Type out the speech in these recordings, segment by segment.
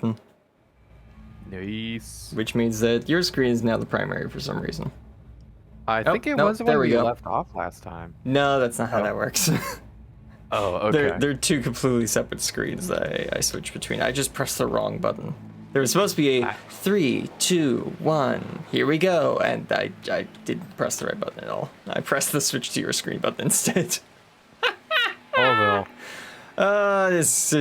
button. Nice. Which means that your screen is now the primary for some reason. I think it was there when we we go. left off last time. No, that's not how that works. Oh, okay. They're two completely separate screens that I switch between. I just pressed the wrong button. There was supposed to be a 3, 2, 1, here we go, and I didn't press the right button at all. I pressed the switch to your screen button instead. Oh well. This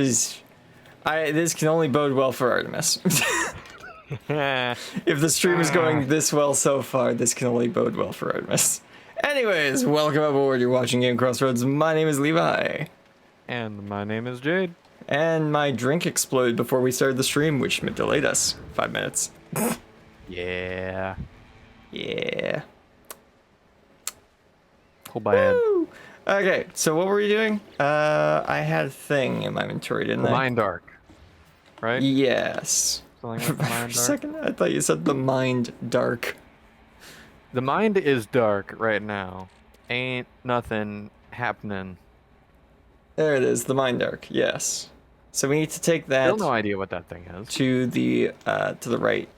can only bode well for Artemis. If the stream is going this well so far, this can only bode well for Artemis. Anyways, welcome aboard. You're watching GameCrossRoads. My name is Levi. And my name is Jade. And my drink exploded before we started the stream, which delayed us 5 minutes. Yeah. Yeah. Hold my head. Woo! Okay, so what were you doing? I had a thing in my inventory, didn't I? Mind Dark. Right? Yes. Something like the For a Mind Dark. second, I thought you said the mind dark. The mind is dark right now. Ain't nothing happening. There it is, the mind dark. Yes. So we need to take that Still no idea what that thing is. to the right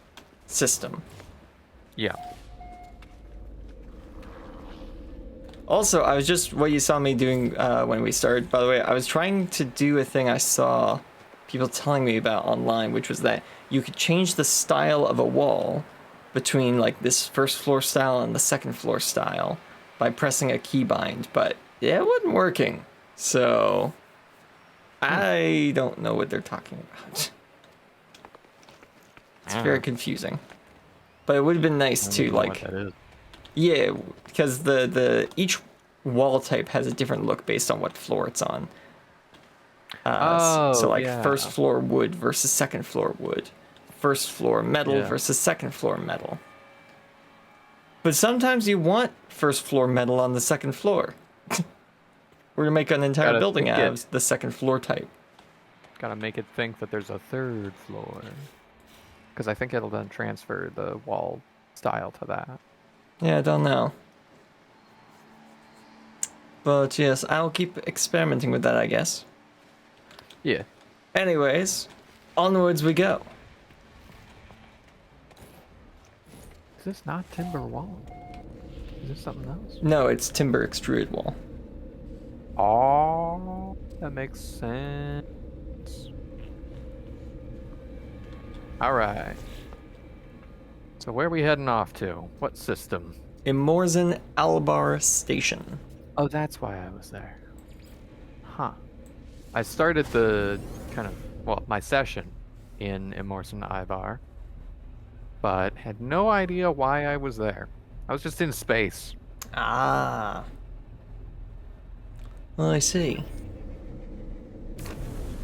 system. Yeah. Also, I was just what you saw me doing when we started. By the way, I was trying to do a thing I saw people telling me about online, which was that you could change the style of a wall between like this first floor style and the second floor style by pressing a keybind, but it wasn't working. So I don't know what they're talking about. It's very confusing. But it would have been nice to like, yeah, because the each wall type has a different look based on what floor it's on. So like first floor wood versus second floor wood, first floor metal versus second floor metal. But sometimes you want first floor metal on the second floor. We're gonna make an entire building out of the second floor type. Gotta make it think that there's a third floor. Because I think it'll then transfer the wall style to that. Yeah, I don't know. But yes, I'll keep experimenting with that, I guess. Yeah. Anyways, onwards we go. Is this not timber wall? Is this something else? No, it's timber extruded wall. Oh, that makes sense. Alright. So where are we heading off to? What system? Imorzen Albar Station. Oh, that's why I was there. Huh. I started the my session in Imorzen Ivar, but had no idea why I was there. I was just in space. Ah. Well, I see.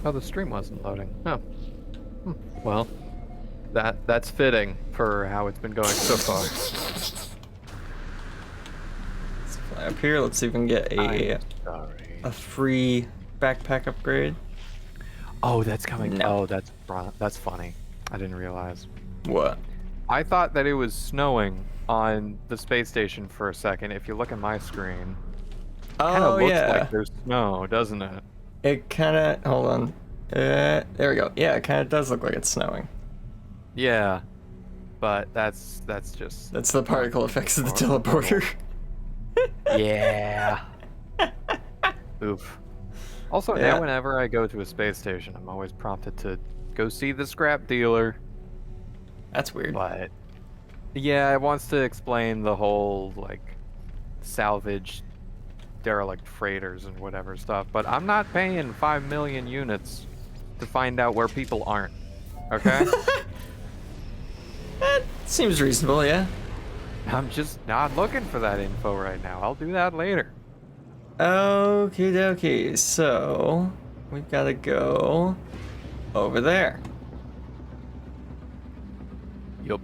Oh, the stream wasn't loading. Oh. Well, that's fitting for how it's been going so far. Let's fly up here. Let's see if we can get a free backpack upgrade. Oh, that's coming. No. Oh, that's funny. I didn't realize. What? I thought that it was snowing on the space station for a second. If you look at my screen, it kind of looks like there's snow, doesn't it? It kind of. Hold on. There we go. Yeah, it kind of does look like it's snowing. Yeah, but that's just. That's the particle effects of the teleporter. Yeah. Oof. Also, now whenever I go to a space station, I'm always prompted to go see the scrap dealer. That's weird. But yeah, it wants to explain the whole like salvage derelict freighters and whatever stuff, but I'm not paying 5 million units to find out where people aren't. Okay? That seems reasonable, yeah. I'm just not looking for that info right now. I'll do that later. Okie dokie, so we've got to go over there. Yup.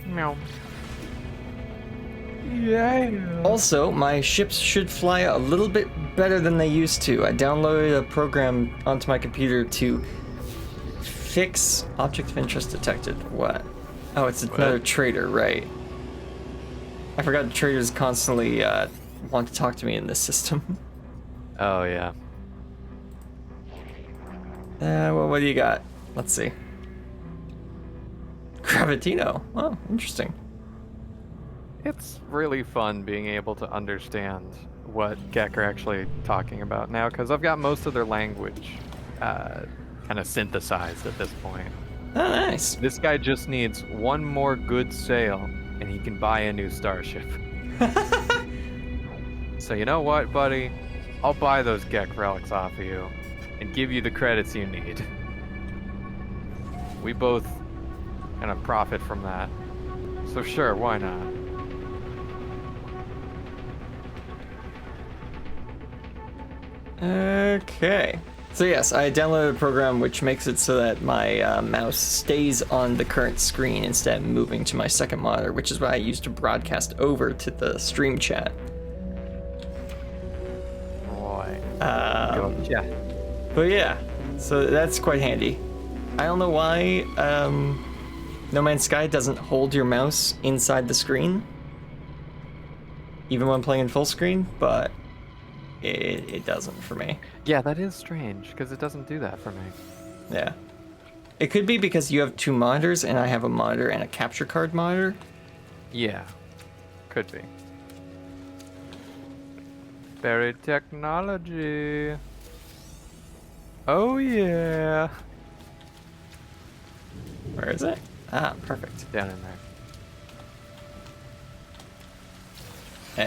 Meow. Yeah. Also, my ships should fly a little bit better than they used to. I downloaded a program onto my computer to fix object of interest detected. What? Oh, it's another trader, right. I forgot traders constantly want to talk to me in this system. Oh, yeah. Well, what do you got? Let's see. Gravitino. Oh, interesting. It's really fun being able to understand what Gek are actually talking about now, because I've got most of their language kind of synthesized at this point. Oh, nice. This guy just needs one more good sale, and he can buy a new starship. So you know what, buddy? I'll buy those Gek relics off of you, and give you the credits you need. We both kind of profit from that. So sure, why not? Okay. So yes, I downloaded a program which makes it so that my mouse stays on the current screen instead of moving to my second monitor, which is what I use to broadcast over to the stream chat. Boy. Yeah. But yeah, so that's quite handy. I don't know why No Man's Sky doesn't hold your mouse inside the screen, even when playing in full screen, but it doesn't for me. Yeah, that is strange, because it doesn't do that for me. Yeah. It could be because you have two monitors and I have a monitor and a capture card monitor. Yeah, could be. Buried technology. Oh yeah. Where is it? Ah, perfect. Down in there.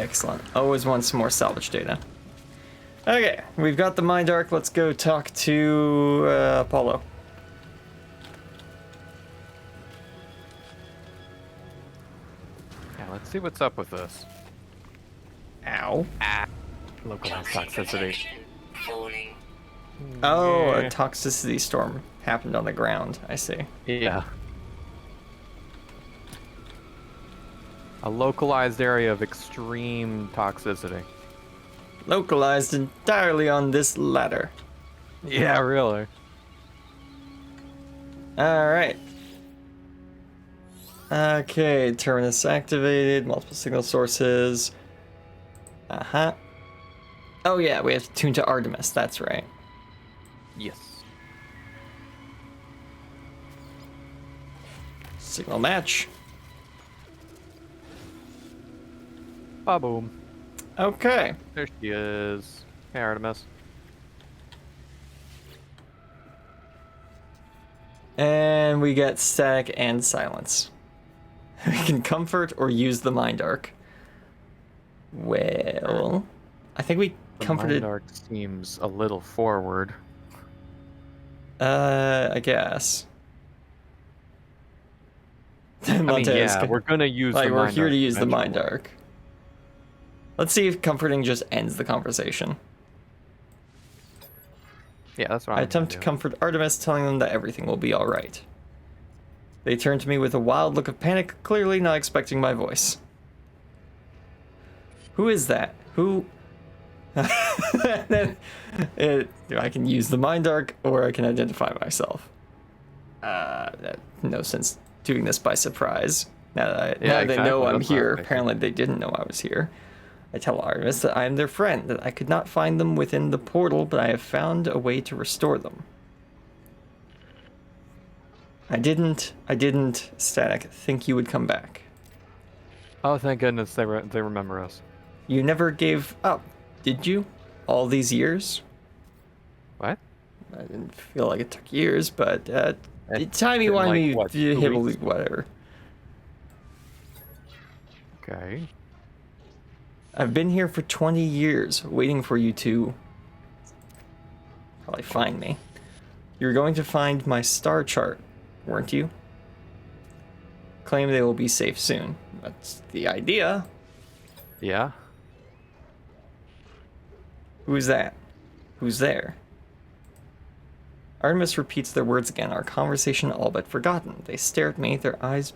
Excellent. Always want some more salvage data. Okay, we've got the Mind Arc. Let's go talk to Apollo. Yeah, let's see what's up with this. Ow. Localized toxicity. Oh, a Yeah. toxicity storm happened on the ground. I see. Yeah. A localized area of extreme toxicity. Localized entirely on this ladder. Yeah, really. Alright. Okay, terminus activated, multiple signal sources. Uh-huh. Oh yeah, we have to tune to Artemis, that's right. Yes. Signal match. Ba-boom. Okay. There she is. Hey, Artemis. And we get static and silence. We can comfort or use the Mind Arc. Well, I think we The comforted. Mind Arc seems a little forward. I guess. I mean, yeah, we're gonna use like the we're Mind here Arc to use the Mind eventually. Arc. Let's see if comforting just ends the conversation. Yeah, that's what I I'm attempt to gonna do. comfort Artemis, telling them that everything will be all right. They turn to me with a wild look of panic, clearly not expecting my voice. Who is that? Who? I can use the Mind Arc, or I can identify myself. No sense doing this by surprise. Now that they know exactly, I'm that's what here, I'm thinking. apparently they didn't know I was here. I tell Artemis that I am their friend, that I could not find them within the portal, but I have found a way to restore them. I didn't, Static, think you would come back. Oh, thank goodness they remember us. You never gave up, did you? All these years? What? I didn't feel like it took years, but It time you been wanted like, me what, to 2 hibble, weeks? whatever. Okay. I've been here for 20 years, waiting for you to probably find me. You're going to find my star chart, weren't you? Claim they will be safe soon. That's the idea. Yeah. Who's that? Who's there? Artemis repeats their words again, our conversation all but forgotten. They stare at me, their eyes,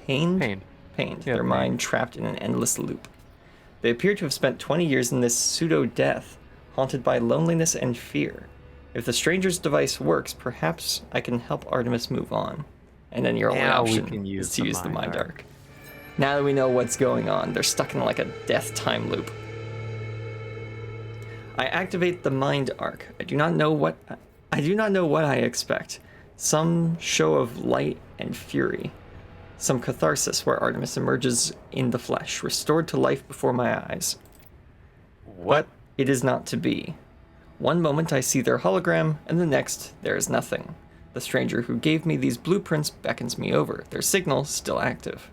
pained? Pain. Pained, Yeah, their pain. mind trapped in an endless loop. They appear to have spent 20 years in this pseudo-death, haunted by loneliness and fear. If the stranger's device works, perhaps I can help Artemis move on. And then your only Now we option can is use to the use the Mind Mind Arc. Arc. Now that we know what's going on, they're stuck in like a death time loop. I activate the mind arc. I do not know what I expect. Some show of light and fury. Some catharsis where Artemis emerges in the flesh, restored to life before my eyes. What? But it is not to be. One moment I see their hologram, and the next there is nothing. The stranger who gave me these blueprints beckons me over, their signal still active.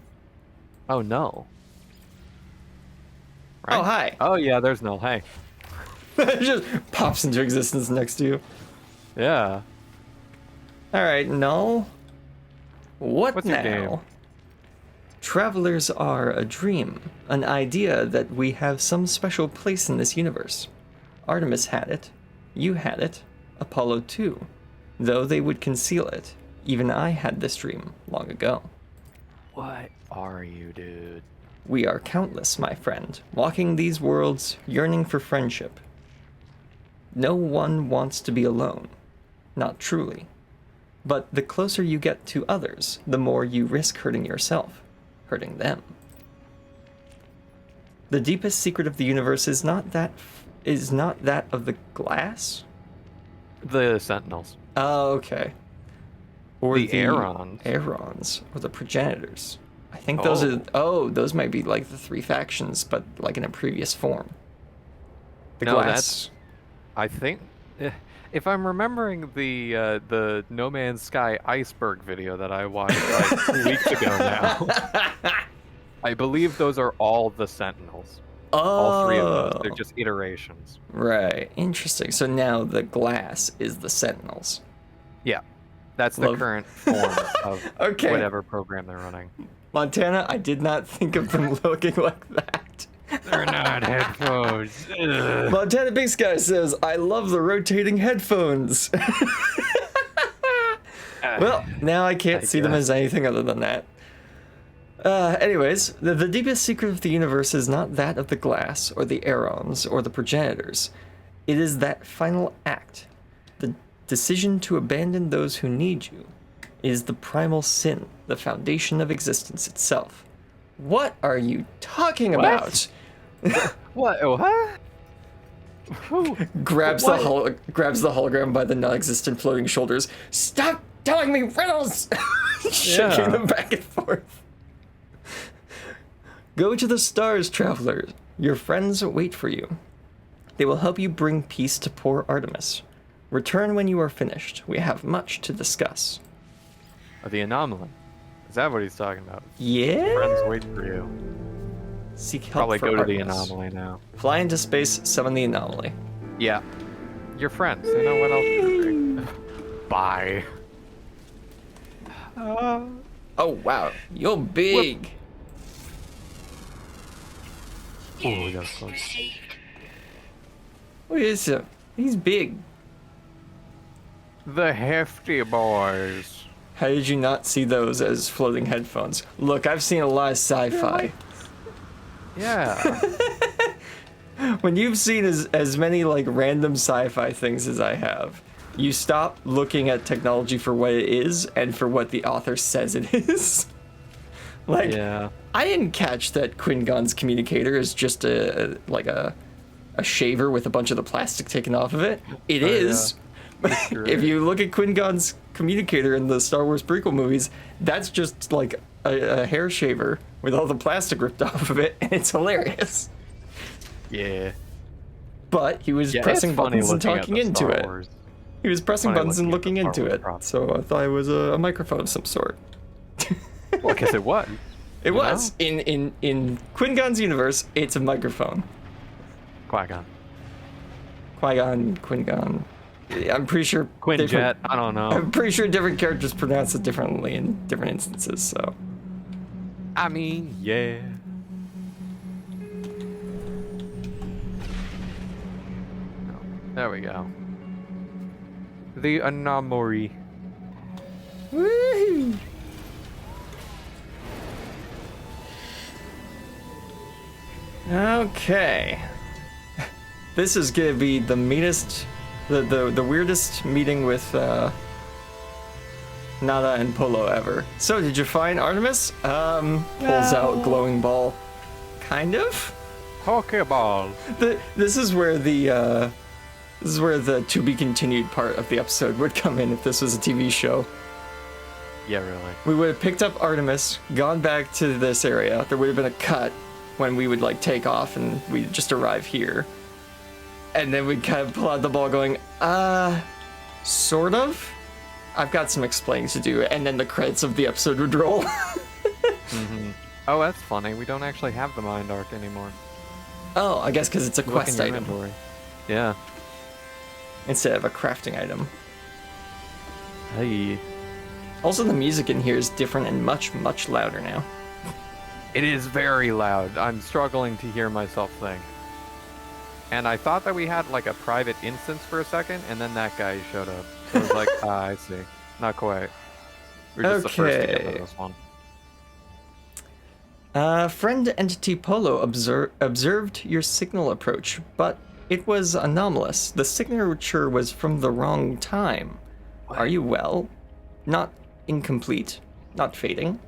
Oh no. Oh, hi. Oh yeah, there's no hey. It just pops into existence next to you. Yeah. Alright, no. What What's now? your game? Travelers are a dream, an idea that we have some special place in this universe. Artemis had it, you had it, Apollo too. Though they would conceal it, even I had this dream long ago. What are you, dude? We are countless, my friend, walking these worlds, yearning for friendship. No one wants to be alone. Not truly. But the closer you get to others, the more you risk hurting yourself, hurting them. The deepest secret of the universe is not that of the glass? The Sentinels. Oh, okay. Or The Aerons. Aerons, or the progenitors. I think those might be like the three factions, but like in a previous form. The No, glass. I think, if I'm remembering the No Man's Sky iceberg video that I watched like 2 weeks ago now, I believe those are all the Sentinels. All three of those. They're just iterations. Right. Interesting. So now the glass is the Sentinels. Yeah. That's the current form of Okay. whatever program they're running. Montana, I did not think of them looking like that. They're not headphones. Ugh. Montana Big Sky says, I love the rotating headphones. Well, now I can't see them as anything other than that. Anyways, the deepest secret of the universe is not that of the glass, or the Aerons, or the progenitors. It is that final act. The decision to abandon those who need you is the primal sin, the foundation of existence itself. What are you talking about? What? What? Who? grabs the hologram by the non-existent floating shoulders. Stop telling me riddles! Shaking them back and forth. Go to the stars, travelers. Your friends wait for you. They will help you bring peace to poor Artemis. Return when you are finished. We have much to discuss. Oh, the anomaly. Is that what he's talking about? Yeah? Friends wait for you. Seek help Probably for go to Artemis. the anomaly now. Fly into space, summon the anomaly. Yeah. Your friends. They know what else to do. Bye. Oh, wow. You're big. Oh, we got close. Look at him. He's big. The hefty boys. How did you not see those as floating headphones? Look, I've seen a lot of sci-fi. Yeah. When you've seen as many like random sci-fi things as I have, you stop looking at technology for what it is and for what the author says it is. Like, Yeah. I didn't catch that Quingon's communicator is just a shaver with a bunch of the plastic taken off of it. It is. Sure If is. you look at Quingon's communicator in the Star Wars prequel movies, that's just like a hair shaver with all the plastic ripped off of it, and it's hilarious. Yeah. But he was Yeah, pressing it's funny buttons and looking at talking the into Star it. Wars. He was pressing Funny buttons and looking looking at the into Star it. Wars So I thought it was a microphone of some sort. Well, I guess it was. It You was. know? In Quingon's universe, it's a microphone. Qui-Gon. Qui-Gon, Quingon. I'm pretty sure Quinjet. I don't know. I'm pretty sure different characters pronounce it differently in different instances, so. I mean, yeah. There we go. The anomaly. Woohoo! Okay. This is gonna be the meanest, the weirdest meeting with Nada and Polo ever. So, did you find Artemis? Pulls out glowing ball. Kind of? Pokeball. This is where the to be continued part of the episode would come in if this was a TV show. Yeah, really. We would have picked up Artemis, gone back to this area. There would have been a cut when we would like take off and we'd just arrive here. And then we'd kind of pull out the ball going, sort of? I've got some explaining to do. And then the credits of the episode would roll. Mm-hmm. Oh, that's funny. We don't actually have the Mind Arc anymore. Oh, I guess because it's a Look quest in your item. inventory. Yeah. Instead of a crafting item. Hey. Also, the music in here is different and much, much louder now. It is very loud. I'm struggling to hear myself think. And I thought that we had like a private instance for a second, and then that guy showed up. So I was like, I see. Not quite. We're just the first to get to this one. Friend Entity Polo observed your signal approach, but it was anomalous. The signature was from the wrong time. Are you well? Not incomplete. Not fading.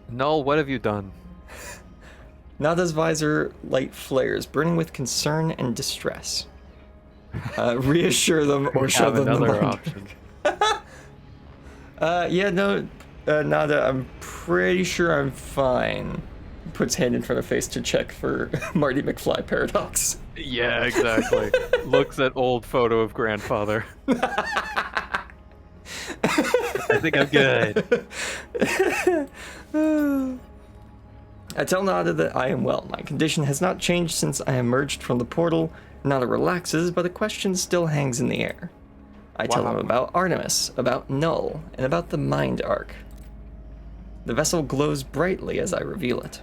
Null, what have you done? Nada's visor light flares, burning with concern and distress. Reassure them or show them the another mind. option. Yeah, no, Nada, I'm pretty sure I'm fine. Puts hand in front of face to check for Marty McFly paradox. Yeah, exactly. Looks at old photo of grandfather. I think I'm good. I tell Nada that I am well. My condition has not changed since I emerged from the portal. Nada relaxes, but a question still hangs in the air. I tell him about Artemis, about Null, and about the Mind Arc. The vessel glows brightly as I reveal it.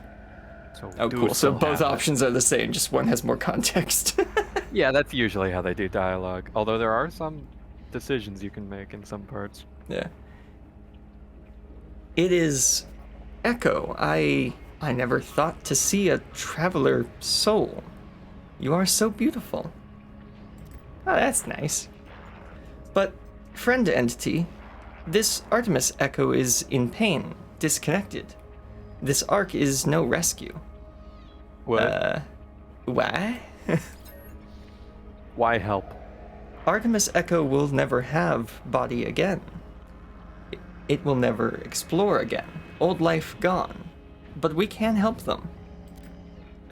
So Oh, cool. So both options are the same, just one has more context. Yeah, that's usually how they do dialogue. Although there are some decisions you can make in some parts. Yeah. It is Echo. I never thought to see a traveler soul. You are so beautiful. Oh, that's nice. But, friend entity, this Artemis Echo is in pain, disconnected. This arc is no rescue. What? Why? Why help? Artemis Echo will never have body again. It will never explore again. Old life gone. But we can help them.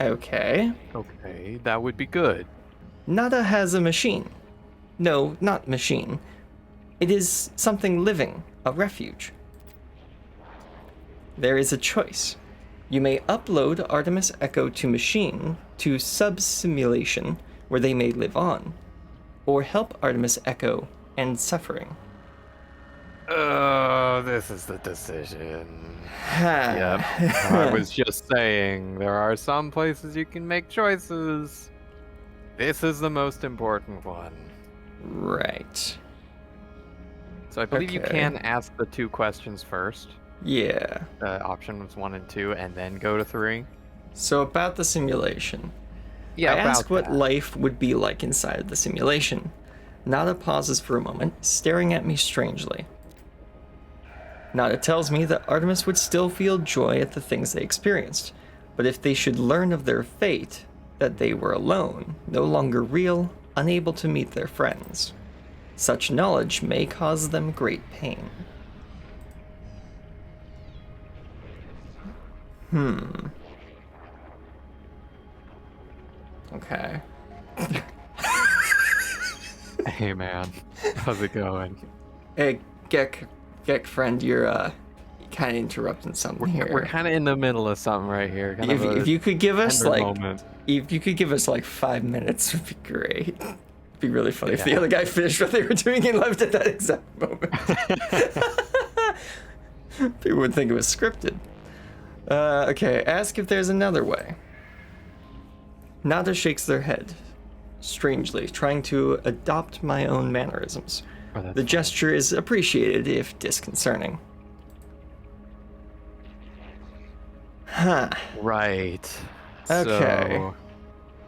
Okay. Okay, that would be good. Nada has a machine. No, not machine. It is something living, a refuge. There is a choice. You may upload Artemis Echo to machine to sub-simulation where they may live on, or help Artemis Echo end suffering. Oh, this is the decision. Yep. I was just saying, there are some places you can make choices. This is the most important one. Right. So I believe you Okay. can ask the two questions first. Yeah. Options 1 and 2, and then go to 3. So about the simulation. Yeah, I ask what that. life would be like inside of the simulation. Nada pauses for a moment, staring at me strangely. Nada tells me that Artemis would still feel joy at the things they experienced, but if they should learn of their fate, that they were alone, no longer real, unable to meet their friends, such knowledge may cause them great pain. Okay. Hey man, how's it going? Hey, Gek friend, you're kind of interrupting something here. We're kind of in the middle of something right here. Kind of a If you could give us tender like, moment. if you could give us like 5 minutes, would be great. It'd be really funny if the Yeah. other guy finished what they were doing and left at that exact moment. People would think it was scripted. Okay, ask if there's another way. Nada shakes their head, strangely, trying to adopt my own mannerisms. Oh, that's The gesture is appreciated, if disconcerting. Huh. right. Okay.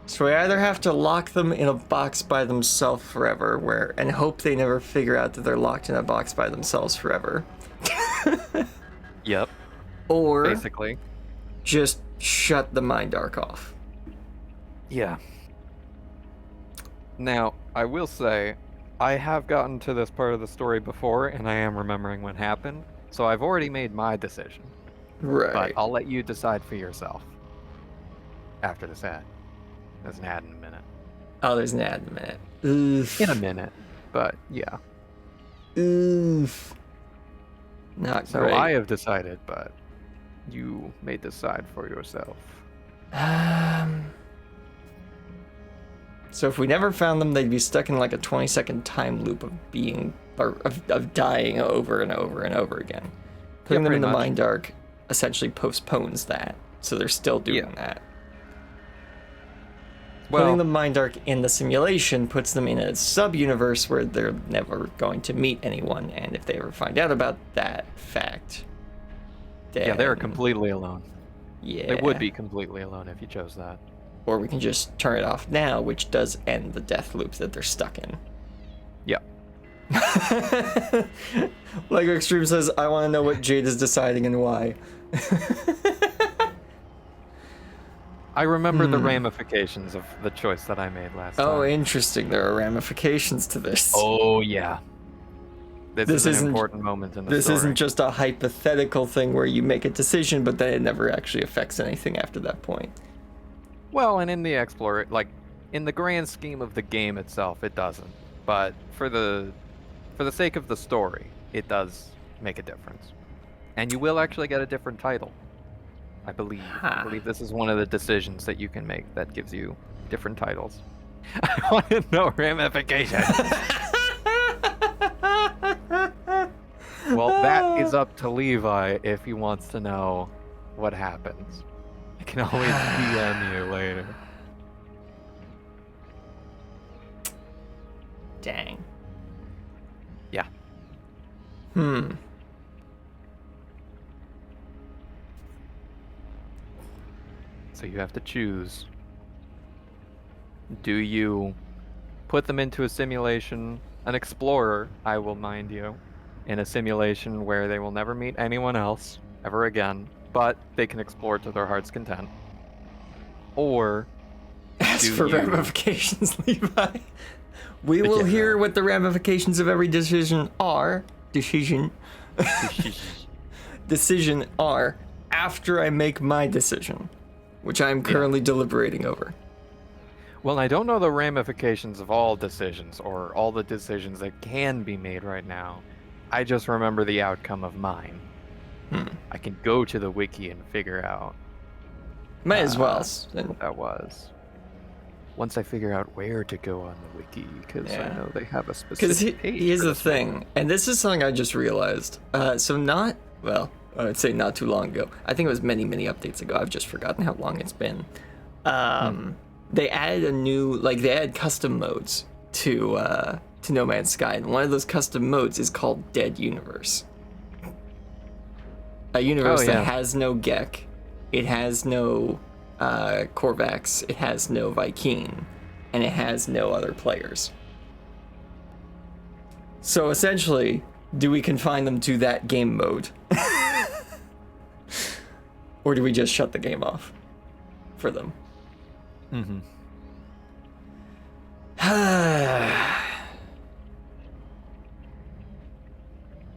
So we either have to lock them in a box by themselves forever, and hope they never figure out that they're locked in a box by themselves forever. Yep. Or Basically. just shut the mind arc off. Yeah. Now, I will say, I have gotten to this part of the story before, and I am remembering what happened, so I've already made my decision. Right. But I'll let you decide for yourself after this ad. There's an ad in a minute. Oh, there's an ad in a minute. Oof. In a minute, but yeah. Oof. Not So great. I have decided, but you may decide for yourself. So if we never found them, they'd be stuck in like a 20-second time loop of being, or of dying over and over and over again. Putting them in the pretty much. mind arc essentially postpones that, so they're still doing that. Well, Putting the mind arc in the simulation puts them in a sub-universe where they're never going to meet anyone, and if they ever find out about that fact, then... yeah, they're completely alone. Yeah. They would be completely alone if you chose that. Or we can just turn it off now, which does end the death loop that they're stuck in. Yeah. Lego Extreme says, I want to know what Jade is deciding and why. I remember the ramifications of the choice that I made last Oh, time. interesting. There are ramifications to this. Oh, yeah. This is an important moment in the This story. isn't just a hypothetical thing where you make a decision, but then it never actually affects anything after that point. Well, and in the in the grand scheme of the game itself, it doesn't. But for the sake of the story, it does make a difference. And you will actually get a different title, I believe. I believe this is one of the decisions that you can make that gives you different titles. I want to know ramifications. Well, that is up to Levi if he wants to know what happens. I can always DM you later. Dang. Yeah. So you have to choose. Do you put them into a simulation, an explorer, I will mind you, in a simulation where they will never meet anyone else ever again, but they can explore to their heart's content? Or As do for you- ramifications, Levi, we will hear what the ramifications of every decision are. Decision are after I make my decision, which I'm currently deliberating over. Well, I don't know the ramifications of all decisions or all the decisions that can be made right now. I just remember the outcome of mine. I can go to the wiki and figure out Might as well. what that was. Once I figure out where to go on the wiki, because I know they have a Because specific page. here's for the this thing, and this is something I just realized. So not, well, I'd say not too long ago. I think it was many, many updates ago. I've just forgotten how long it's been. They added a new, like they added custom modes to No Man's Sky, and one of those custom modes is called Dead Universe. A universe that has no Gek, it has no Korvax, it has no Vy'keen, and it has no other players. So essentially, do we confine them to that game mode? Or do we just shut the game off for them?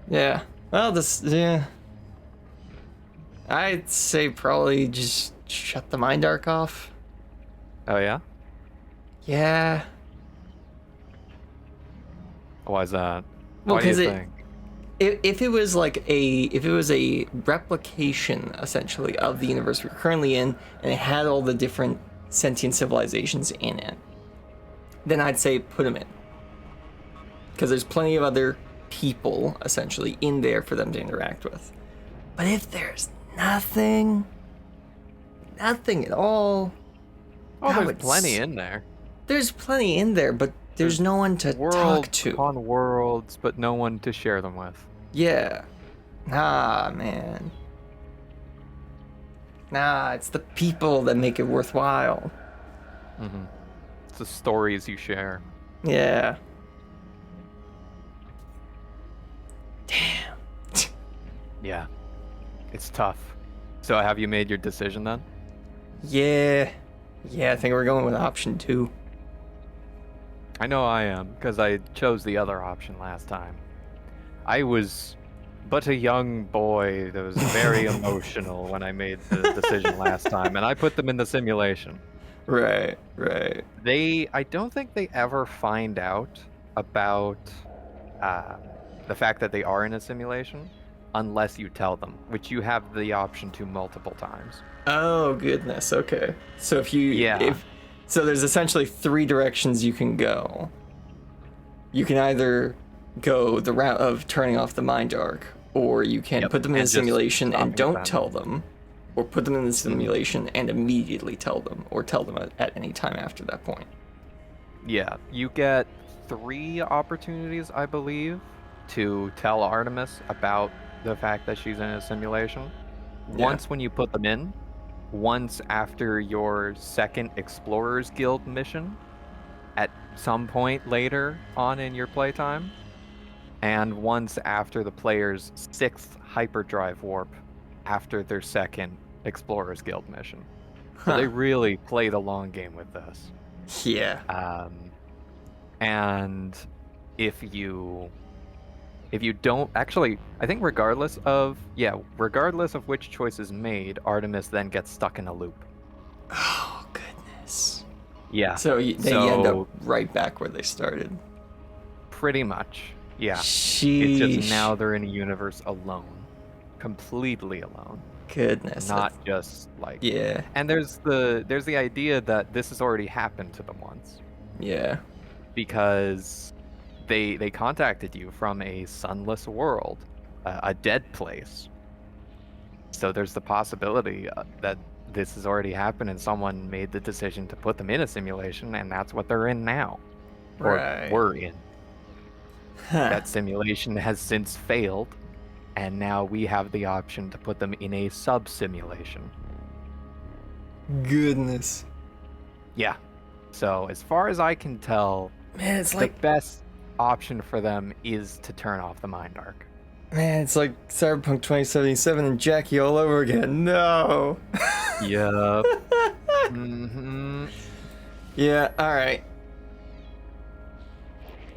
Yeah. Well, yeah. I'd say probably just shut the mind arc off. Oh yeah? Yeah. Why is that? Well, Why do you 'cause it- think? If it was a replication essentially of the universe we're currently in, and it had all the different sentient civilizations in it, then I'd say put them in. Because there's plenty of other people essentially in there for them to interact with. But if there's nothing at all, Oh, how there's plenty in there. There's plenty in there, but there's no one to talk Worlds to. upon worlds, but no one to share them with. Yeah. Nah, man. Nah, it's the people that make it worthwhile. It's the stories you share. Yeah. Damn. Yeah. It's tough. So have you made your decision then? Yeah. Yeah, I think we're going with option 2. I know I am, because I chose the other option last time. I was but a young boy that was very emotional when I made the decision last time, and I put them in the simulation. Right, right. I don't think they ever find out about uh, the fact that they are in a simulation unless you tell them, which you have the option to multiple times. Oh, goodness. Okay. So Yeah. so there's essentially 3 directions you can go. You can either go the route of turning off the mind arc, or you can Yep, put them in the and just simulation and stopping don't them. tell them, or put them in the simulation and immediately tell them, or tell them at any time after that point. Yeah, you get 3 opportunities, I believe, to tell Artemis about the fact that she's in a simulation. Yeah. Once when you put them in, once after your second Explorers Guild mission, at some point later on in your playtime, and once after the player's 6th hyperdrive warp after their second Explorers Guild mission. So they really play the long game with this. Yeah. And if you don't actually, I think regardless of which choice is made, Artemis then gets stuck in a loop. Oh, goodness. Yeah. So they end up right back where they started. Pretty much. Yeah. Sheesh. It's just now they're in a universe alone. Completely alone. Goodness. Not just like Yeah. And there's the idea that this has already happened to them once. Yeah. Because they contacted you from a sunless world, a dead place. So there's the possibility that this has already happened and someone made the decision to put them in a simulation, and that's what they're in now. Or were in. That simulation has since failed, and now we have the option to put them in a sub-simulation. Goodness. Yeah. So as far as I can tell, Man, it's the like best option for them is to turn off the mind arc. Man, it's like Cyberpunk 2077 and Jackie all over again. No. Yup. Mm-hmm. Yeah, alright.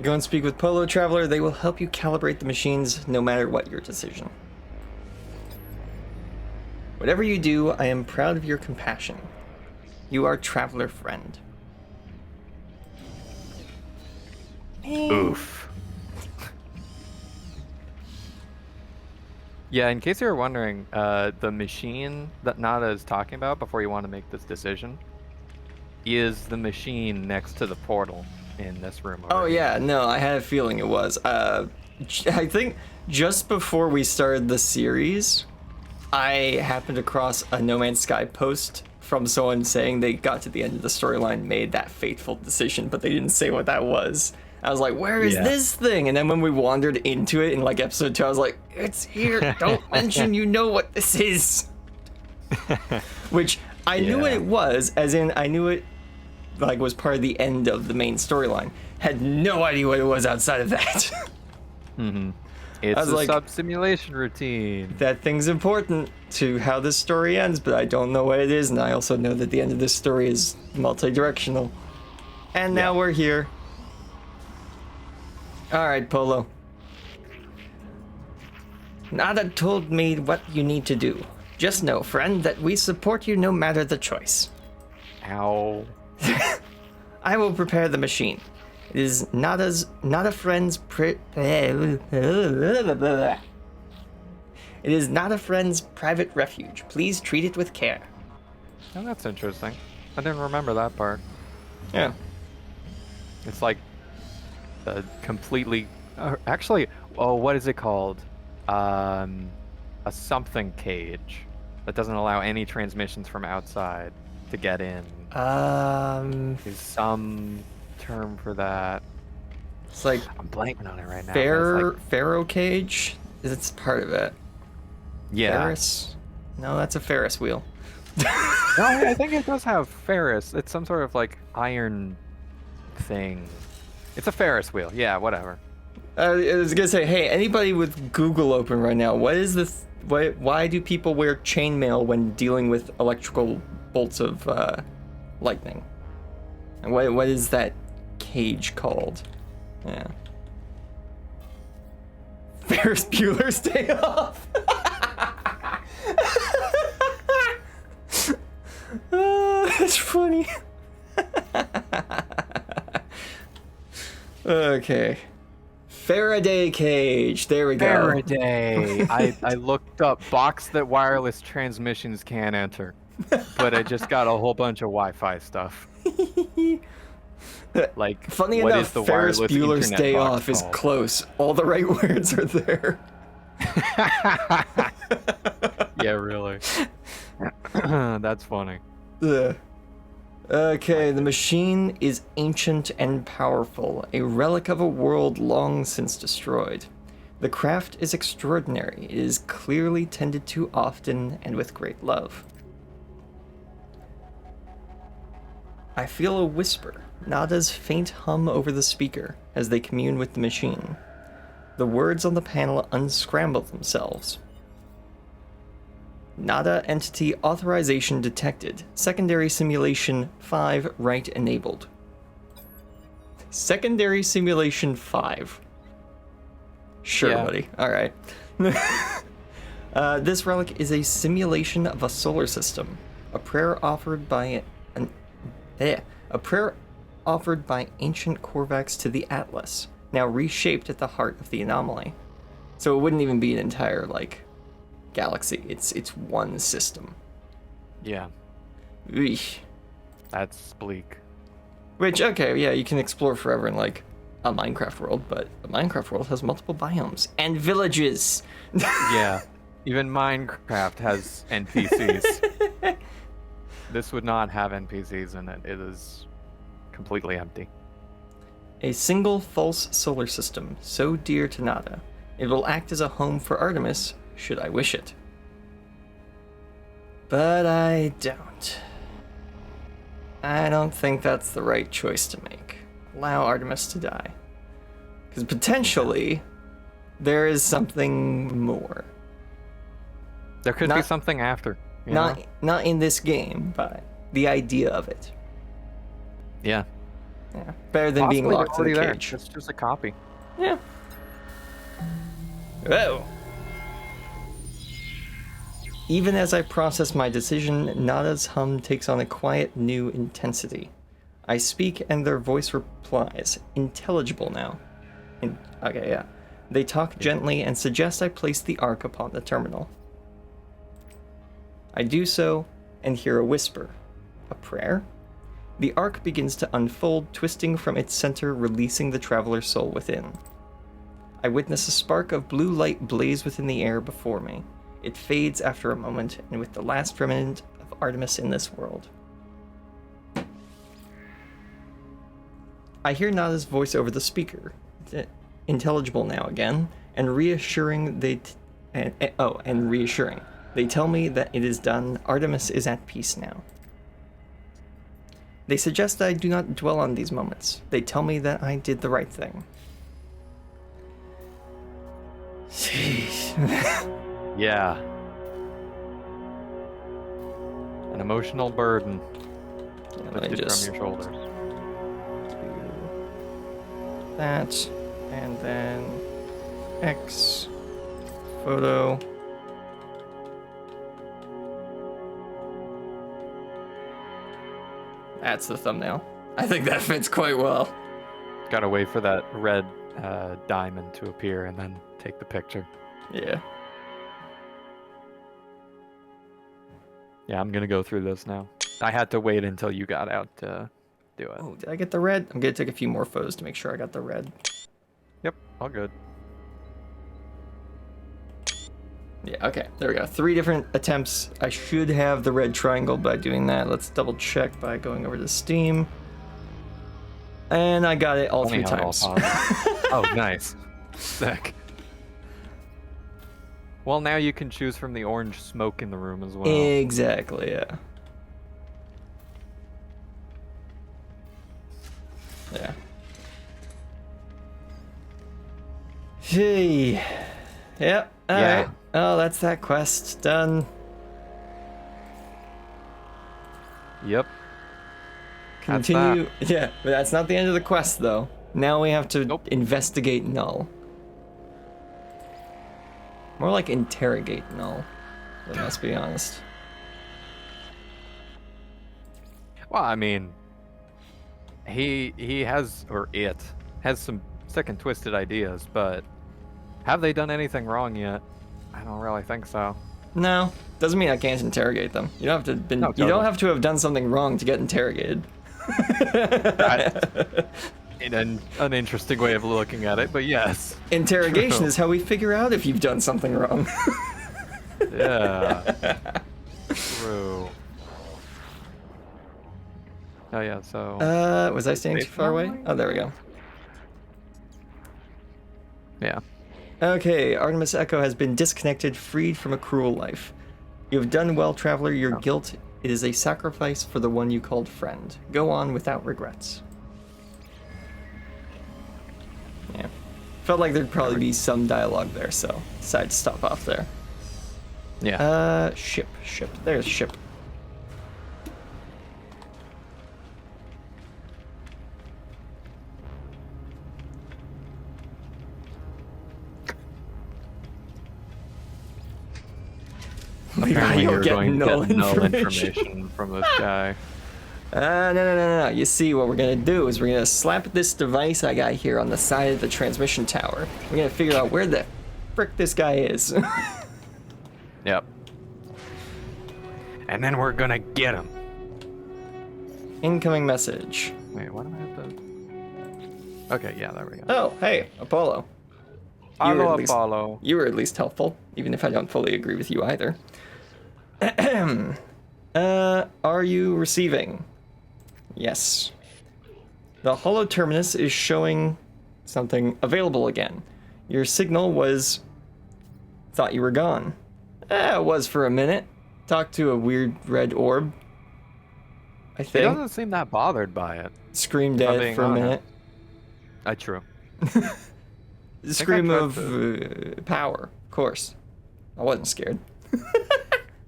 Go and speak with Polo Traveler. They will help you calibrate the machines no matter what your decision. Whatever you do, I am proud of your compassion. You are Traveler Friend. Oof. Yeah, in case you were wondering, the machine that Nada is talking about before you want to make this decision is the machine next to the portal in this room. Oh yeah, no, I had a feeling it was. I think just before we started the series, I happened across a No Man's Sky post from someone saying they got to the end of the storyline, made that fateful decision, but they didn't say what that was. I was like, where is this thing? And then when we wandered into it in like episode 2, I was like, it's here. Don't mention you know what this is. Which I knew what it was, as in I knew it like was part of the end of the main storyline. Had no idea what it was outside of that. Mm-hmm. It's a sub-simulation routine. That thing's important to how this story ends, but I don't know what it is, and I also know that the end of this story is multi-directional. And now we're here. Alright, Polo. Nada told me what you need to do. Just know, friend, that we support you no matter the choice. Ow. I will prepare the machine. It is Nada Friend's It is Nada Friend's private refuge. Please treat it with care. Oh, that's interesting. I didn't remember that part. Yeah. It's like a completely... actually, what is it called? A something cage that doesn't allow any transmissions from outside to get in. Is some term for that. It's like I'm blanking on it right now. Pharaoh cage? It's part of it. Yeah. Ferris? No, that's a Ferris wheel. No, I think it does have Ferris. It's some sort of like iron thing. It's a Ferris wheel. Yeah, whatever. I was gonna say, hey, anybody with Google open right now, what is Why do people wear chainmail when dealing with electrical bolts of lightning? And what is that cage called? Yeah. Ferris Bueller's Day Off. That's funny. Okay. Faraday cage. There we go. Faraday. I looked up box that wireless transmissions can enter, but I just got a whole bunch of Wi-Fi stuff. Like, funny what enough, is the Ferris wireless Bueller's internet Day box Off is called? close. All the right words are there. Yeah, really. That's funny. Ugh. Okay, the machine is ancient and powerful, a relic of a world long since destroyed. The craft is extraordinary. It is clearly tended to often and with great love. I feel a whisper, Nada's faint hum over the speaker as they commune with the machine. The words on the panel unscramble themselves. Nada entity authorization detected. Secondary simulation 5 right enabled. Secondary simulation 5. Sure, Yeah. buddy. All right. This relic is a simulation of a solar system. A prayer offered by ancient Korvax to the Atlas, now reshaped at the heart of the anomaly. So it wouldn't even be an entire galaxy. It's one system. Yeah, Eesh. that's bleak. Which, okay, yeah, you can explore forever in a Minecraft world, but a Minecraft world has multiple biomes and villages. Yeah, even Minecraft has NPCs. This would not have NPCs in it. It is completely empty. A single false solar system, so dear to Nada. It will act as a home for Artemis, should I wish it. But I don't. I don't think that's the right choice to make. Allow Artemis to die. Because potentially, there is something more. There could be something after. You know? Not in this game, but the idea of it. Yeah. Yeah. Better than Possibly being they're locked in already a there. cage. It's just a copy. Yeah. Whoa. Even as I process my decision, Nada's hum takes on a quiet new intensity. I speak and their voice replies, intelligible now. Okay, yeah. They talk gently and suggest I place the arc upon the terminal. I do so and hear a whisper. A prayer? The arc begins to unfold, twisting from its center, releasing the traveler's soul within. I witness a spark of blue light blaze within the air before me. It fades after a moment, and with the last remnant of Artemis in this world. I hear Nada's voice over the speaker, intelligible now again, and reassuring. And reassuring. They tell me that it is done. Artemis is at peace now. They suggest that I do not dwell on these moments. They tell me that I did the right thing. Yeah. An emotional burden lifted from your shoulders. Do that, and then X photo. That's the thumbnail. I think that fits quite well. Gotta wait for that red diamond to appear and then take the picture. Yeah. Yeah, I'm gonna go through this now. I had to wait until you got out to do it. Oh, did I get the red? I'm gonna take a few more photos to make sure I got the red. Yep, all good. Yeah, okay, there we go. 3 different attempts. I should have the red triangle by doing that. Let's double check by going over to Steam. And I got it all Funny 3 how it all times. pops. Oh, nice. Sick. Well, now you can choose from the orange smoke in the room as well. Exactly, yeah. Yeah. Hey. Yep. All right. Oh, that's that quest. Done. Yep. That's Continue. Yeah, but that's not the end of the quest, though. Now we have to Nope. investigate Null. More like interrogate Null. Let's be honest. Well, I mean, he has, or it has some sick and twisted ideas, but have they done anything wrong yet? I don't really think so. No, doesn't mean I can't interrogate them. You don't have to. No, You totally. don't have to have done something wrong to get interrogated. An interesting way of looking at it, but yes. Interrogation True. is how we figure out if you've done something wrong. Yeah. True. Oh yeah, so Was I staying too far away? Oh, there we go. yeah. Okay, Artemis Echo has been disconnected, freed from a cruel life. You have done well, traveler. Your guilt, it is a sacrifice for the one you called friend. Go on without regrets. Yeah. Felt like there'd probably be some dialogue there, so decided to stop off there. Yeah. Ship. There's ship. Apparently You'll you're get going to null get null information. information from this guy. No. You see, what we're gonna do is we're gonna slap this device I got here on the side of the transmission tower. We're gonna figure out where the frick this guy is. Yep. And then we're gonna get him. Incoming message. Wait, what am I at the... Okay, yeah, there we go. Oh, hey, Apollo. Hello, at least- Apollo. You were at least helpful, even if I don't fully agree with you either. Are you receiving? Yes. The holo terminus is showing something available again. Your signal was... Thought you were gone. It was for a minute. Talked to a weird red orb. I He think. doesn't seem that bothered by it. Screamed if I'm at it being for a minute. True. Scream tried of power, of course. I wasn't scared.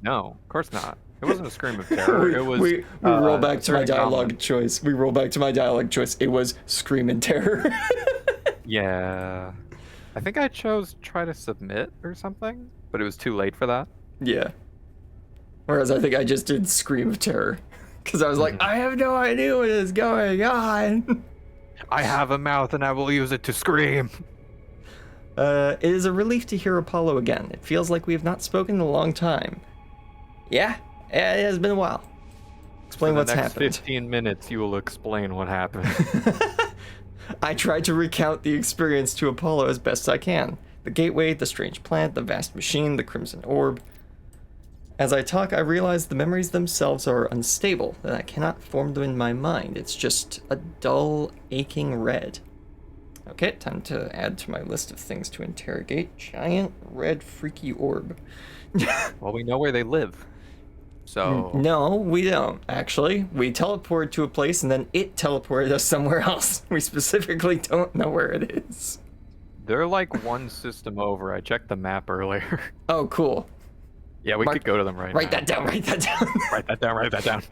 No, of course not. It wasn't a scream of terror. It was. we roll back a to my certain dialogue comment. choice. We roll back to my dialogue choice. It was scream in terror. Yeah. I think I chose try to submit or something, but it was too late for that. Yeah. Whereas I think I just did scream of terror. Because I was like, I have no idea what is going on. I have a mouth and I will use it to scream. It is a relief to hear Apollo again. It feels like we have not spoken in a long time. Yeah, it has been a while. Explain For what's the next happened. 15 minutes, you will explain what happened. I tried to recount the experience to Apollo as best I can. The gateway, the strange plant, the vast machine, the crimson orb. As I talk, I realize the memories themselves are unstable, that I cannot form them in my mind. It's just a dull, aching red. Okay, time to add to my list of things to interrogate. Giant, red, freaky orb. Well, we know where they live. So. No, we don't, actually. We teleported to a place and then it teleported us somewhere else. We specifically don't know where it is. They're like one system over. I checked the map earlier. Oh, cool. Yeah, we could go to them right Write now. that down, write that down. Write that down, write that down.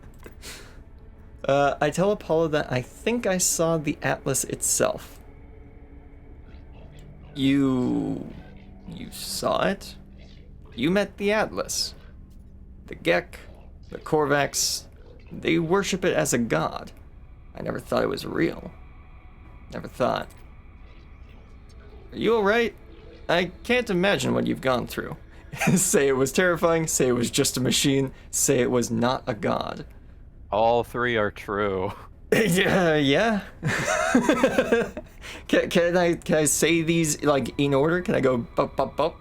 I tell Apollo that I think I saw the Atlas itself. You saw it? You met the Atlas. The Gek, the Korvax, they worship it as a god. I never thought it was real. Never thought. Are you alright? I can't imagine what you've gone through. Say it was terrifying, say it was just a machine, say it was not a god. All three are true. Yeah. Can I say these like in order? Can I go bup bup bup?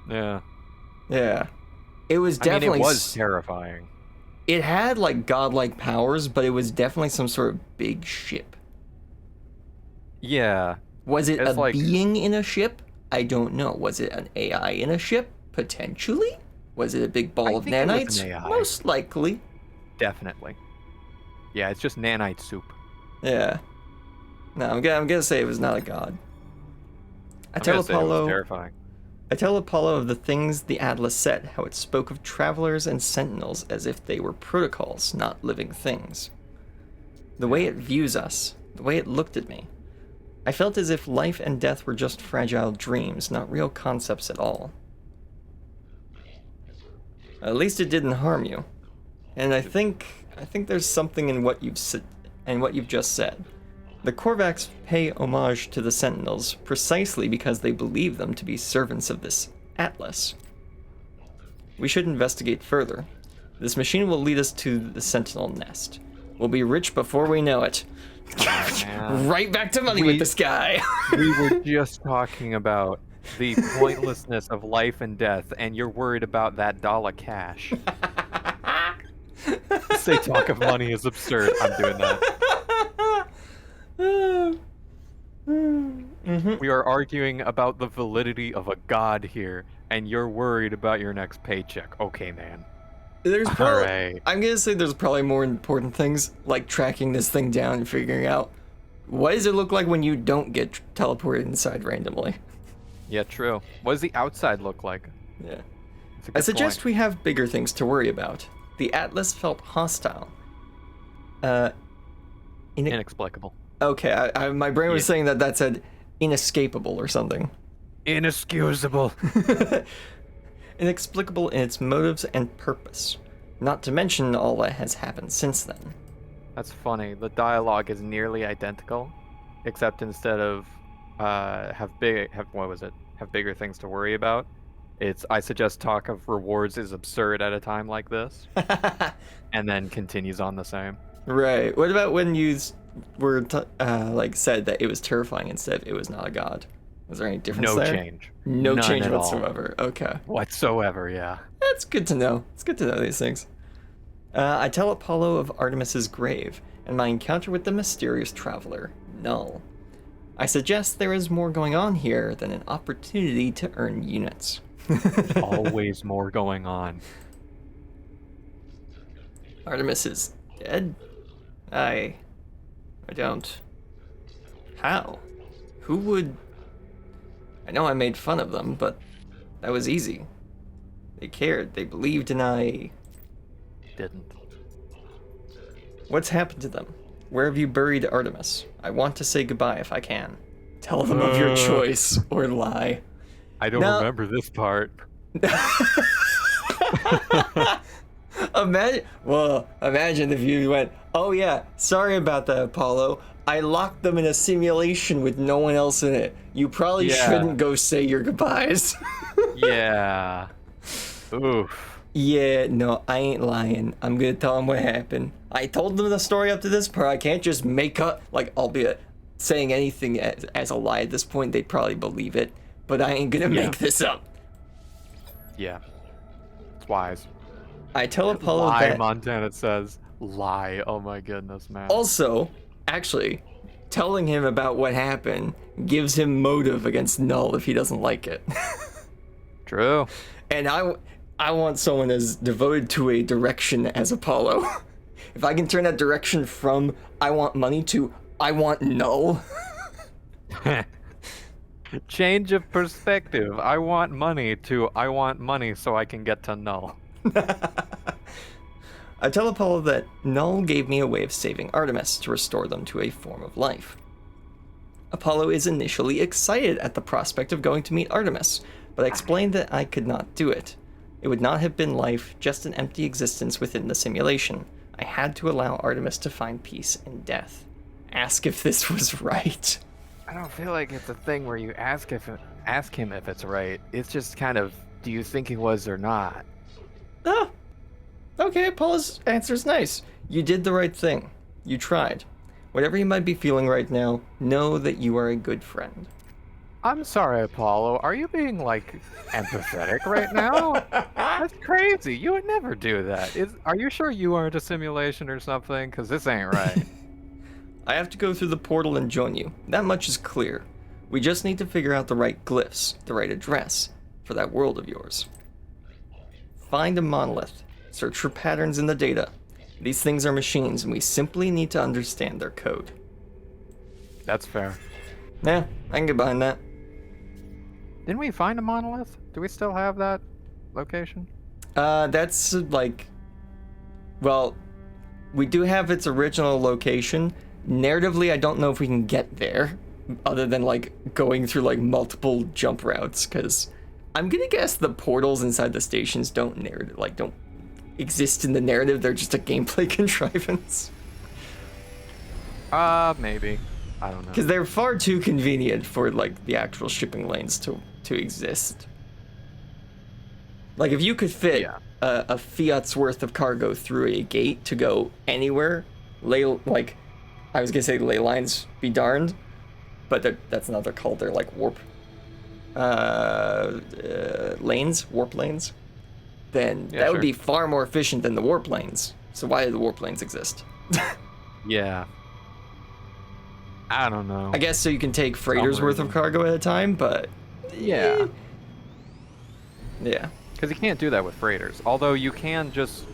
Yeah. Yeah. It was I mean, definitely it was terrifying. it had like godlike powers, but it was definitely some sort of big ship. Yeah. Was it It's a like- being in a ship? I don't know. Was it an AI in a ship? Potentially? Was it a big ball I of think it was nanites? an AI. Most likely. Definitely. Yeah, it's just nanite soup. Yeah. No, I'm gonna say it was not a god. I I'm tell gonna say it was Apollo. terrifying. I tell Apollo of the things the Atlas said, how it spoke of travelers and sentinels as if they were protocols, not living things. The way it views us, the way it looked at me. I felt as if life and death were just fragile dreams, not real concepts at all. At least it didn't harm you. And I think there's something in what you've just said. The Korvax pay homage to the Sentinels precisely because they believe them to be servants of this Atlas. We should investigate further. This machine will lead us to the Sentinel nest. We'll be rich before we know it. Right back to money with this guy. We were just talking about the pointlessness of life and death, and you're worried about that dollar cash. Say talk of money is absurd. I'm doing that. We are arguing about the validity of a god here, and you're worried about your next paycheck. Okay, man. There's probably, Alright. I'm gonna say there's probably more important things, like tracking this thing down and figuring out what does it look like when you don't get teleported inside randomly. Yeah, true. What does the outside look like? Yeah. That's a I good suggest point. we have bigger things to worry about. The Atlas felt hostile. Inexplicable. Okay, my brain was Yeah. saying that said inescapable or something. Inexcusable. Inexplicable in its motives and purpose. Not to mention all that has happened since then. That's funny. The dialogue is nearly identical, except instead of have bigger things to worry about. It's I suggest talk of rewards is absurd at a time like this, and then continues on the same. Right. What about when you were said that it was terrifying instead of it was not a god? Was there any difference No there? change. No None change at all. whatsoever. Okay. Whatsoever, yeah. That's good to know. It's good to know these things. I tell Apollo of Artemis's grave and my encounter with the mysterious traveler, Null. I suggest there is more going on here than an opportunity to earn units. Always more going on. Artemis is dead? I don't. How? Who would... I know I made fun of them, but that was easy. They cared, they believed, and I... Didn't. What's happened to them? Where have you buried Artemis? I want to say goodbye if I can. Tell them of your choice, or lie. I don't Now- remember this part. Imagine if you went, oh yeah, sorry about that, Apollo. I locked them in a simulation with no one else in it. You probably Yeah. shouldn't go say your goodbyes. Yeah. Oof. Yeah, no, I ain't lying. I'm gonna tell them what happened. I told them the story up to this part. I can't just make up, albeit saying anything as a lie at this point, they'd probably believe it. But I ain't gonna make this up. Yeah. It's wise. I tell Apollo Lie, that... Montana says. Lie. Oh my goodness, man. Also, actually, telling him about what happened gives him motive against Null if he doesn't like it. True. And I want someone as devoted to a direction as Apollo. If I can turn that direction from I want money to I want Null. Change of perspective. I want money to I want money so I can get to Null. I tell Apollo that Null gave me a way of saving Artemis to restore them to a form of life. Apollo is initially excited at the prospect of going to meet Artemis, but I explained that I could not do it. It would not have been life, just an empty existence within the simulation. I had to allow Artemis to find peace in death. Ask if this was right. I don't feel like it's a thing where you ask him if it's right. It's just kind of, do you think it was or not? Oh, okay, Apollo's answer's nice. You did the right thing. You tried. Whatever you might be feeling right now, know that you are a good friend. I'm sorry, Apollo. Are you being, empathetic right now? That's crazy. You would never do that. Are you sure you aren't a simulation or something? Because this ain't right. I have to go through the portal and join you. That much is clear. We just need to figure out the right glyphs, the right address, for that world of yours. Find a monolith. Search for patterns in the data. These things are machines, and we simply need to understand their code. That's fair. Yeah, I can get behind that. Didn't we find a monolith? Do we still have that location? That's like, well, we do have its original location. Narratively, I don't know if we can get there, other than like going through like multiple jump routes. Because I'm gonna guess the portals inside the stations don't exist in the narrative. They're just a gameplay contrivance. Maybe. I don't know. Because they're far too convenient for like the actual shipping lanes to exist. Like if you could fit a Fiat's worth of cargo through a gate to go anywhere, I was gonna say ley lines be darned, but that's not what they're called. They're like warp lanes, warp lanes. Then that would be far more efficient than the warp lanes. So why do the warp lanes exist? Yeah. I don't know. I guess so you can take freighters worth of cargo at a time, but yeah. Yeah. Because you can't do that with freighters. Although you can just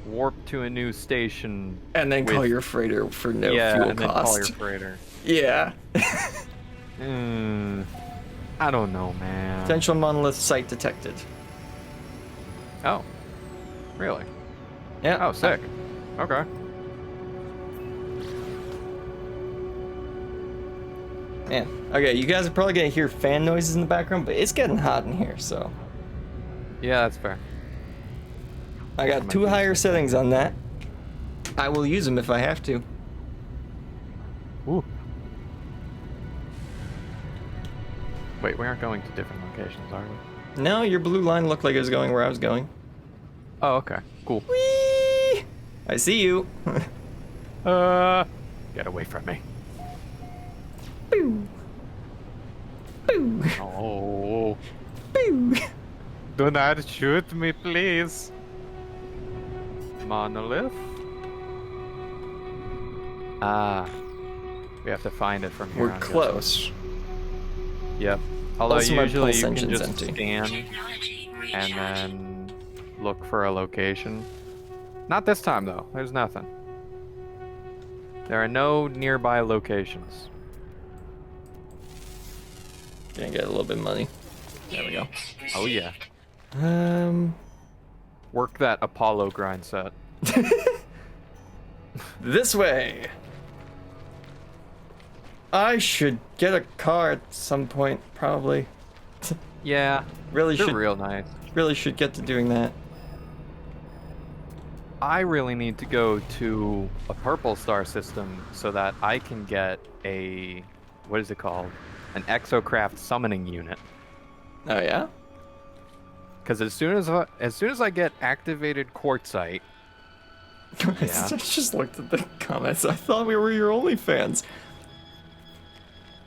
warp to a new station and then call your freighter for no fuel and cost. Then call your freighter. Yeah. I don't know, man. Potential monolith site detected. Oh. Really? Yeah. Oh, sick. Okay. Man. Okay, you guys are probably gonna hear fan noises in the background, but it's getting hot in here, so. Yeah, that's fair. I got 2 higher settings on that. I will use them if I have to. Ooh. Wait, we aren't going to different locations, are we? No, your blue line looked like it was going where I was going. Oh, okay. Cool. Whee! I see you. Get away from me. Boo. Boo. Oh. Boo. Do not shoot me, please. Monolith? We have to find it from here. We're close. Yep. Although Also, usually you can engine's just empty. scan and then look for a location. Not this time though. There's nothing. There are no nearby locations. Gonna get a little bit of money. There we go. Oh yeah. Work that Apollo grind set. This way. I should get a car at some point, probably. Yeah. Really they're should. Real nice. Really should get to doing that. I really need to go to a purple star system so that I can get a, what is it called? An exocraft summoning unit. Oh yeah. Because as soon as I get activated quartzite, I just looked at the comments. I thought we were your only fans.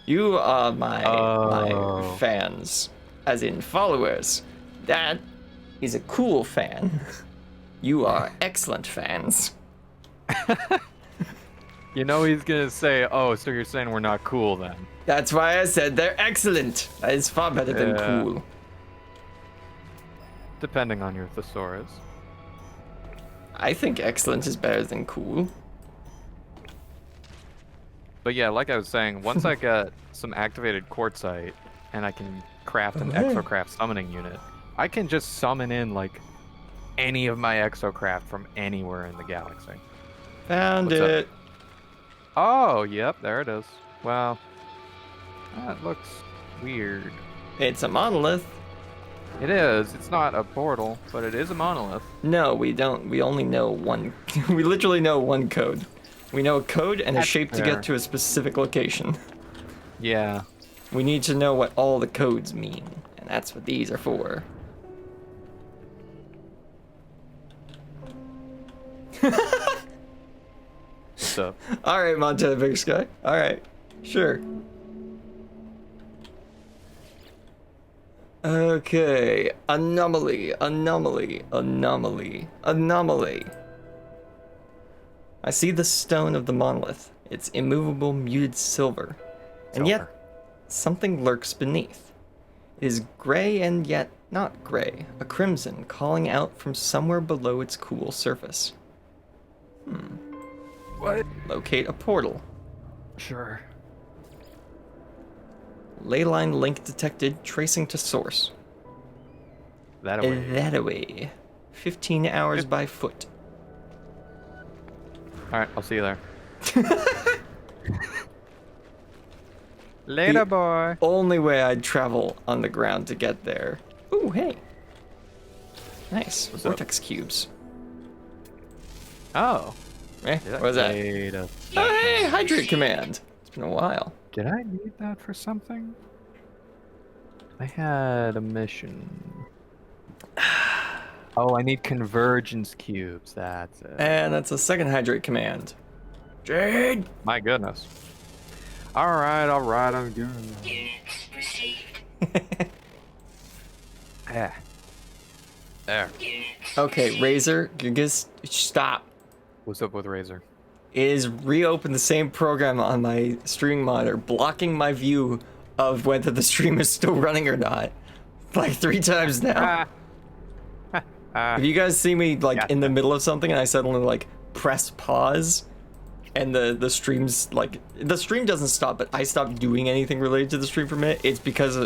You are my fans, as in followers. That is a cool fan. You are excellent fans. You know he's gonna say, "Oh, so you're saying we're not cool then?" That's why I said they're excellent. That is far better than cool. Depending on your thesaurus. I think excellent is better than cool. But yeah, like I was saying, once I get some activated quartzite and I can craft an exocraft summoning unit, I can just summon in like any of my exocraft from anywhere in the galaxy. Found What's it. Up? Oh, yep, there it is. Well, that looks weird. It's a monolith. It is. It's not a portal, but it is a monolith. No, we don't. We only know one. We literally know one code. We know a code and a shape to get to a specific location. Yeah. We need to know what all the codes mean, and that's what these are for. What's up? All right, Montana Big Sky. All right, sure. Okay, anomaly, anomaly, anomaly, anomaly. I see the stone of the monolith. It's immovable, muted silver. And yet, something lurks beneath. It is gray and yet not gray, a crimson calling out from somewhere below its cool surface. What? Locate a portal. Sure. Ley line link detected. Tracing to source. That away. That away. 15 hours by foot. All right, I'll see you there. Later, boy. Only way I'd travel on the ground to get there. Ooh, hey. Nice. What's Vortex cubes. Oh. Eh, what was that? Oh, hey, hydrate command. It's been a while. Did I need that for something? I had a mission. Oh, I need convergence cubes. That's it. And that's a second hydrate command. Jade! My goodness. All right, I'm doing it. Yeah. There. Okay, Razor, you just stop. What's up with Razor? Is reopen the same program on my streaming monitor, blocking my view of whether the stream is still running or not. Like 3 times now. If you guys see me like in the middle of something and I suddenly like press pause and the stream's like, the stream doesn't stop, but I stop doing anything related to the stream for a minute, it's because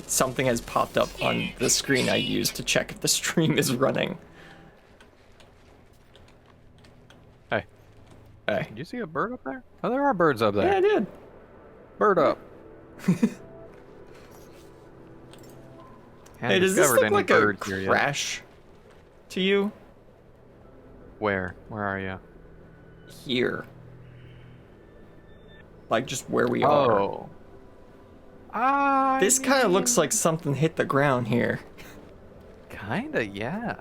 something has popped up on the screen I use to check if the stream is running. Hey. Hey. Did you see a bird up there? Oh, there are birds up there. Yeah, I did. Bird up. Hey, does this look like a crash to you? Where? Where are you? Here. Like just where we are. Oh. This kind of looks like something hit the ground here. Kinda, yeah.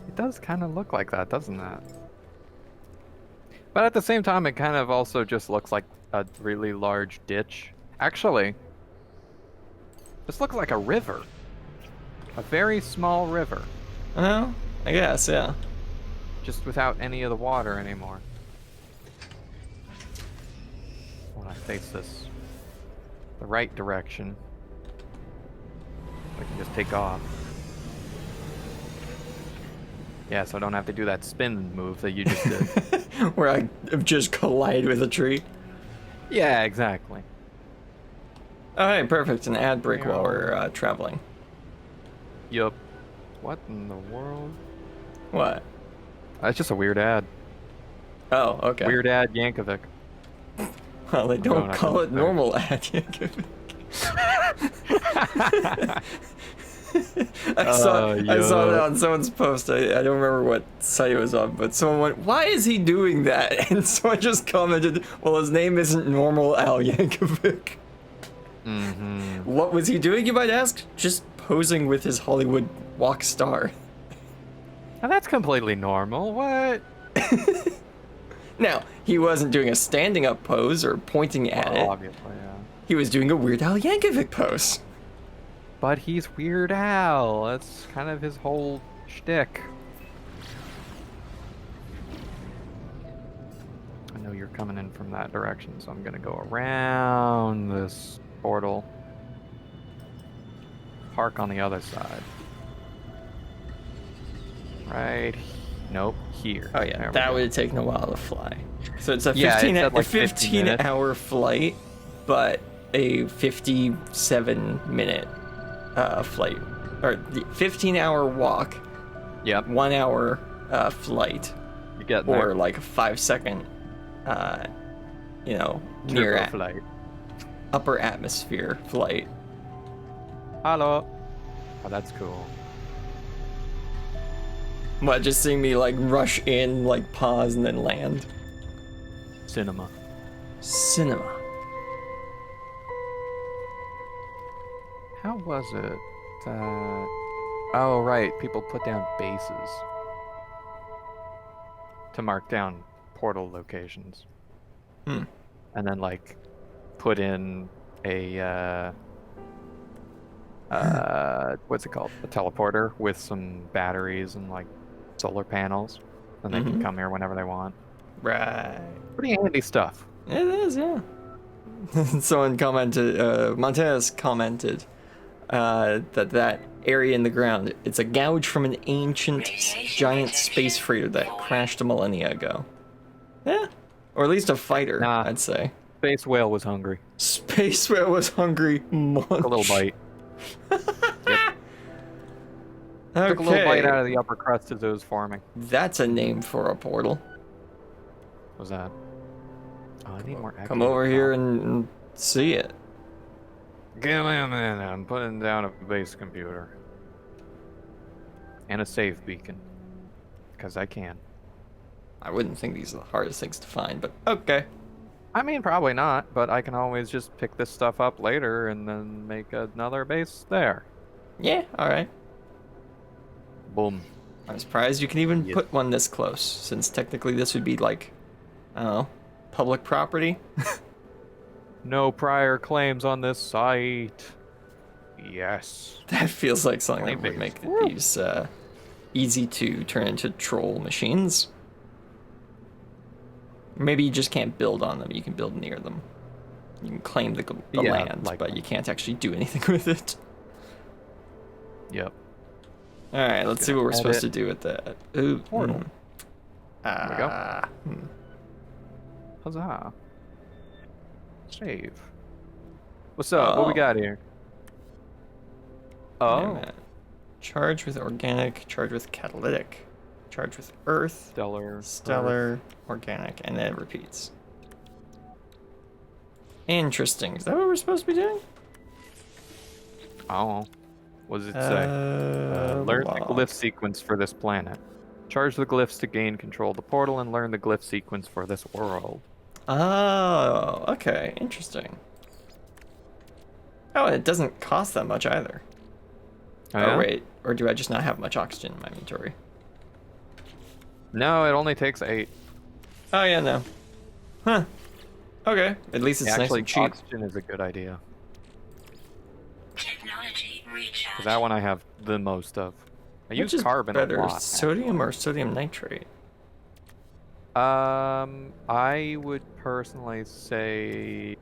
It does kind of look like that, doesn't it? But at the same time, it kind of also just looks like a really large ditch. Actually, this looks like a river. A very small river. Oh, I guess, yeah. Just without any of the water anymore. When I face this the right direction, I can just take off. Yeah, so I don't have to do that spin move that you just did. Where I just collide with a tree. Yeah, exactly. Alright, perfect. An ad break while we're traveling. Yup. What in the world? What? That's just a weird ad. Oh, okay. Weird ad Yankovic. Well, they don't call it normal ad Yankovic. I saw that on someone's post. I don't remember what site it was on, but someone went, "Why is he doing that?" And someone just commented, "Well, his name isn't Normal Al Yankovic." Mm-hmm. What was he doing, you might ask? Just posing with his Hollywood walk star. Now that's completely normal. What? Now, he wasn't doing a standing up pose or pointing at it. Obviously, yeah. He was doing a Weird Al Yankovic pose. But he's Weird Al. That's kind of his whole shtick. I know you're coming in from that direction, so I'm gonna go around this portal. Park on the other side. Right. Nope. Here. Oh yeah, that would have taken a while to fly. So it's a 15 hour flight, but a 57-minute flight, or the 15-hour walk. Yep. 1 hour flight. You get or there. like a 5-second, Turbo near flight. upper atmosphere flight. Hello. Oh, that's cool. What, just seeing me like rush in, like pause and then land? Cinema. Cinema. How was it? Oh, right. People put down bases to mark down portal locations. Hmm. And then, like, put in a, what's it called? A teleporter with some batteries and, like, solar panels. And they can come here whenever they want. Right. Pretty handy stuff. It is, yeah. Someone commented, Montez commented, that area in the ground, it's a gouge from an ancient giant space freighter that crashed a millennia ago. Yeah. Or at least a fighter, Nah. I'd say. Space whale was hungry. Space whale was hungry. Munch. Took a little bite. Yep. Okay. Took a little bite out of the upper crust as it was forming. That's a name for a portal. What was that? Oh, I need more. Come over here and see it. Get in there. I'm putting down a base computer. And a save beacon. Because I can. I wouldn't think these are the hardest things to find, but okay. I mean, probably not, but I can always just pick this stuff up later and then make another base there. Yeah, alright. Boom. I'm surprised you can even put one this close, since technically this would be like, I don't know, public property. No prior claims on this site. Yes. That feels like something that would make Woo. these easy to turn into troll machines. Maybe you just can't build on them, you can build near them. You can claim the land, but you can't actually do anything with it. Yep. Alright, let's see what we're supposed to do with that. Ooh. Portal. There we go. Hmm. Huzzah. Save. What's up? What we got here? Wait a Oh. minute. Charge with organic, charge with catalytic, charge with earth, stellar, organic, and then it repeats. Interesting. Is that what we're supposed to be doing? Oh. What does it say? Learn the glyph sequence for this planet. Charge the glyphs to gain control of the portal and learn the glyph sequence for this world. Oh, okay. Interesting. Oh, it doesn't cost that much either. Yeah? Oh, wait. Or do I just not have much oxygen in my inventory? No, it only takes 8. Oh, yeah, no. Huh. Okay. At least it's nice Actually, and cheap. oxygen is a good idea. Technology recharge. Because that one I have the most of. I Which use is carbon better, a lot. sodium or sodium nitrate? I would personally say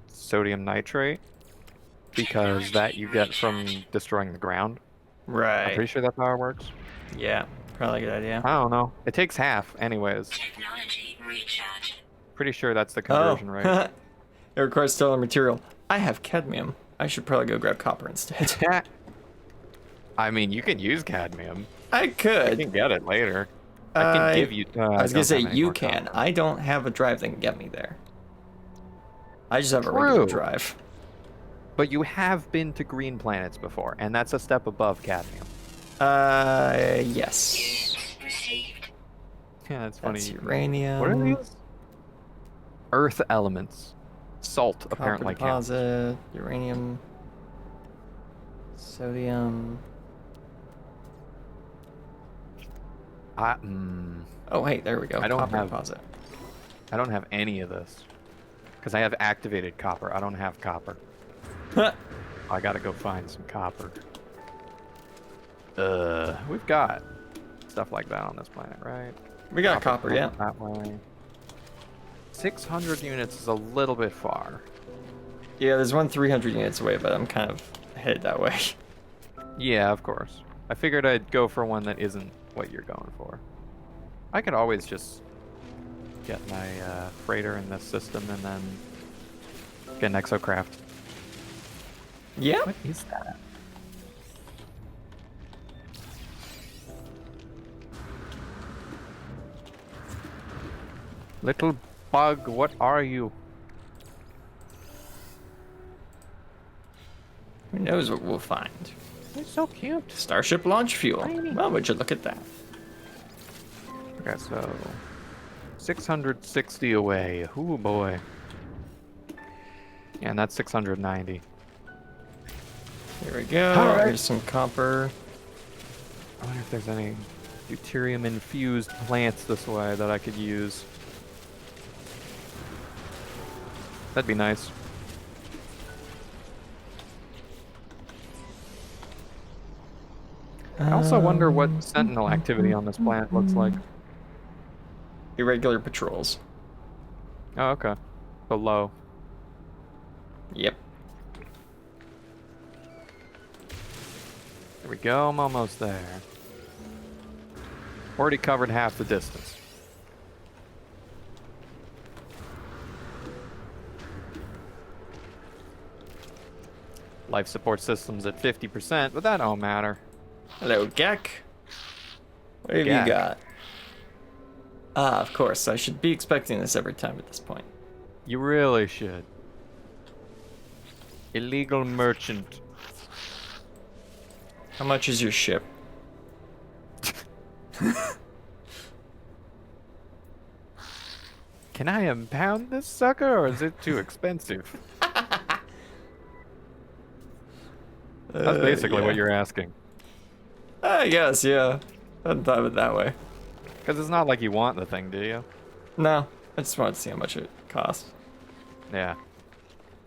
sodium nitrate because that you get from destroying the ground. I'm Right. pretty sure that's how it works. Yeah, probably a good idea. I don't know. It takes half, anyways. Technology recharge. Pretty sure that's the conversion rate. It requires stellar material. I have cadmium. I should probably go grab copper instead. I mean, you can use cadmium. I I could. can get it later. I can give you. I was gonna don't say have any you more can. copper. I don't have a drive that can get me there. I just have a regular True. drive. But you have been to green planets before, and that's a step above cadmium. Yes. Received. Yeah, that's funny. That's uranium. What are these? Earth elements. Salt Copper apparently counts. deposit, uranium, sodium. Oh, wait, there we go. I don't Copper have- deposit. I don't have any of this. Because I have activated copper. I don't have copper. I gotta go find some copper. We've got stuff like that on this planet, right? We got copper, yeah. That way. 600 units is a little bit far. Yeah, there's one 300 units away, but I'm kind of headed that way. Yeah, of course. I figured I'd go for one that isn't what you're going for. I could always just get my freighter in this system and then get an exocraft. Yeah? What is that? Little bug, what are you? Who knows what we'll find? You're so cute. Starship launch fuel. Tiny. Well, would you look at that? Okay, so 660 away. Ooh boy. Yeah, and that's 690. Here we go. All right. There's some copper. I wonder if there's any deuterium infused plants this way that I could use. That'd be nice. I also wonder what sentinel activity on this planet looks like. Irregular patrols. Oh, okay. Below. Yep. There we go, I'm almost there. Already covered half the distance. Life support system's at 50%, but that don't matter. Hello, Gek. What have Gek. you got? Ah, of course. I should be expecting this every time at this point. You really should. Illegal merchant. How much is your ship? Can I impound this sucker, or is it too expensive? That's basically yeah. what you're asking. I guess, yeah. I hadn't thought of it that way. Because it's not like you want the thing, do you? No, I just wanted to see how much it costs. Yeah.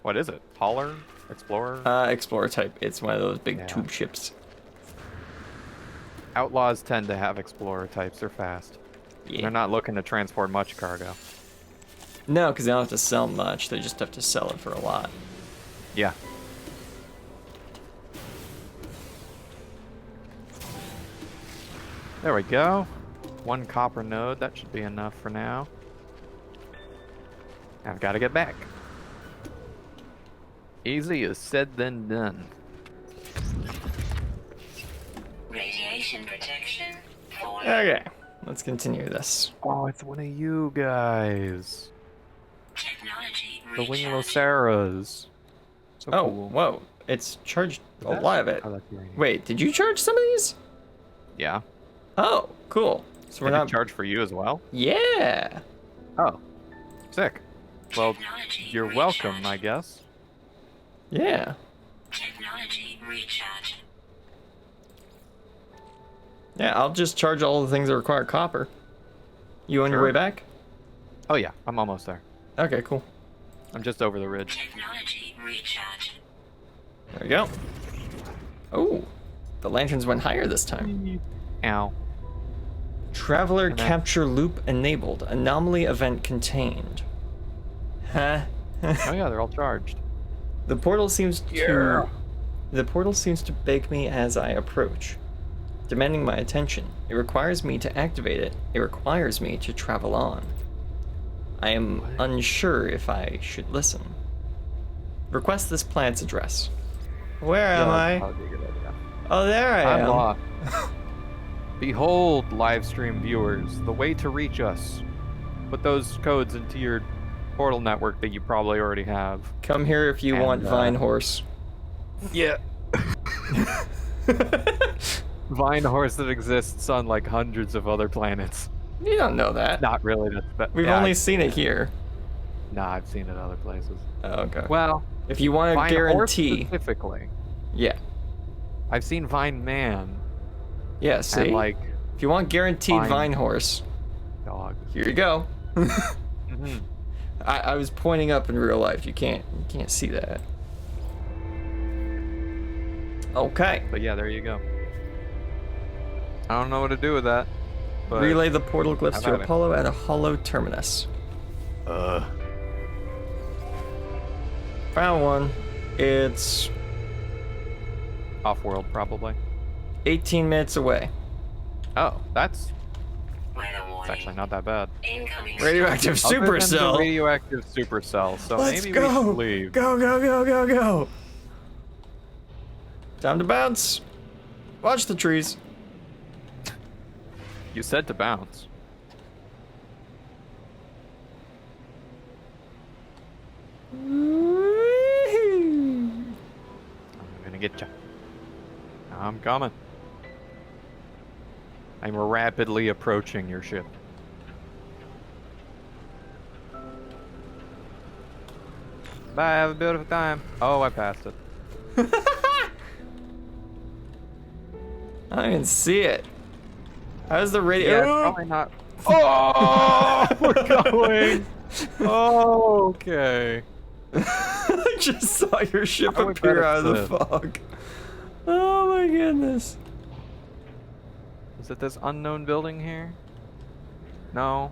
What is it? Hauler? Explorer? Explorer type. It's one of those big Yeah. tube ships. Outlaws tend to have explorer types. They're fast. Yeah. They're not looking to transport much cargo. No, because they don't have to sell much. They just have to sell it for a lot. Yeah. There we go. 1 copper node. That should be enough for now. I've got to get back. Easy is said then done. Radiation protection. Falling. Okay, let's continue this. Oh, it's one of you guys. Technology The Wing recharge. Loceras. So Oh, cool. whoa. It's charged Is a that- lot of it. Oh, that's uranium. Wait, did you charge some of these? Yeah. Oh, cool. So we're Did it not... charge for you as well? Yeah. Oh. Sick. Well, Technology you're welcome, I recharge. guess. Yeah. Technology recharge. Yeah, I'll just charge all the things that require copper. You on your Sure. way back? Oh yeah, I'm almost there. Okay, cool. I'm just over the ridge. Technology recharge. There we go. Oh, the lanterns went higher this time. Ow. Traveler Can I- capture loop enabled. Anomaly event contained. Huh? Oh yeah, they're all charged. The portal seems to... Yeah. The portal seems to beg me as I approach, demanding my attention. It requires me to activate it. It requires me to travel on. I am unsure if I should listen. Request this planet's address. Where am I? Oh, there I I'm am. lost. Behold, live stream viewers, the way to reach us. Put those codes into your portal network that you probably already have. Come here if you And, want Vine Horse. Yeah. Vine horse that exists on like hundreds of other planets. You don't know that. Not really. We've yeah, only seen it here. Nah, I've seen it other places. Oh, okay. Well, If you want Vine to horse guarantee, specifically. yeah, I've seen Vine man yeah. See, and like if you want guaranteed Vine- Vine Horse, dog. here you go. Mhm. I was pointing up in real life. You can't see that. Okay. But yeah, there you go. I don't know what to do with that. But Relay the portal glyphs Have to at it. Apollo at a hollow terminus. Found one. It's off-world probably. 18 minutes away. Oh, that's Weather it's warning. actually not that bad. Incoming. Radioactive Other than the supercell. radioactive supercell. So Let's maybe we go. should leave. Go, go, go, go, go. Time to bounce. Watch the trees. You said to bounce. I'm gonna get you. I'm coming. I'm rapidly approaching your ship. Bye, have a beautiful time. Oh, I passed it. I didn't see it. How's the Yeah, radio? it's probably not. Oh, we're going. Oh, okay. I just saw your ship I would appear bet out of the it's fog. Oh my goodness. Is it this unknown building here? No.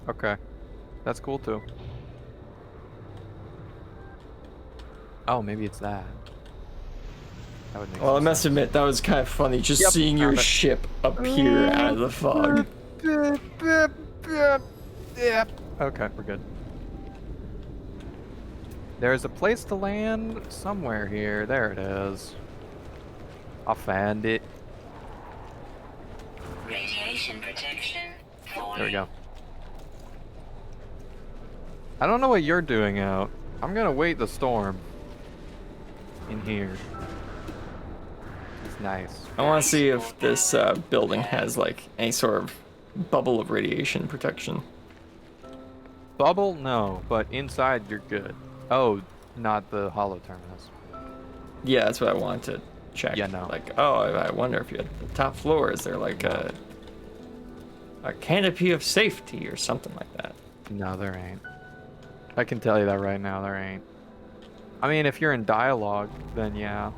Okay. That's cool too. Oh, maybe it's that. That would make Well, I sense. must admit, that was kind of funny, just Yep, seeing your found it. ship appear out of the fog. Yeah. Okay, we're good. There's a place to land somewhere here. There it is. I found it. Radiation protection. There we go. I don't know what you're doing out. I'm gonna wait the storm. In here. It's nice. I want to see if this building has like any sort of bubble of radiation protection. Bubble? No, but inside you're good. Oh, not the hollow terminus. Yeah, that's what I want to check. Yeah, no. Like, oh, I wonder if you had the top floor. Is there like a canopy of safety or something like that? No, there ain't. I can tell you that right now, there ain't. I mean, if you're in dialogue, then yeah.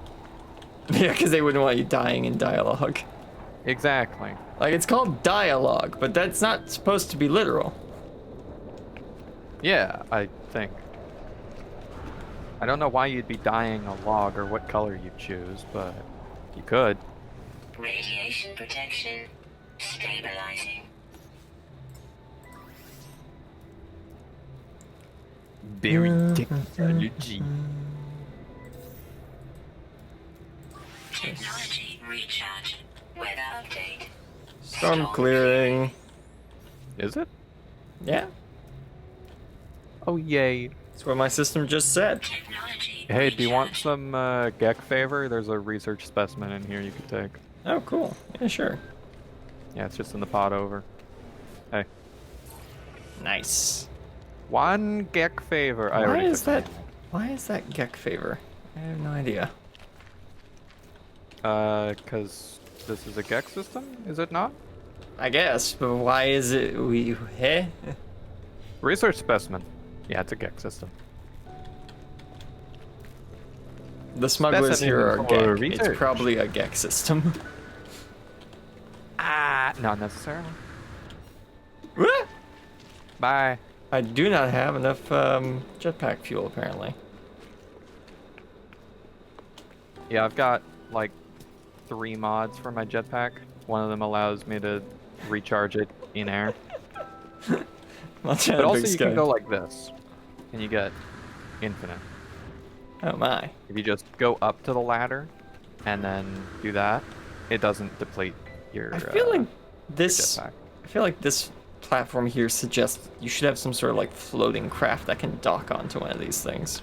Yeah, because they wouldn't want you dying in dialogue. Exactly. Like, it's called dialogue, but that's not supposed to be literal. Yeah, I think. I don't know why you'd be dyeing a log or what color you'd choose, but you could. Radiation protection. Stabilizing. Very technology. Technology recharge. Weather update. Storm clearing. Is it? Yeah, Oh, yay. that's what my system just said. Technology Hey, do you want recharge. some Gek favor? There's a research specimen in here you could take. Oh, cool. Yeah, sure. Yeah, it's just in the pot over. Hey. Nice. One Gek favor. I Why already is took that? mine. Why is that Gek favor? I have no idea. Because this is a Gek system, is it not? I guess, but why is it we? Hey. Research specimen. Yeah, it's a Gek system. The smugglers here are Specimen for Gek. It's research. probably a Gek system. Ah, not necessarily. What? Bye. I do not have enough jetpack fuel, apparently. Yeah, I've got like 3 mods for my jetpack. One of them allows me to recharge it in air. Watch But out, also big you sky. can go like this, and you get infinite. Oh my. If you just go up to the ladder, and then do that, it doesn't deplete your. I feel like your this. jetpack. I feel like this platform here suggests you should have some sort of like floating craft that can dock onto one of these things.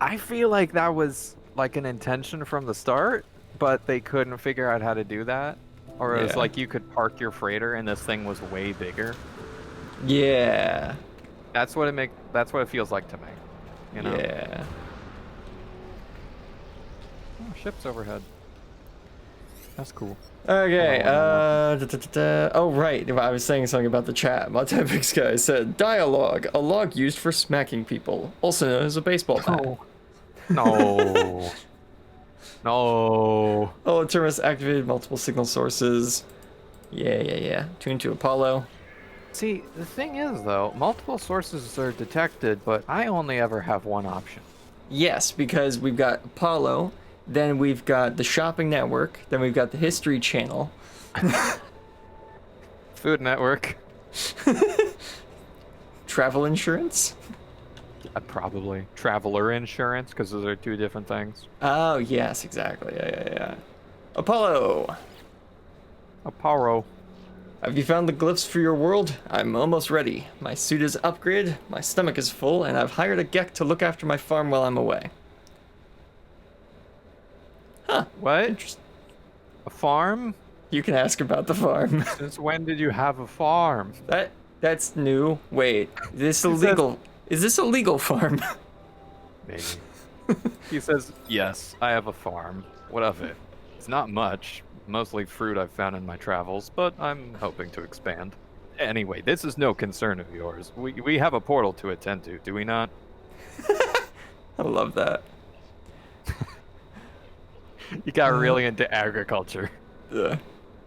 I feel like that was like an intention from the start, but they couldn't figure out how to do that. Or it was Yeah. like you could park your freighter and this thing was way bigger. Yeah. That's what it feels like to me. You know? Yeah. Oh, ships overhead. That's cool. Okay, Hold oh right, I was saying something about the chat. My Big Sky said, dialogue, a log used for smacking people, also known as a baseball bat. No. No. Oh, the terminus activated multiple signal sources. Yeah. Tuned to Apollo. See, the thing is though, multiple sources are detected, but I only ever have one option. Yes, because we've got Apollo, then we've got the shopping network, then we've got the history channel. Food Network. Travel insurance? Probably. Traveler insurance, because those are 2 different things. Oh, yes, exactly. Yeah. Apollo! Aparo. Have you found the glyphs for your world? I'm almost ready. My suit is upgraded, my stomach is full, and I've hired a Gek to look after my farm while I'm away. Huh. What? Interesting. A farm? You can ask about the farm. Since when did you have a farm? That's new. Wait, is this says- illegal? Is this a legal farm? Maybe. He says, yes, I have a farm. What of it? It's not much. Mostly fruit I've found in my travels, but I'm hoping to expand. Anyway, this is no concern of yours. We have a portal to attend to, do we not? I love that. You got really into agriculture. Ugh.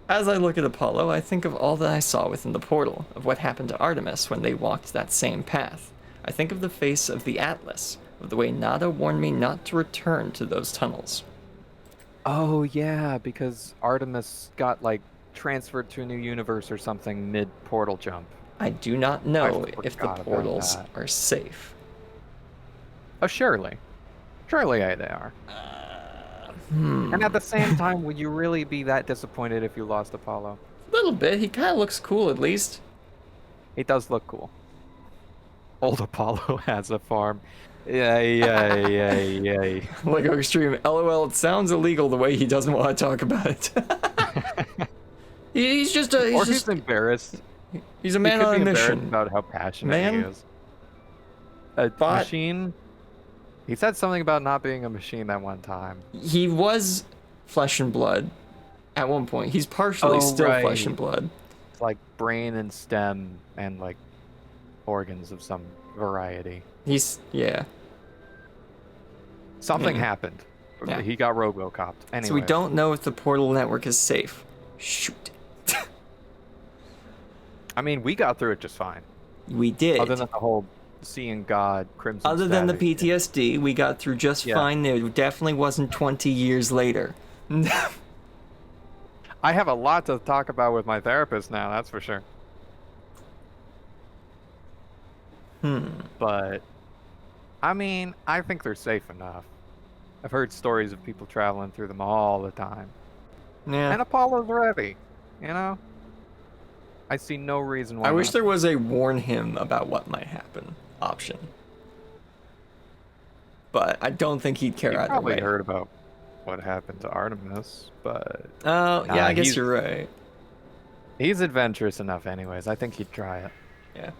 As I look at Apollo, I think of all that I saw within the portal, of what happened to Artemis when they walked that same path. I think of the face of the Atlas, of the way Nada warned me not to return to those tunnels. Oh yeah, because Artemis got like transferred to a new universe or something mid-portal jump. I do not know I if the forgot about portals that. are safe. Oh, surely. Surely they are. And at the same time, would you really be that disappointed if you lost Apollo? A little bit. He kind of looks cool, at least. He does look cool. Old Apollo has a farm. Yay. Lego Extreme. LOL, it sounds illegal the way he doesn't want to talk about it. he's just a... He's embarrassed. He's a He man could on a be embarrassed mission. about how passionate Man? he is. A Bot. machine? He said something about not being a machine that one time. He was flesh and blood at one point. He's partially still right. flesh and blood. It's like brain and stem and like organs of some variety. Yeah. Something happened. Yeah. He got RoboCopped. Anyway. So we don't know if the portal network is safe. Shoot. I mean, we got through it just fine. We did. Other than the whole seeing God, Crimson Other than the Static. PTSD, we got through just Yeah. fine. It definitely wasn't 20 years later. I have a lot to talk about with my therapist now, that's for sure. But, I mean, I think they're safe enough. I've heard stories of people traveling through them all the time. Yeah. And Apollo's ready, you know? I see no reason why I wish not. there was a warn him about what might happen option. But I don't think he'd care You either probably way. heard about what happened to Artemis, but Oh, yeah, Nah, I guess he's- you're right. he's adventurous enough anyways. I think he'd try it. Yeah.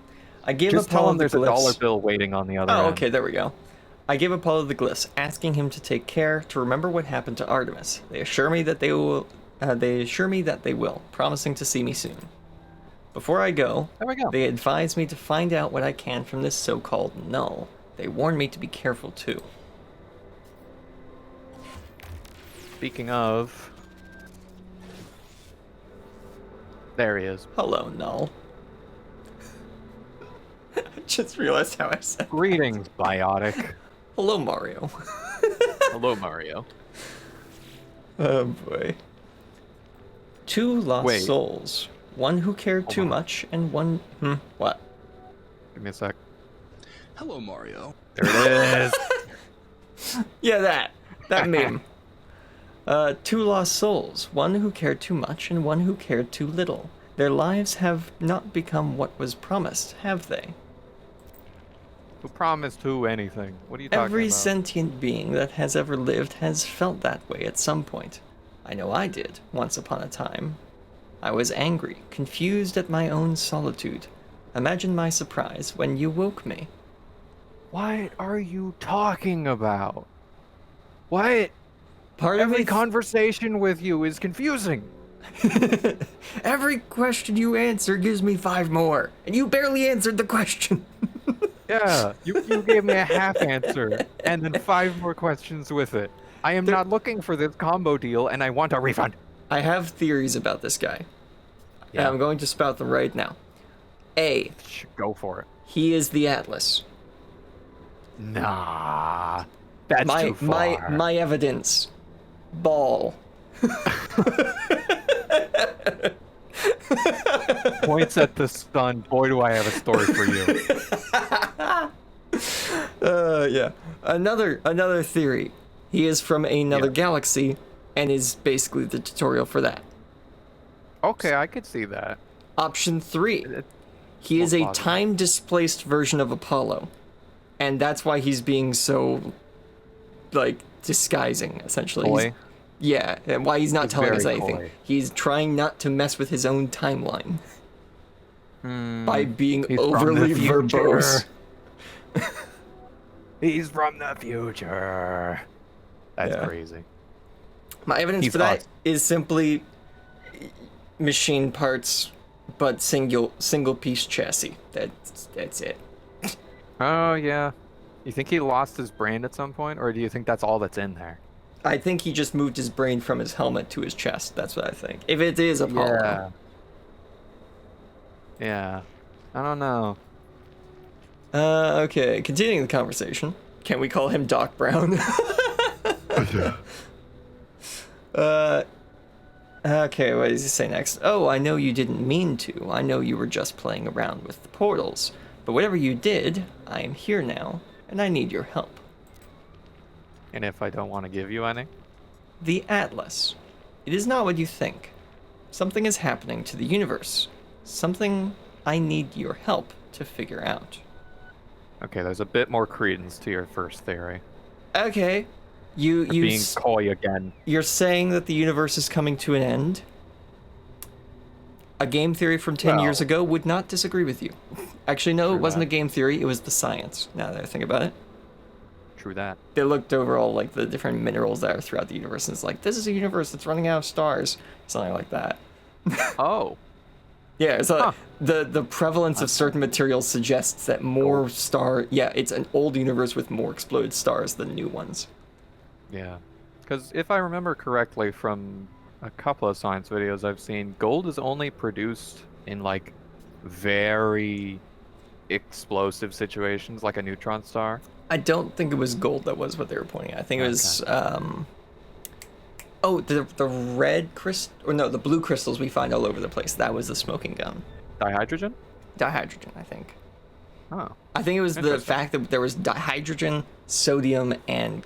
I gave Just tell Apollo him the there's a glyphs. dollar bill waiting on the other Oh, end. okay, there we go. I gave Apollo the glyphs, asking him to take care to remember what happened to Artemis. They assure me that they will. Promising to see me soon. Before I go, There we go. they advise me to find out what I can from this so-called null. They warn me to be careful too. Speaking of... There he is. Hello, null. I just realized how I said. Greetings, Biotic. Hello, Mario. Hello, Mario. Oh boy. Two lost Wait. souls. One who cared too on. much, and one. What? Give me a sec. Hello, Mario. There it is. Yeah, that meme. Two lost souls. One who cared too much, and one who cared too little. Their lives have not become what was promised, have they? Who promised who anything? What are you talking Every about? sentient being that has ever lived has felt that way at some point. I know I did, once upon a time. I was angry, confused at my own solitude. Imagine my surprise when you woke me. What are you talking about? What? Part of Every me conversation with you is confusing. Every question you answer gives me 5 more, and you barely answered the question. Yeah, you gave me a half answer and then 5 more questions with it. I am not looking for this combo deal and I want a refund. I have theories about this guy. And Yeah. I'm going to spout them right now. A. Go for it. He is the Atlas. Nah, that's my too far. my evidence. Ball. Points at the sun. Boy, do I have a story for you. Yeah. Another theory. He is from another Yeah. galaxy, and is basically the tutorial for that. Okay, I could see that. Option 3. It- He is more a plausible. time-displaced version of Apollo, and that's why he's being so, like, disguising, essentially. Boy. Yeah, and why he's not He's telling us very anything. coy. He's trying not to mess with his own timeline by being He's from the overly future. verbose. He's from the future. That's Yeah. crazy. My evidence He's for that awesome. is simply machine parts, but single piece chassis. That's it. Oh, yeah. You think he lost his brain at some point, or do you think that's all that's in there? I think he just moved his brain from his helmet to his chest. That's what I think. If it is Apollo. Yeah. Yeah. I don't know. Okay, continuing the conversation. Can we call him Doc Brown? Okay, what does he say next? Oh, I know you didn't mean to. I know you were just playing around with the portals. But whatever you did, I am here now, and I need your help. And if I don't want to give you any? The Atlas. It is not what you think. Something is happening to the universe. Something I need your help to figure out. Okay, there's a bit more credence to your first theory. Okay. You're being coy again. You're saying that the universe is coming to an end? A game theory from 10 years ago would not disagree with you. Actually, no, it wasn't a game theory. It was the science, now that I think about it. True that. They looked over all like the different minerals that are throughout the universe, and it's like, this is a universe that's running out of stars. Something like that. Oh. Yeah, so the prevalence of certain materials suggests that more it's an old universe with more exploded stars than new ones. Yeah. Because if I remember correctly from a couple of science videos I've seen, gold is only produced in like very explosive situations, like a neutron star. I don't think it was gold that was what they were pointing at. I think it was the red crystal, or no, the blue crystals we find all over the place. That was the smoking gun. Dihydrogen? Dihydrogen, I think. Oh. I think it was the fact that there was dihydrogen, sodium, and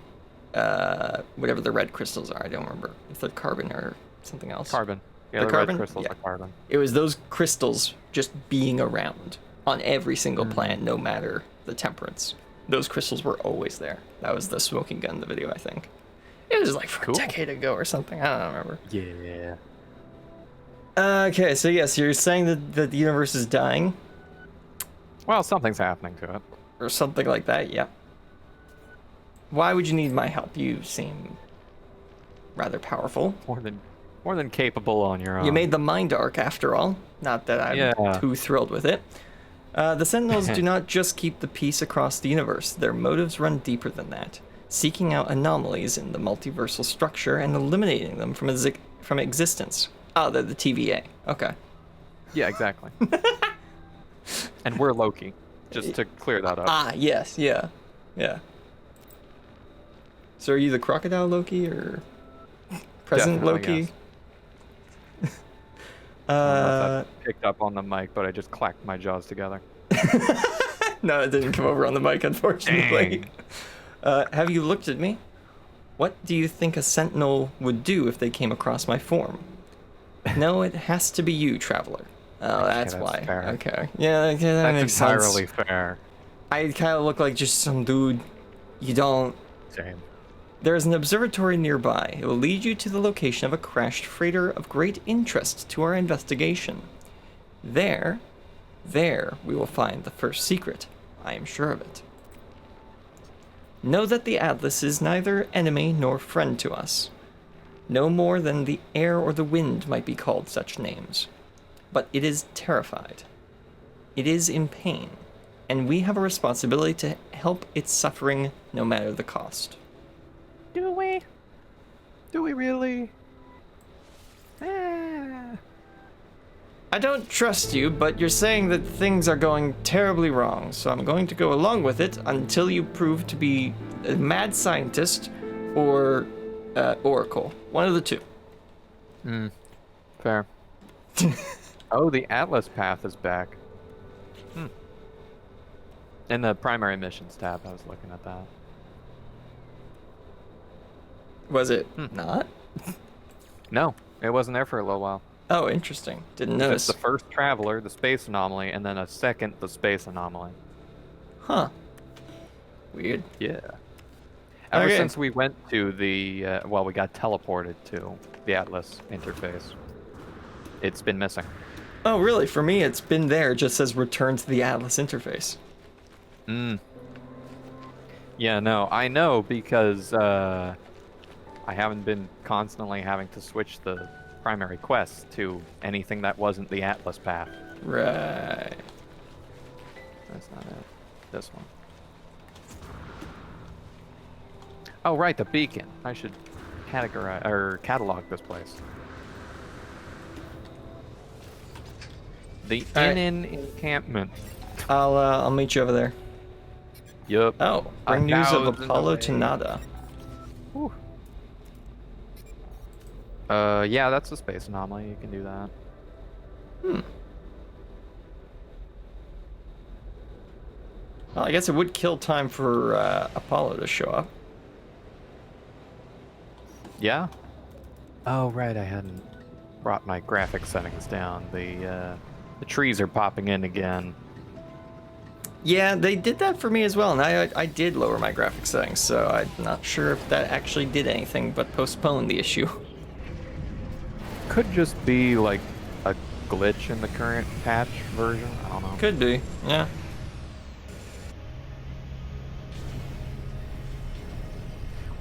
whatever the red crystals are. I don't remember if they're carbon or something else. Carbon. Yeah, the carbon? red crystals are carbon. It was those crystals just being around on every single planet, no matter the temperance. Those crystals were always there. That was the smoking gun in the video, I think. It was like a decade ago or something. I don't remember. Yeah. Okay, so yes, you're saying that the universe is dying? Well, something's happening to it. Or something like that, yeah. Why would you need my help? You seem rather powerful. More than capable on your own. You made the mind arc after all. Not that I'm too thrilled with it. The Sentinels do not just keep the peace across the universe. Their motives run deeper than that, seeking out anomalies in the multiversal structure and eliminating them from existence. Oh, they're the TVA. Okay. Yeah, exactly. And we're Loki, just to clear that up. Ah, yes, yeah. So are you the crocodile Loki or present Definitely, Loki? Yes. I picked up on the mic, but I just clacked my jaws together. No, it didn't come over on the mic, unfortunately. Have you looked at me? What do you think a sentinel would do if they came across my form? No, it has to be you, traveler. Oh, that's why. Fair. Okay. Yeah, that That's makes sense. entirely fair. I kind of look like just some dude. You don't. Same. There is an observatory nearby. It will lead you to the location of a crashed freighter of great interest to our investigation. There we will find the first secret. I am sure of it. Know that the Atlas is neither enemy nor friend to us. No more than the air or the wind might be called such names. But it is terrified. It is in pain. And we have a responsibility to help its suffering no matter the cost. Do we? Do we really? Ah. I don't trust you, but you're saying that things are going terribly wrong, so I'm going to go along with it until you prove to be a mad scientist or Oracle. One of the two. Fair. Oh, the Atlas path is back. In the primary missions tab, I was looking at that. Was it not? No, it wasn't there for a little while. Oh, interesting. Didn't It's notice. the first traveler, the space anomaly, and then a second, the space anomaly. Huh. Weird. Yeah. Ever Okay. since we went to the, we got teleported to the Atlas interface, it's been missing. Oh, really? For me, it's been there. It just says return to the Atlas interface. Yeah, no, I know because I haven't been constantly having to switch the primary quest to anything that wasn't the Atlas path. Right. That's not it. This one. Oh, right, the beacon. I should catalog this place. The Alright. Inn encampment. I'll meet you over there. Yup. Oh, bring news of 1,000 Apollo away. to Nada. Whew. Yeah, that's a space anomaly. You can do that. Well, I guess it would kill time for Apollo to show up. Yeah. Oh right, I hadn't brought my graphic settings down. The trees are popping in again. Yeah, they did that for me as well, and I did lower my graphics settings, so I'm not sure if that actually did anything but postpone the issue. Could just be like a glitch in the current patch version. I don't know. Could be, yeah.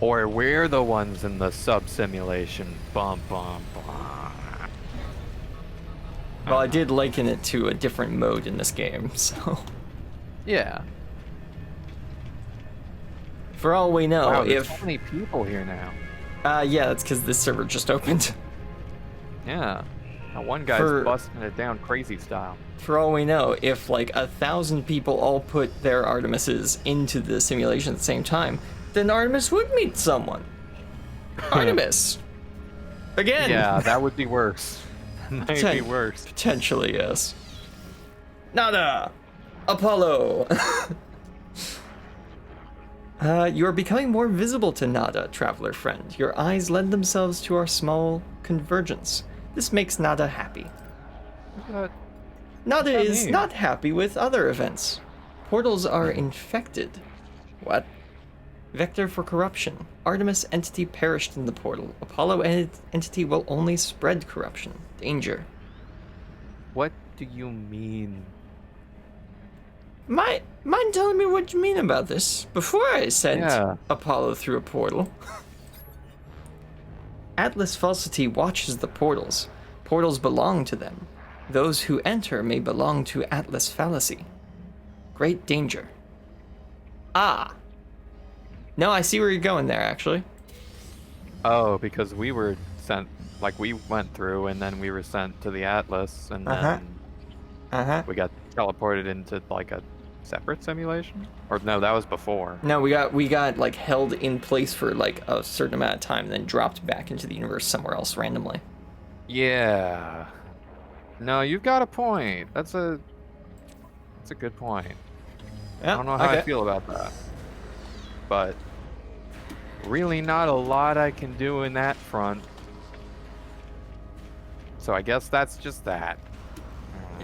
Or we're the ones in the sub simulation. Bum bum bum. Well, I did liken it to a different mode in this game, so... Yeah. For all we know, Wow, there's if... so many people here now. Yeah, that's because this server just opened. Yeah. Now one guy's For- busting it down crazy style. For all we know, if like 1,000 people all put their Artemises into the simulation at the same time, then Artemis would meet someone. Artemis! Again! Yeah, that would be worse. Might be Poten- worse. Potentially, yes. Nada! Apollo! You are becoming more visible to Nada, traveler friend. Your eyes lend themselves to our small convergence. This makes Nada happy. But Nada that is mean? not happy with other events. Portals are infected. What? Vector for corruption. Artemis entity perished in the portal. Apollo entity will only spread corruption. Danger. what do you mean? Mind telling me what you mean about this? Before I sent Yeah. Apollo through a portal. Atlas Falsity watches the portals. Portals belong to them. Those who enter may belong to Atlas Fallacy. Great danger. Ah. No, I see where you're going there, actually. Oh, because we were sent, like we went through and then we were sent to the Atlas and Uh-huh. then Uh-huh. we got teleported into like a separate simulation? Or no, that was before. No, we got like held in place for like a certain amount of time, and then dropped back into the universe somewhere else randomly. Yeah. No, you've got a point. That's a good point. Yeah, I don't know how I okay. feel about that. But really not a lot I can do in that front. So I guess that's just that.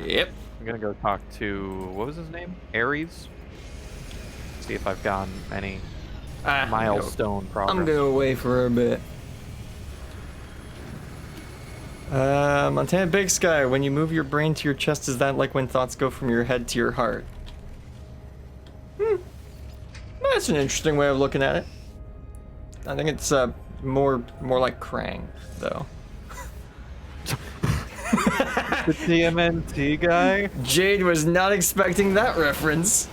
Yep. I'm gonna go talk to, what was his name? Ares? See if I've gotten any milestone progress. I'm gonna go away for a bit. Montana Big Sky, when you move your brain to your chest, is that like when thoughts go from your head to your heart? That's an interesting way of looking at it. I think it's more like Krang, though. The TMNT guy? Jade was not expecting that reference.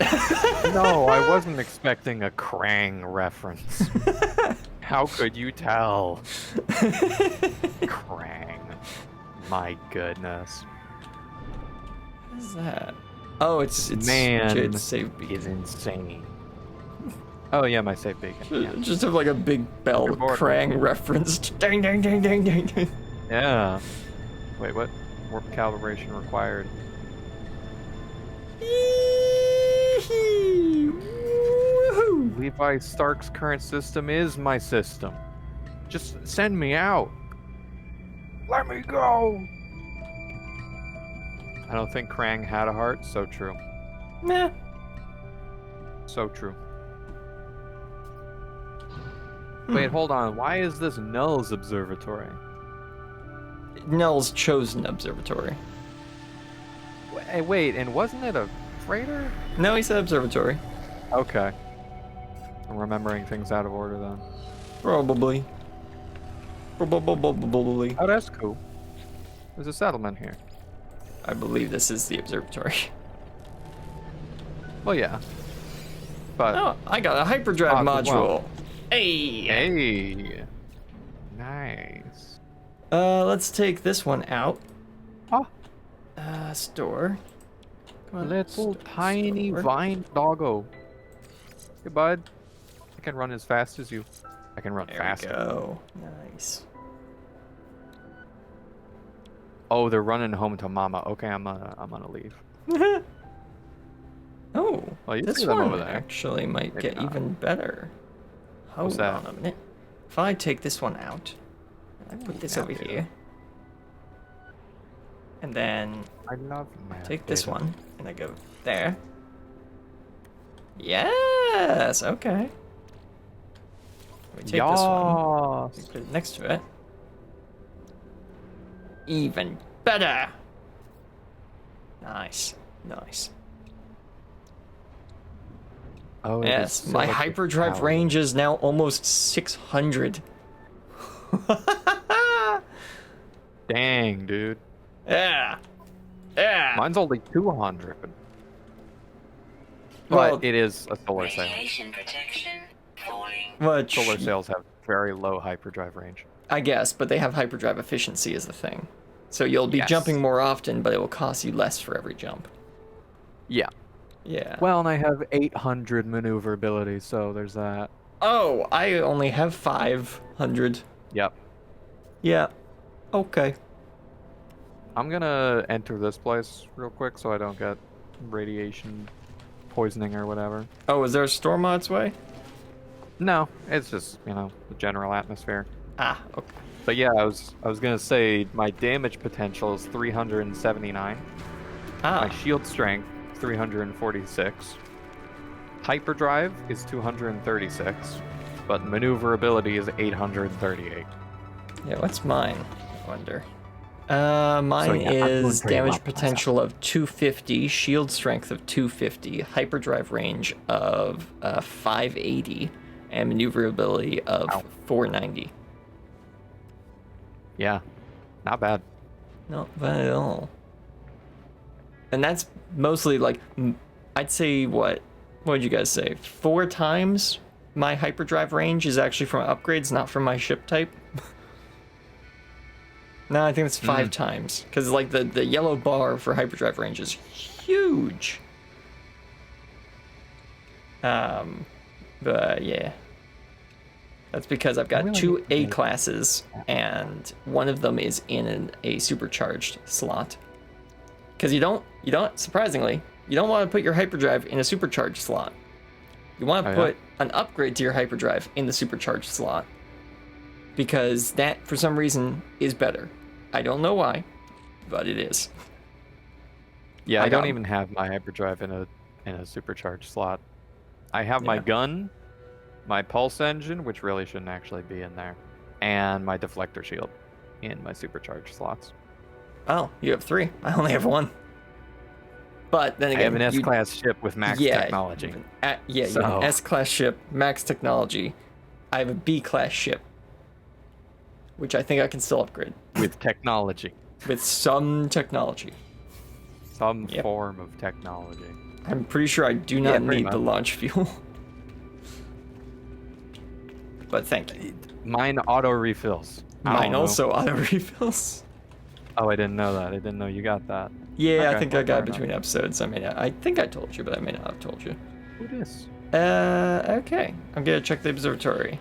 No, I wasn't expecting a Krang reference. How could you tell? Krang. My goodness. What is that? Oh, it's Man Jade's save beacon. is insane. Oh yeah, my save beacon. Yeah. Just have like a big bell Underboard. Krang reference. Ding ding ding ding ding ding. Yeah. Wait, what? Warp calibration required. Woohoo! Levi Stark's current system is my system. Just send me out. Let me go. I don't think Krang had a heart. So true. Nah. So true. Wait, hold on. Why is this Null's observatory? Nell's chosen observatory. Wait, and wasn't it a freighter? No, he said observatory. Okay. I'm remembering things out of order then. Probably. Probably. Oh, that's cool. There's a settlement here. I believe this is the observatory. Well, yeah. But Oh, I got a hyperdrive Ah, module. well. Hey. hey, nice. Let's take this one out. Oh, Store. Come on, little store. tiny vine doggo. Hey, bud. I can run as fast as you. I can run There faster. we go. Nice. Oh, they're running home to mama. Okay, I'm gonna leave. Oh, Well, you this see them one over there. actually might Maybe get not. even better. Hold What's that? on a minute. if I take this one out, I put this nav over data. here, and then I love nav take this data. one, and I go there. Yes, okay. We take this one, we Yas. put it next to it. Even better. Nice, nice. Oh, it is Yes, my silicon hyperdrive powder. range is now almost 600. Dang, dude. Yeah. Yeah. Mine's only 200. But Well- it is a solar sail. Radiation protection falling. Which, Solar sails have very low hyperdrive range. I guess, but they have hyperdrive efficiency as the thing. So you'll be Yes. jumping more often, but it will cost you less for every jump. Yeah. Yeah. Well, and I have 800 maneuverability, so there's that. Oh, I only have 500. Yep. Yeah. Okay. I'm gonna enter this place real quick so I don't get radiation poisoning or whatever. Oh, is there a storm on its way? No, it's just, the general atmosphere. Ah, okay. But yeah, I was gonna say my damage potential is 379. My Ah, shield strength 346. Hyperdrive is 236, but maneuverability is 838. yeah, what's mine? I wonder. Mine yeah, I'm doing is pretty damage well. potential of 250, shield strength of 250, hyperdrive range of 580, and maneuverability of Ow. 490. Yeah, not bad. Not bad at all. And that's mostly like, I'd say what did you guys say? 4 times my hyperdrive range is actually from upgrades, not from my ship type. No, I think it's 5 times. Because like the yellow bar for hyperdrive range is huge. But yeah. That's because I've got really 2 need to A make- classes, and one of them is in a supercharged slot. Because you don't, surprisingly, you don't want to put your hyperdrive in a supercharged slot. You want to Oh, yeah? put an upgrade to your hyperdrive in the supercharged slot. Because that, for some reason, is better. I don't know why, but it is. Yeah, I I don't got- even have my hyperdrive in a supercharged slot. I have my Yeah. gun, my pulse engine, which really shouldn't actually be in there, and my deflector shield in my supercharged slots. Oh, you have 3. I only have 1. But then again, I have an you- S-class ship with max yeah, technology. You have So- an S-class ship, max technology. I have a B-class ship, which I think I can still upgrade With technology. with some technology. Some Yep. form of technology. I'm pretty sure I do Yeah, not pretty need the much. launch fuel. But thank you. Mine auto refills. I Mine don't know. also auto refills. Oh, I didn't know that. I didn't know you got that. Yeah, I Okay, think I got fair it between episodes. I think I told you, but I may not have told you. Who dis? Okay. I'm gonna check the observatory.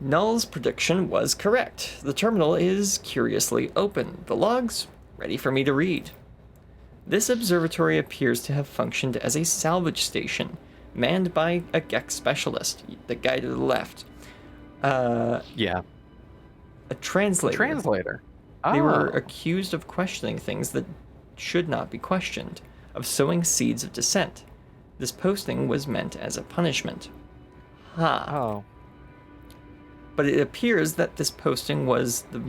Null's prediction was correct. The terminal is curiously open. The logs ready for me to read. This observatory appears to have functioned as a salvage station, manned by a GEC specialist, the guy to the left. Yeah. A translator. Translator. They were Oh. accused of questioning things that should not be questioned, of sowing seeds of dissent. This posting was meant as a punishment. Ha. Oh. But it appears that this posting was the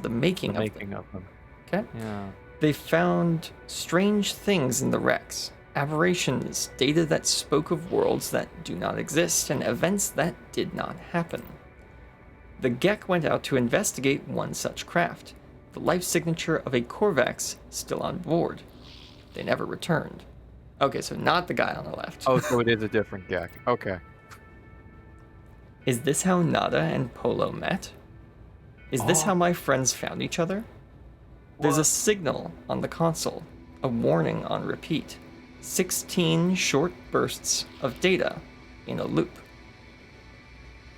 making The of making them. of them. Okay. Yeah. They found strange things in the wrecks, aberrations, data that spoke of worlds that do not exist, and events that did not happen. The GEC went out to investigate one such craft, the life signature of a Korvax still on board. They never returned. Okay, so not the guy on the left. Oh, so it is a different GEC. Okay. Is this how Nada and Polo met? Is this how my friends found each other? There's a signal on the console, a warning on repeat. 16 short bursts of data in a loop.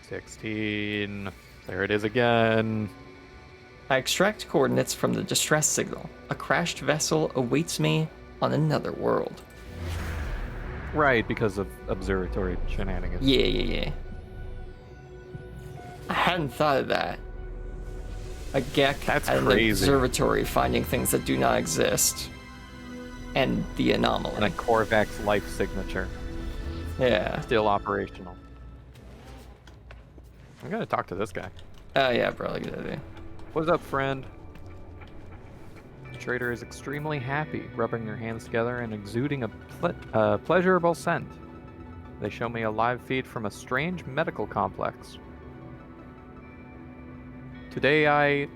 16. There it is again. I extract coordinates from the distress signal. A crashed vessel awaits me on another world. Right, because of observatory shenanigans. Yeah. I hadn't thought of that. A Gek That's at an crazy. observatory finding things that do not exist. And the anomaly. And a Korvax life signature. Yeah. Still operational. I'm gonna talk to this guy. Oh yeah, probably good idea. What's up, friend? The trader is extremely happy, rubbing their hands together and exuding a pleasurable scent. They show me a live feed from a strange medical complex. Today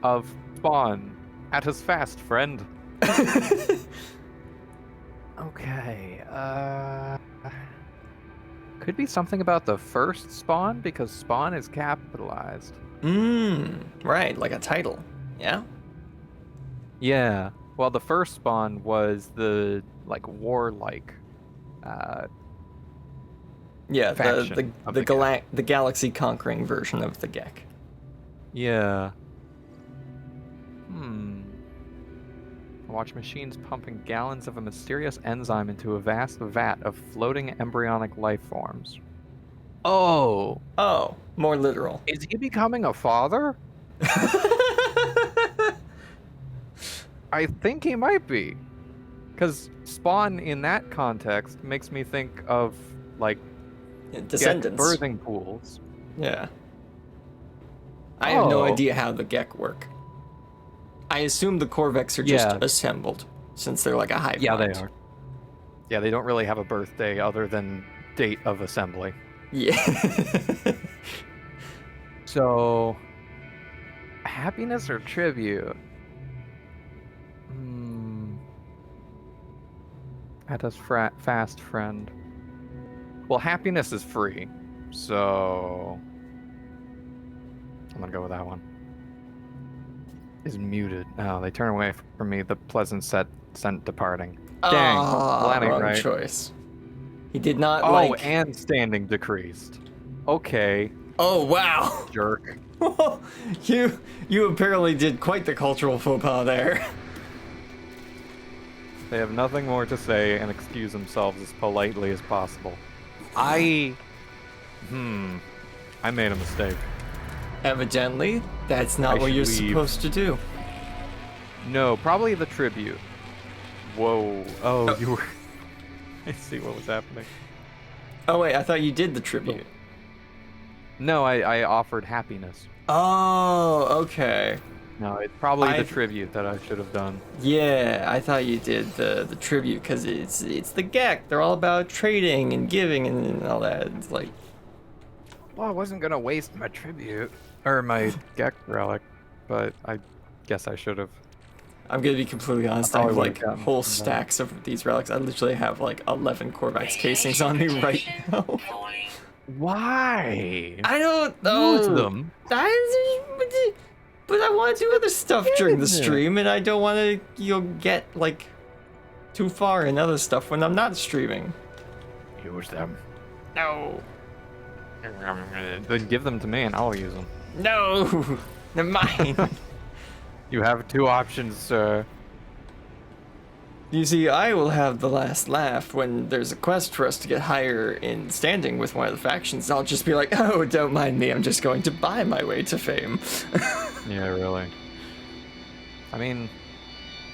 of Spawn, at his fast, friend. Okay, could be something about the first Spawn, because Spawn is capitalized. Right, like a title. Yeah? Yeah. Well, the first Spawn was the warlike. Yeah, Faction of the the galaxy conquering version of the Gek. Yeah. I watch machines pumping gallons of a mysterious enzyme into a vast vat of floating embryonic life forms. Oh, Oh, more literal. is he becoming a father? I think he might be. Because Spawn in that context makes me think of, like, Descendants. birthing pools. Yeah. I have no Oh. idea how the Gek work. I assume the Korvax are just Yeah. assembled, since they're like a hive Yeah, they mind. are. Yeah, they don't really have a birthday other than date of assembly. Yeah. So, happiness or tribute? At us fast, friend. Well, happiness is free, so I'm gonna go with that one. Is muted. Oh, they turn away from me. The pleasant scent departing. Dang, that ain't wrong right. choice. He did not Oh, like... and standing decreased. Okay, Oh, wow. jerk. You apparently did quite the cultural faux pas there. They have nothing more to say and excuse themselves as politely as possible. I made a mistake. Evidently, that's not I what should you're leave. supposed to do. No, probably the tribute. Whoa. Oh, you were... I see what was happening. Oh, wait, I thought you did the tribute. No, I offered happiness. Oh, okay. No, it's probably I- the tribute that I should have done. Yeah, I thought you did the tribute because it's the Gek. They're all about trading and giving and all that. It's like, Well, I wasn't gonna waste my tribute. Or my Gek relic, but I guess I should have. I'm gonna be completely honest. I probably have would've like gotten whole that. stacks of these relics. I literally have like 11 Korvax casings on me right now. Falling. Why? I don't know. Use them. But I want to do other stuff during the Yeah. stream, and I don't want to, get like too far in other stuff when I'm not streaming. Use them. No, Then give them to me and I'll use them. no, they're mine. You have two options, sir. You see, I will have the last laugh when there's a quest for us to get higher in standing with one of the factions. I'll just be like, oh, don't mind me, I'm just going to buy my way to fame. Yeah, really. I mean,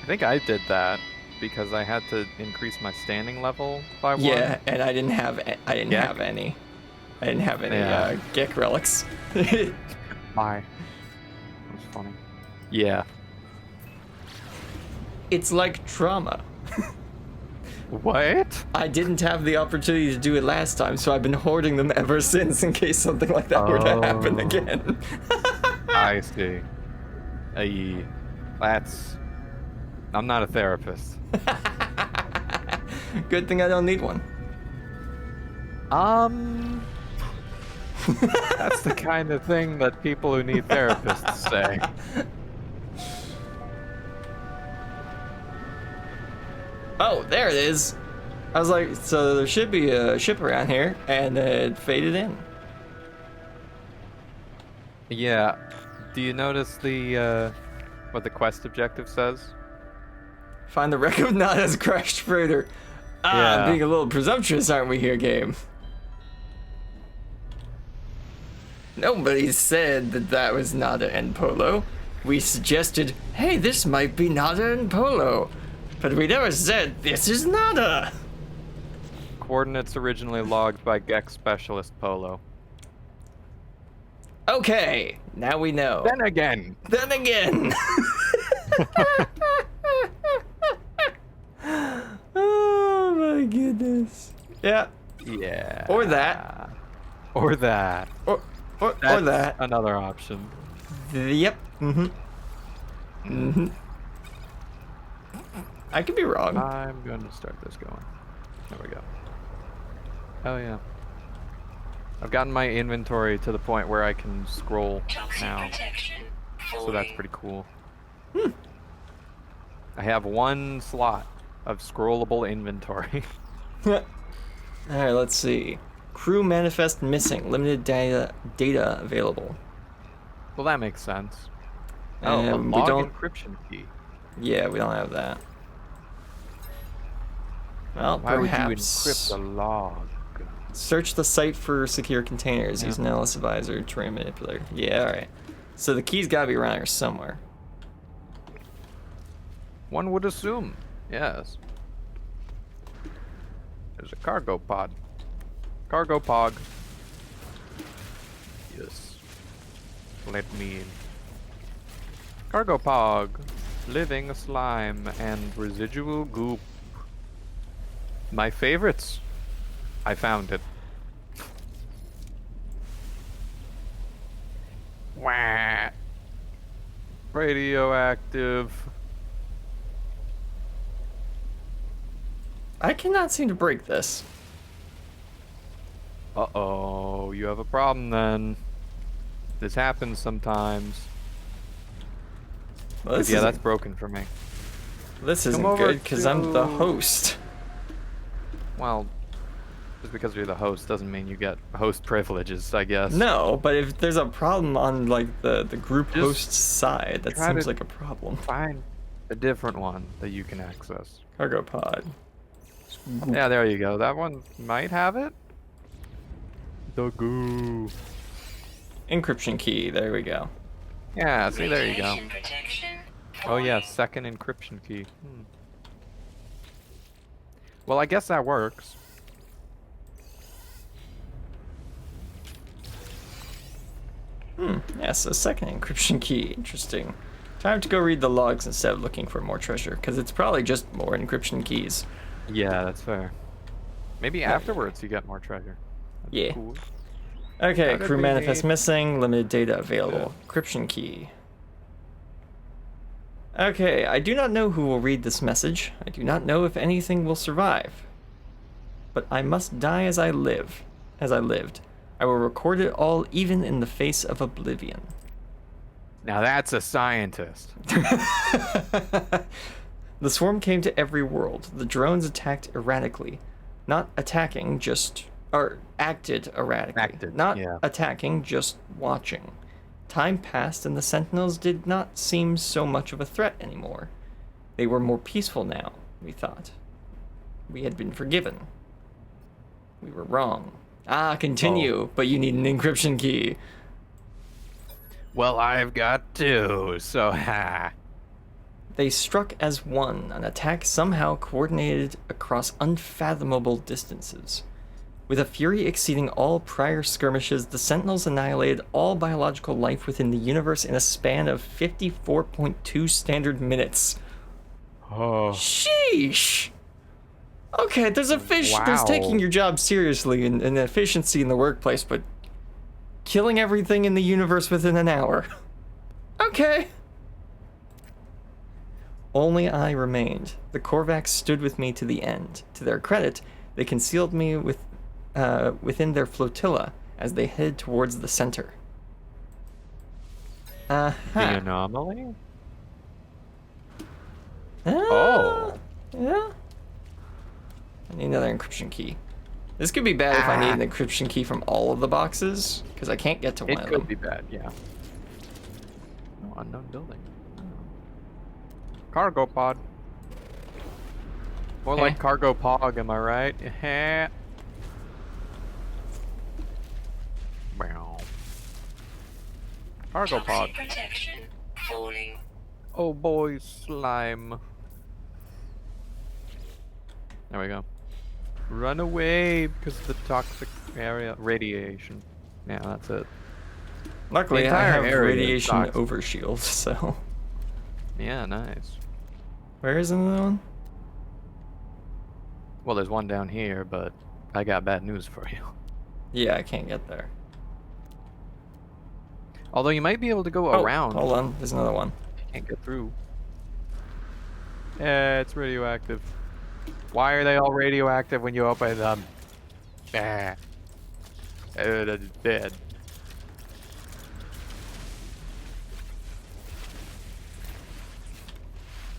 I think I did that because I had to increase my standing level by one. Yeah, and I didn't have Gek? any. I didn't have any Yeah. Gek relics. Why? That was funny. Yeah. It's like trauma. What? I didn't have the opportunity to do it last time, so I've been hoarding them ever since in case something like that were to happen Oh. again. I see. That's... I'm not a therapist. Good thing I don't need one. That's the kind of thing that people who need therapists say. Oh, there it is. I was like, so there should be a ship around here, and it faded in. Yeah. Do you notice the, what the quest objective says? Find the wreck of Nada's crashed freighter. Yeah. Being a little presumptuous, aren't we here, game? Nobody said that that was Nada and Polo. We suggested, hey, this might be Nada and Polo. But we never said, this is Nada. Coordinates originally logged by Gex Specialist Polo. Okay, now we know. Then again. Then again. Oh my goodness. Yeah. Yeah. Or that. Or that. Or That's that. another option. Yep. Mm-hmm. Mm-hmm. I could be wrong. I'm going to start this going. There we go. Oh yeah. I've gotten my inventory to the point where I can scroll Toxic now, protection. so that's pretty cool. I have one slot of scrollable inventory. Alright, let's see. Crew manifest missing. Limited data available. Well, that makes sense. Oh, a And we log don't. encryption key. Yeah, we don't have that. Well, Why would you perhaps. encrypt a log? Search the site for secure containers. Use an LS advisor, terrain manipulator. Yeah, alright. So the key's gotta be around here somewhere. One would assume, yes. There's a cargo pod. Cargo pog. Yes. Let me in. Cargo pog. Living slime and residual goop. My favorites. I found it. Wah. Radioactive. I cannot seem to break this. Uh-oh, you have a problem then. This happens sometimes. Well, this Yeah, isn't- that's broken for me. This isn't over good because I'm the to- host. Well, just because you're the host doesn't mean you get host privileges, I guess. No, but if there's a problem on like the group Just host side, that try seems to- like a problem. Find a different one that you can access. Cargo pod. Yeah, there you go. That one might have it. The goo. Encryption key. There we go. Yeah, see, there you go. Radiation protection. Oh yeah, second encryption key. Well, I guess that works. Yes, a second encryption key. Interesting. Time to go read the logs instead of looking for more treasure, because it's probably just more encryption keys. Yeah, that's fair. Maybe afterwards you get more treasure. That's Yeah. Cool. Okay, How did crew we manifest need- missing, limited data available. Encryption key. Okay, I do not know who will read this message. I do not know if anything will survive. But I must die as I live, as I lived. I will record it all even in the face of oblivion. Now that's a scientist. The swarm came to every world. The drones attacked erratically. Not attacking, just... or acted erratically. Acted, Not yeah. attacking, just watching. Time passed and the Sentinels did not seem so much of a threat anymore. They were more peaceful now, we thought. We had been forgiven. We were wrong. Ah, continue, but you need an encryption key. Well, I've got two, so ha. They struck as one, an attack somehow coordinated across unfathomable distances. With a fury exceeding all prior skirmishes, the Sentinels annihilated all biological life within the universe in a span of 54.2 standard minutes. Oh. Sheesh! Okay, there's there's Wow. taking your job seriously and efficiency in the workplace, but killing everything in the universe within an hour. Okay. Only I remained. The Korvax stood with me to the end. To their credit, they concealed me within their flotilla as they headed towards the center. The anomaly? Oh. Yeah. I need another encryption key. This could be bad if I need an encryption key from all of the boxes, because I can't get to one It of could them. be bad, yeah. No unknown building. Cargo pod. More like cargo pog, am I right? Heh. Meow. Cargo pod. Toxic protection falling. Oh boy, slime. There we go. Run away because of the toxic area radiation. Yeah, that's it. Luckily, The I entire have area is radiation toxic. overshield, so. Yeah, nice. Where is another one? Well, there's one down here, but I got bad news for you. Yeah, I can't get there. Although you might be able to go Oh, around. hold on. There's another one. Can't get through. Yeah, it's radioactive. Why are they all radioactive when you open them? Ah. It's dead.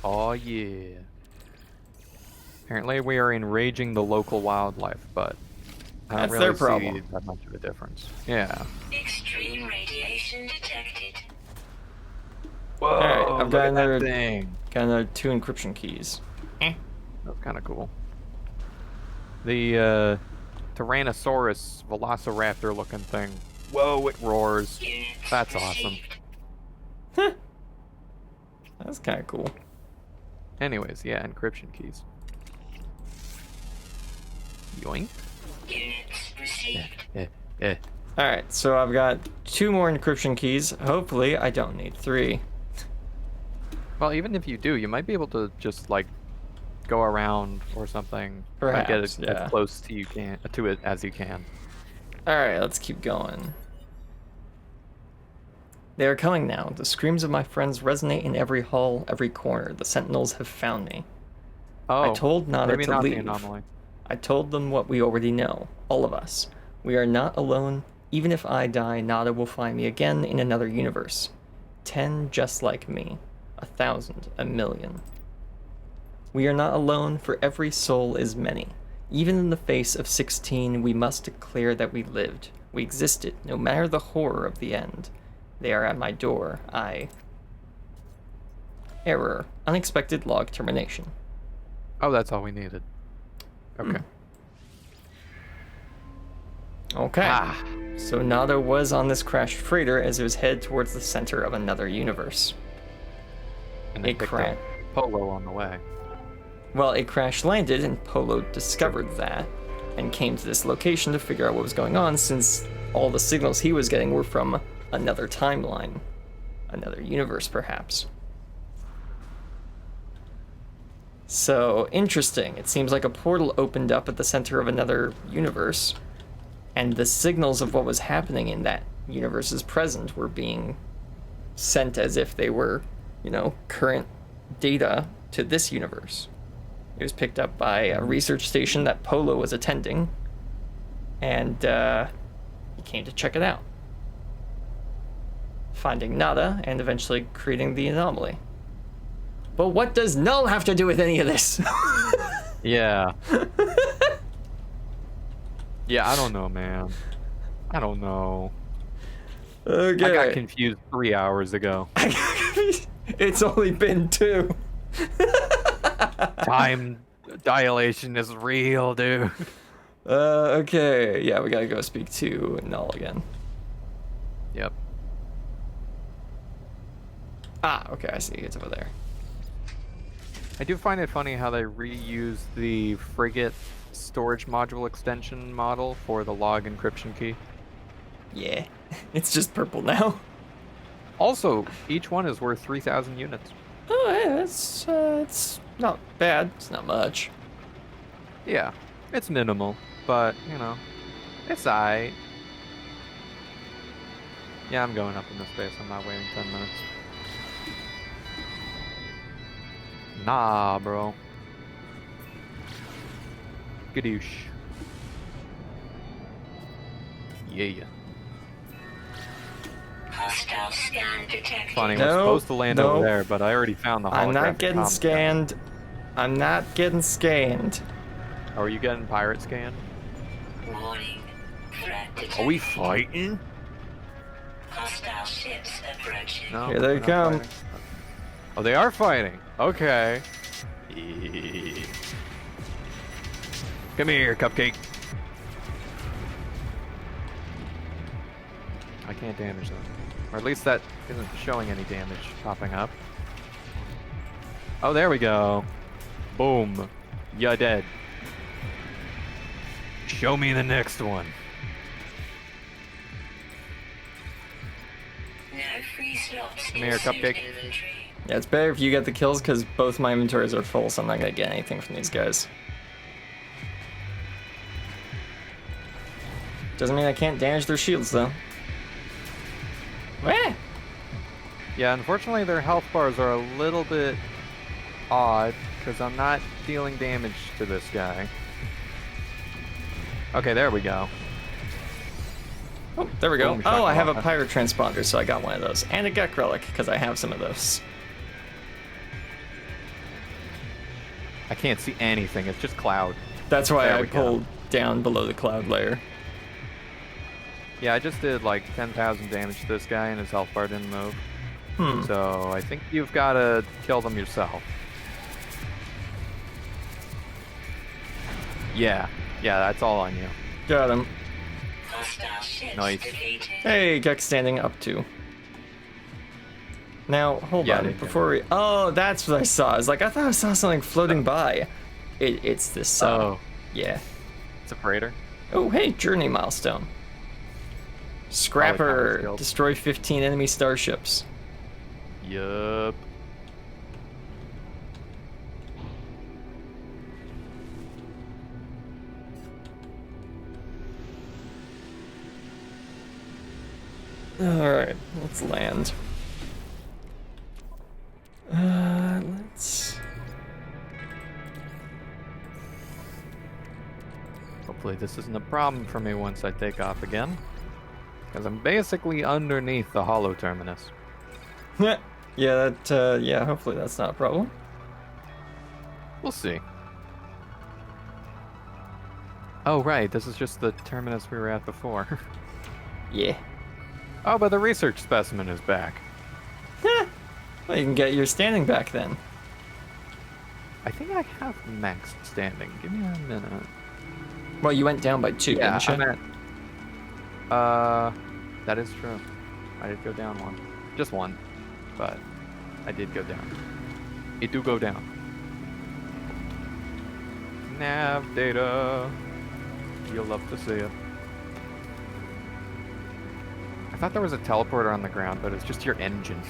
Oh yeah. Apparently we are enraging the local wildlife, but I don't That's really their see problem. that much of a difference. Yeah. Extreme radiation detected. Whoa, Alright, I've look got at that another- thing. Got another 2 encryption keys. That's kind of cool. The Tyrannosaurus Velociraptor looking thing. Whoa, it roars. Units That's awesome. received. That's kind of cool. Anyways, yeah, encryption keys. Yoink. Units received. Eh. Alright, so I've got 2 more encryption keys. Hopefully, I don't need 3. Well, even if you do, you might be able to just like go around or something. Like, get Perhaps, as yeah. close to it as you can. Alright, let's keep going. They are coming now. The screams of my friends resonate in every hall, every corner. The sentinels have found me. Oh, I told Nada maybe to not the leave. anomaly. I told them what we already know, all of us. We are not alone. Even if I die, Nada will find me again in another universe. 10 just like me. 1,000, 1,000,000. We are not alone, for every soul is many. Even in the face of 16, we must declare that we lived. We existed, no matter the horror of the end. They are at my door. Error. Unexpected log termination. Oh, that's all we needed. Okay. Okay. Ah, So Nada was on this crashed freighter as it was headed towards the center of another universe. and they It picked cra- up Polo on the way. Well, it crash landed and Polo discovered that and came to this location to figure out what was going on since all the signals he was getting were from another timeline. Another universe, perhaps. So, interesting. It seems like a portal opened up at the center of another universe, and the signals of what was happening in that universe's present were being sent as if they were, current data to this universe. It was picked up by a research station that Polo was attending, and he came to check it out, finding Nada and eventually creating the anomaly. But what does Null have to do with any of this? Yeah. Yeah, I don't know, man. I don't know. Okay. I got confused 3 hours ago. It's only been 2. Time dilation is real, dude. Okay. Yeah, we gotta go speak to Null again. Yep. Ah, okay, I see. It's over there. I do find it funny how they reuse the frigate storage module extension model for the log encryption key. Yeah. It's just purple now. Also, each one is worth 3,000 units. Oh, hey, that's it's not bad. It's not much. Yeah, it's minimal, but, it's aight. Yeah, I'm going up in this base. I'm not waiting 10 minutes. Nah, bro. Gadoosh. Yeah. Hostile scan detected. Funny, we're No, supposed to land no. over there, but I already found the holographic I'm not getting comm scanned. I'm not getting scanned. gun. Oh, are you getting pirate scanned? Warning. Threat detected. Are we fighting? Hostile ships approaching. No. Here they we're not come. fighting. Oh, they are fighting. Okay. Yeah. Come here, cupcake. I can't damage them. Or at least that isn't showing any damage popping up. Oh, there we go. Boom. You're dead. Show me the next one. No free slots Come in here, suit Cupcake. inventory. Yeah, it's better if you get the kills because both my inventories are full, so I'm not gonna get anything from these guys. Doesn't mean I can't damage their shields though. Wah! Yeah, unfortunately their health bars are a little bit odd because I'm not dealing damage to this guy. Okay, there we go. Oh, there we go. Boom, Oh, I have a shakalaka. pirate transponder, so I got one of those. And a Gek relic, because I have some of those. I can't see anything, it's just cloud. That's why There I we go. pulled down below the cloud layer. Yeah, I just did like 10,000 damage to this guy and his health bar didn't move. So I think you've got to kill them yourself. Yeah, that's all on you. Got him. Hostile ships Nice. defeated. Hey, Gek standing up too. Now, hold Yeah, on, they can. before we... Oh, that's what I saw. I was like, I thought I saw something floating by. It's this, Oh, yeah. it's a freighter. Oh, hey, journey milestone. Scrapper, skills. destroy 15 enemy starships. Yup. Alright, let's land. Let's... Hopefully this isn't a problem for me once I take off again. Because I'm basically underneath the hollow terminus. yeah, yeah, hopefully that's not a problem. We'll see. Oh, right, this is just the terminus we were at before. Yeah. Oh, but the research specimen is back. Well, you can get your standing back then. I think I have max standing. Give me a minute. Well, you went down by 2, Yeah, didn't you? I'm at... that is true. I did go down one. Just one. But I did go down. It do go down. Nav data. You'll love to see it. I thought there was a teleporter on the ground, but it's just your engine.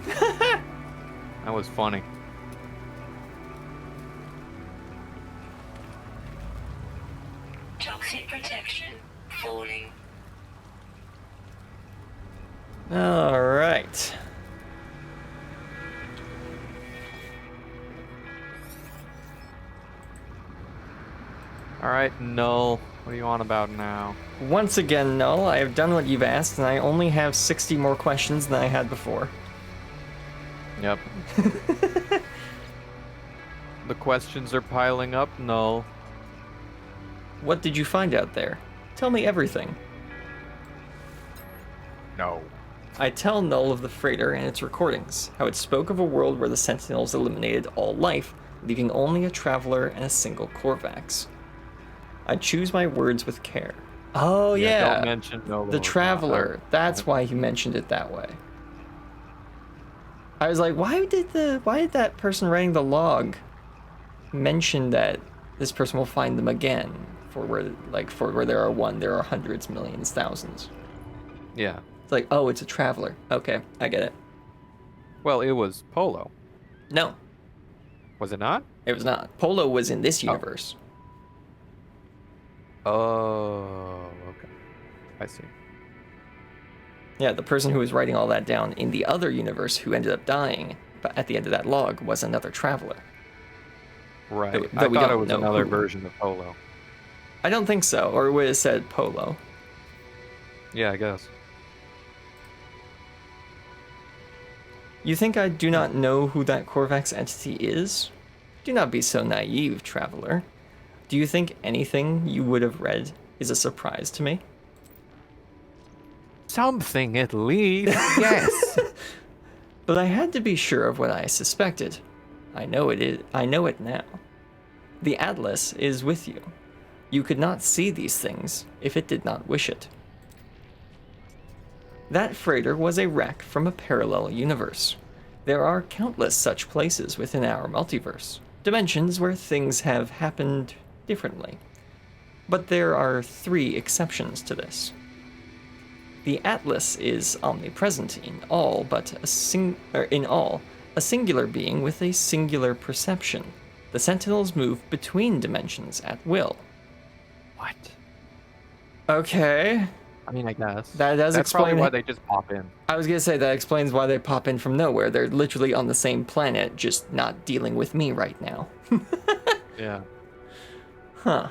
That was funny. Toxic protection falling. Alright. Alright, null. What do you want about now? Once again, Null, I have done what you've asked, and I only have 60 more questions than I had before. Yep. The questions are piling up, null. What did you find out there? Tell me everything. No. I tell Null of the freighter and its recordings, how it spoke of a world where the Sentinels eliminated all life, leaving only a traveler and a single Korvax. I choose my words with care. Oh yeah, Don't mention no. the traveler. That's why he mentioned it that way. I was like, why did that person writing the log mention that this person will find them again for where there are one, there are hundreds, millions, thousands. Yeah. It's like, oh, it's a traveler. Okay, I get it. Well, it was Polo. No, Was it not? it was not. Polo was in this universe. Oh, okay. I see. Yeah, the person who was writing all that down in the other universe who ended up dying but at the end of that log was another traveler. Right. That I we thought it don't was know another who. version of Polo. I don't think so, or it would have said Polo. Yeah, I guess. You think I do not know who that Korvax entity is? Do not be so naive, traveler. Do you think anything you would have read is a surprise to me? Something at least. Yes. But I had to be sure of what I suspected. I know it now. The Atlas is with you. You could not see these things if it did not wish it. That freighter was a wreck from a parallel universe. There are countless such places within our multiverse, dimensions where things have happened differently. But there are 3 exceptions to this. The Atlas is omnipresent in all but a singular being with a singular perception. The Sentinels move between dimensions at will. What? Okay. I mean, I guess. That does That's probably explain why it. they just pop in. I was gonna say that explains why they pop in from nowhere. They're literally on the same planet, just not dealing with me right now. Yeah. Huh.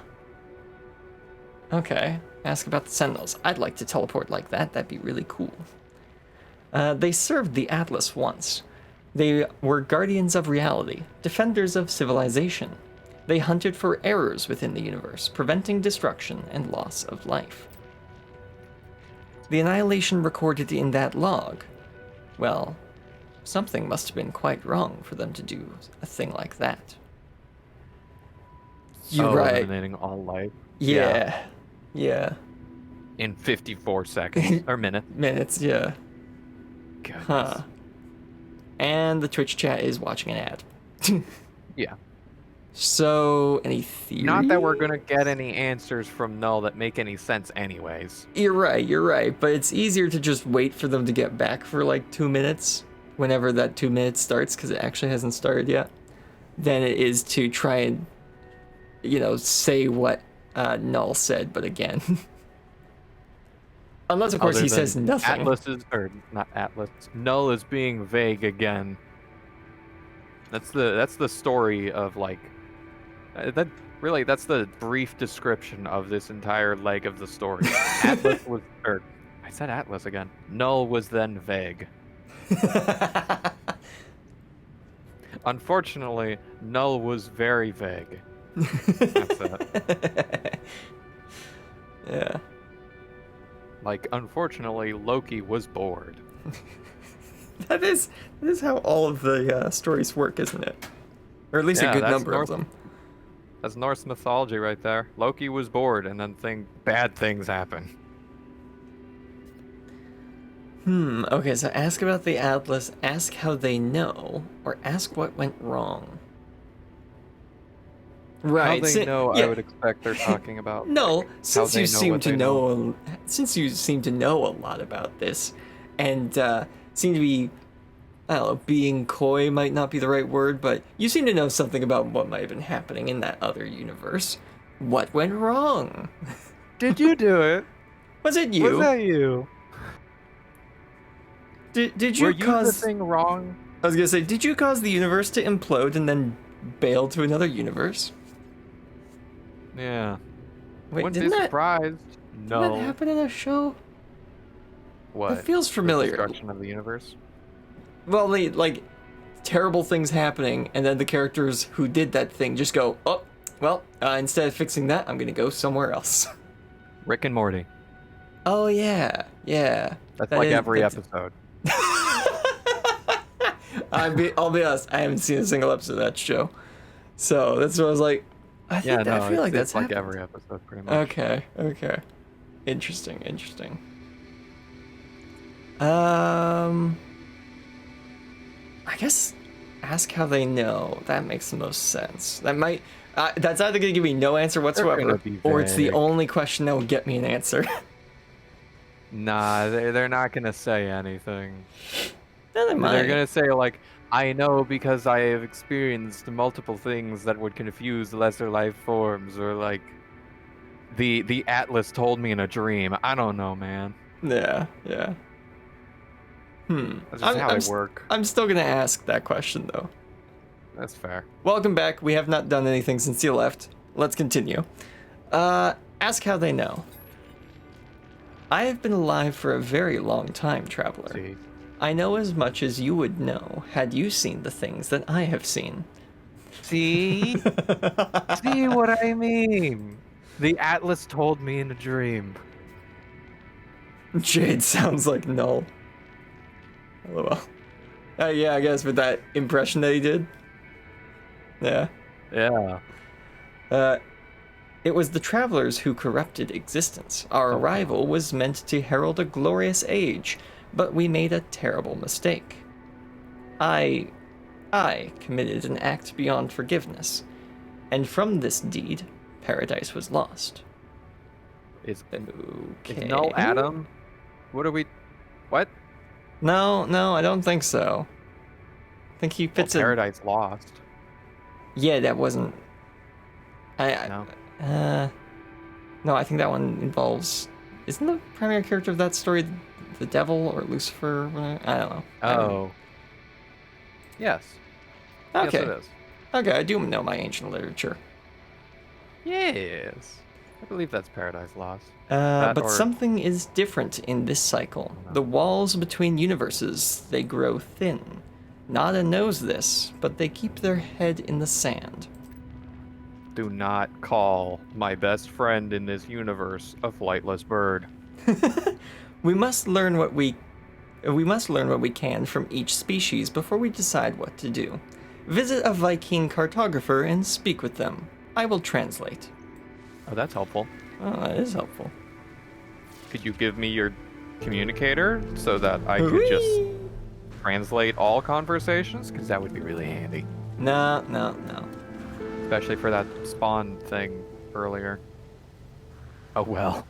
Okay. Ask about the Sentinels. I'd like to teleport like that. That'd be really cool. They served the Atlas once. They were guardians of reality, defenders of civilization. They hunted for errors within the universe, preventing destruction and loss of life. The annihilation recorded in that log. Well, something must have been quite wrong for them to do a thing like that. You're right. Eliminating all life. Yeah. Yeah. In 54 seconds. Or minutes. Minutes, yeah. Goodness. Huh. And the Twitch chat is watching an ad. Yeah. So, any theory? Not that we're gonna get any answers from Null that make any sense anyways. You're right. But it's easier to just wait for them to get back for like 2 minutes, whenever that 2 minutes starts, because it actually hasn't started yet, than it is to try and, say what Null said, but again. Unless, of course, Other he than says nothing. Not Atlas. Null is being vague again. That's the story of like that's the brief description of this entire leg of the story. Atlas was I said Atlas again. Null was then vague. Unfortunately, Null was very vague. That's it. Yeah. Like, unfortunately, Loki was bored. That is how all of the stories work, isn't it? Or at least a good number of them. That's Norse mythology right there. Loki was bored, and then bad things happen. Okay, so ask about the Atlas, ask how they know, or ask what went wrong. Right. How they know, yeah. I would expect they're talking about. No, like, since how you they know seem what to they know, since you seem to know a lot about this, and seem to be, I don't know, being coy might not be the right word, but you seem to know something about what might have been happening in that other universe. What went wrong? Did you do it? Was it you? Was that you? Did you Were you cause the thing wrong? I was gonna say, did you cause the universe to implode and then bail to another universe? Yeah. Wait, Wouldn't didn't be that, surprised. didn't No. that happen in a show? What? That feels The familiar. destruction of the universe? Well, like terrible things happening, and then the characters who did that thing just go, oh, well, instead of fixing that, I'm gonna go somewhere else. Rick and Morty. Oh yeah. That's like every episode. I'll be honest, I haven't seen a single episode of that show, so that's what I was like. I feel like that's like happened. every episode, pretty much. Okay. Interesting. I guess ask how they know. That makes the most sense. That might. That's either gonna give me no answer whatsoever, or it's the vague. only question that will get me an answer. Nah, they're not gonna say anything. Then they might. They're gonna say like, I know because I have experienced multiple things that would confuse lesser life forms, or like, the Atlas told me in a dream. I don't know, man. Yeah. That's just how they work. I'm still gonna ask that question though. That's fair. Welcome back. We have not done anything since you left. Let's continue. Ask how they know. I have been alive for a very long time, traveler. See. I know as much as you would know had you seen the things that I have seen. See? See what I mean? The Atlas told me in a dream. Jade sounds like Null. LOL. Yeah, I guess with that impression that he did. Yeah. Yeah. It was the travelers who corrupted existence. Our arrival was meant to herald a glorious age, but we made a terrible mistake. I committed an act beyond forgiveness, and from this deed, paradise was lost. Is Okay. Null Adam? What are we? What? No, I don't think so. I think he fits in. Paradise Lost. Yeah, that wasn't. No. No, I think that one involves. Isn't the primary character of that story the devil or Lucifer? I don't know. Oh. Yes. Okay. Yes, it is. Okay, I do know my ancient literature. Yes. I believe that's Paradise Lost. But or- something is different in this cycle. The walls between universes, they grow thin. Nada knows this, but they keep their head in the sand. Do not call my best friend in this universe a flightless bird. We must learn what we can from each species before we decide what to do. Visit a Viking cartographer and speak with them. I will translate. Oh, that's helpful. Oh, that is helpful. Could you give me your communicator so that I could just Whee! translate all conversations? Because that would be really handy. No. Especially for that spawn thing earlier. Oh well.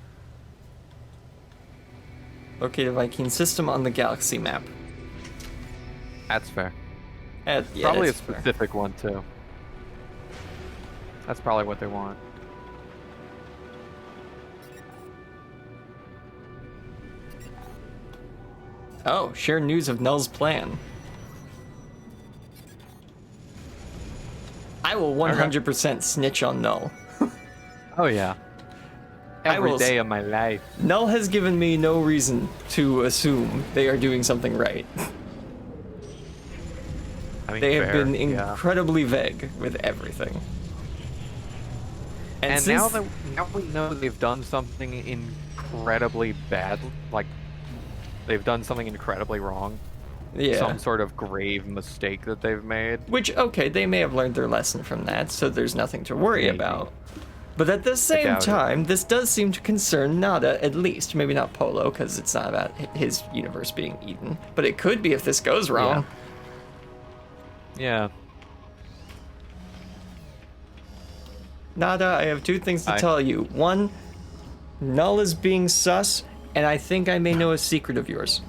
Locate a Viking system on the galaxy map. That's fair. Yeah, Probably a that's fair. specific one too. That's probably what they want. Oh, share news of Null's plan. I will 100% snitch on Null. Oh yeah. I Every will day of my life. Null has given me no reason to assume they are doing something right. I mean, They have fair, been yeah. incredibly vague with everything. And since- now we know they've done something incredibly bad, like they've done something incredibly wrong. yeah. Some sort of grave mistake that they've made. Which, okay, they may have learned their lesson from that, so there's nothing to worry Maybe. about. But at the same doubt it. time, this does seem to concern Nada, at least. Maybe not Polo, because it's not about his universe being eaten. But it could be if this goes wrong. Yeah. Nada, I have two things to Hi. tell you. One, Null is being sus, and I think I may know a secret of yours.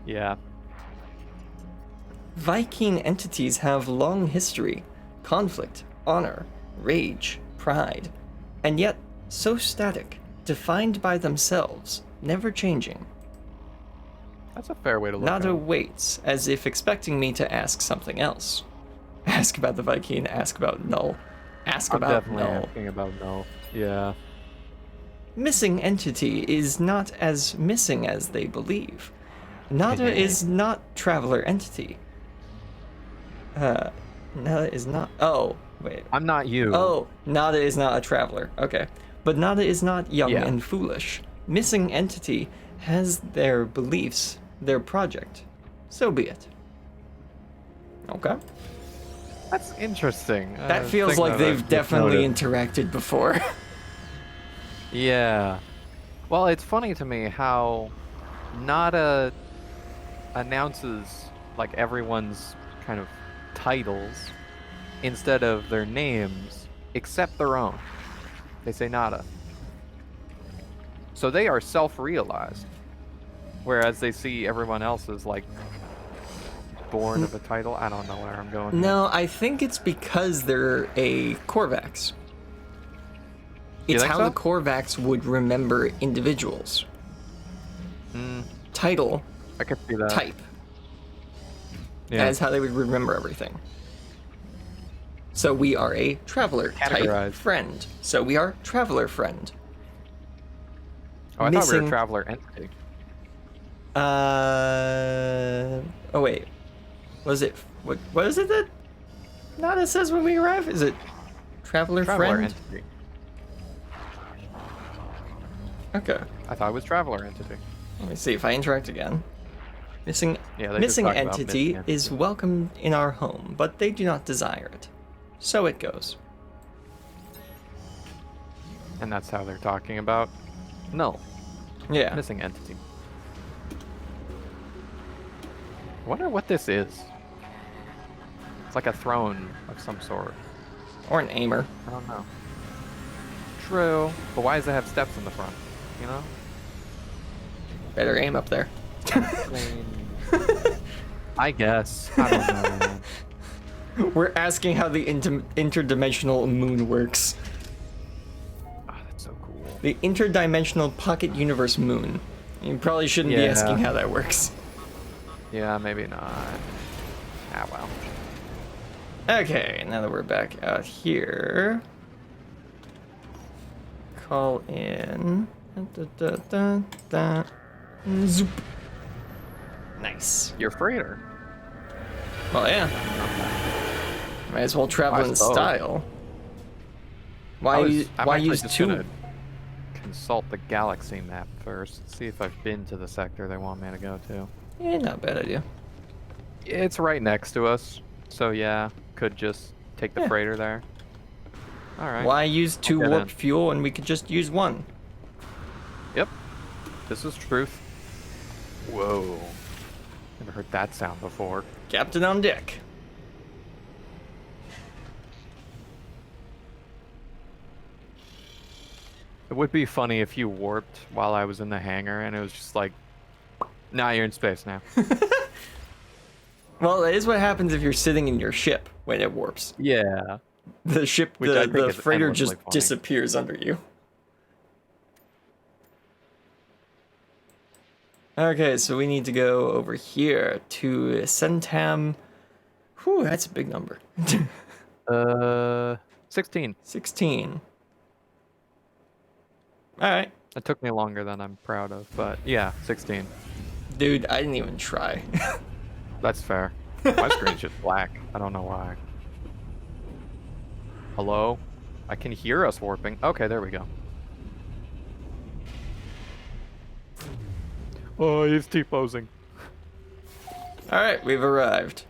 Yeah. Viking entities have long history, conflict, honor, rage, pride, and yet so static, defined by themselves, never changing. That's a fair way to look Nada at it. waits, as if expecting me to ask something else. Ask about the Viking, ask about Null. Ask I'm about definitely Null. asking about Null. Yeah. Missing entity is not as missing as they believe. Nada is not traveler entity. Nada is not. Oh, wait. I'm not you. Oh, Nada is not a traveler. Okay. But Nada is not young Yeah. and foolish. Missing entity has their beliefs, their project. So be it. Okay. That's interesting. That feels thing like that they've I've definitely noted. interacted before. Yeah. Well, it's funny to me how Nada announces like everyone's kind of titles instead of their names, except their own. They say Nada. So they are self-realized, whereas they see everyone else as like born of a title. I don't know where I'm going. here. No, I think it's because they're a Korvax. You It's think how so? the Korvax would remember individuals. Mm, Title, I could see that. type. Yeah. That is how they would remember everything. So we are a traveler type Categorized. friend. So we are traveler friend. Oh, I thought we were missing- a traveler entity. Oh wait. Was it what is it that Nada says when we arrive? Is it traveler Traveler friend? entity. Okay. I thought it was traveler entity. Let me see if I interact again. Missing, Yeah, they just missing talk about entity missing is entity. welcomed in our home, but they do not desire it. So it goes. And that's how they're talking about null, Yeah. missing entity. I wonder what this is. It's like a throne of some sort. Or an aimer. I don't know. True, but why does it have steps in the front? You know? Better aim up there. I guess. I don't know. Man. We're asking how the interdimensional moon works. Oh, that's so cool. The interdimensional pocket universe moon. You probably shouldn't be Yeah. asking how that works. Yeah, maybe not. Ah, well. Okay, now that we're back out here, call in. Zoop. Nice. Your freighter. Well, yeah. Might as well travel in suppose. style. Why I'm use actually just two? gonna consult the galaxy map first. See if I've been to the sector they want me to go to. Yeah, not a bad idea. It's right next to us, so yeah, could just take the Yeah. freighter there. All right. Why use two get warped in. fuel when we could just use one? Yep. This is truth. Whoa. Never heard that sound before. Captain on deck. It would be funny if you warped while I was in the hangar and it was just like, nah, you're in space now. Well, that is what happens if you're sitting in your ship when it warps. Yeah. The ship, Which I think the is freighter endlessly just funny. disappears under you. Okay, so we need to go over here to Centam. Whew, that's a big number. 16. 16. Alright. It took me longer than I'm proud of, but yeah, 16. Dude, I didn't even try. That's fair. My screen's just black. I don't know why. Hello? I can hear us warping. Okay, there we go. Oh, he's T-posing. Alright, we've arrived.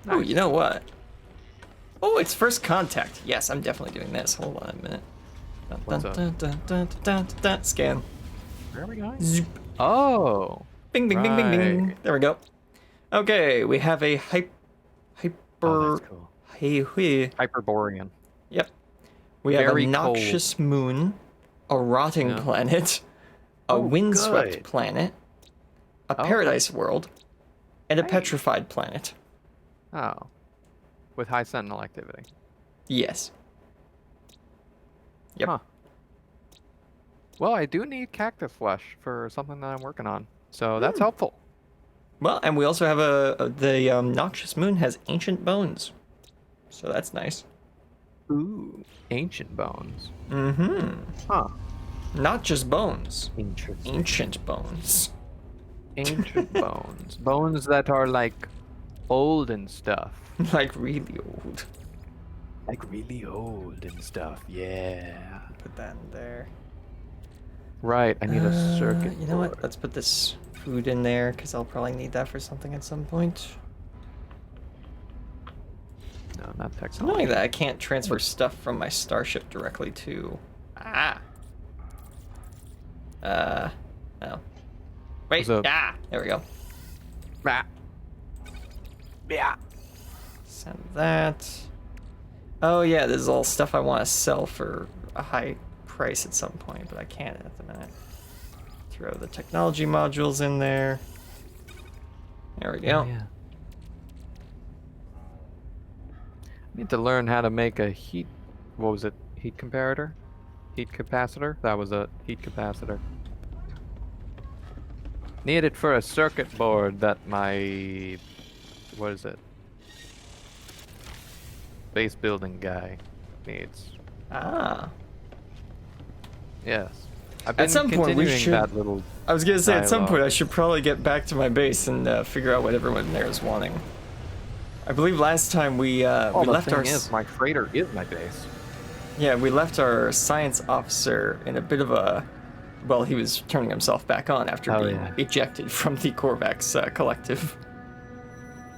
Oh, you know what? Oh, it's first contact. Yes, I'm definitely doing this. Hold on a minute. Dun, What's dun, up? dun, dun, dun, dun, dun, dun. Scan. Where are we going? Zoop. Oh. Bing, bing, bing, bing, bing. Right. There we go. Okay, we have a hyper. Oh, that's cool. Hey, hey. Hyperborean. Yep. We have Very a noxious moon, a rotting Yeah. planet, a Oh, windswept good. planet, a Oh. paradise world, and a Hey. petrified planet. Oh. With high sentinel activity. Yes. Yep. Huh. Well, I do need cactus flesh for something that I'm working on, so that's helpful. Well, and we also have the noxious moon has ancient bones, so that's nice. Ooh. Ancient bones. Mm-hmm. Huh. Not just bones, Interesting. ancient bones. Ancient bones. Bones that are like old and stuff. Like really old. Like really old and stuff. Yeah. Put that in there. Right. I need a circuit. You know what? board. Let's put this food in there because I'll probably need that for something at some point. No, not It's technology. annoying that I can't transfer stuff from my starship directly to. No. Wait. What's up? There we go. Ah. Yeah. Send that. Oh yeah, this is all stuff I want to sell for a high price at some point, but I can't at the minute. Throw the technology modules in there. There we go. Yeah. I need to learn how to make a heat. What was it? Heat comparator? Heat capacitor? That was a heat capacitor. Need it for a circuit board that my. What is it? Base building guy needs. Ah. Yes. I've been At some point, we continuing should- that little. I was gonna say at some Dialogue. point I should probably get back to my base and figure out what everyone there is wanting. I believe last time we Oh, the left thing our is, my freighter is my base. we left our science officer in a bit of a Well, he was turning himself back on after Oh, being yeah. ejected from the Korvax collective.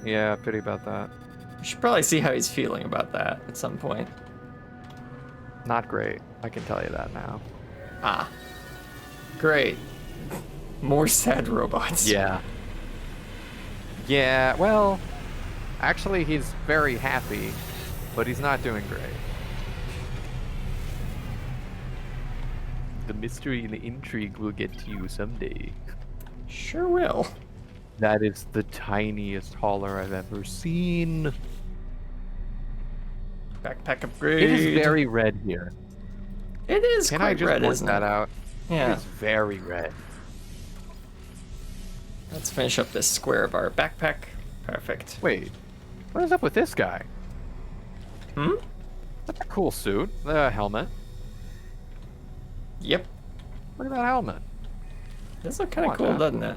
Yeah, pity about that. You should probably see how he's feeling about that at some point. Not great. I can tell you that now. Ah. Great. More sad robots. Yeah. Yeah, well, actually he's very happy, but he's not doing great. The mystery and the intrigue will get to you someday. Sure will. That is the tiniest hauler I've ever seen. Backpack upgrade. It is very red here. It is Can quite I just red, point isn't that it? out? Yeah. It is very red. Let's finish up this square of our backpack. Perfect. Wait, what is up with this guy? Hmm? That's a cool suit. The helmet. Yep. Look at that helmet. This looks kind Come of on, cool, man. doesn't it?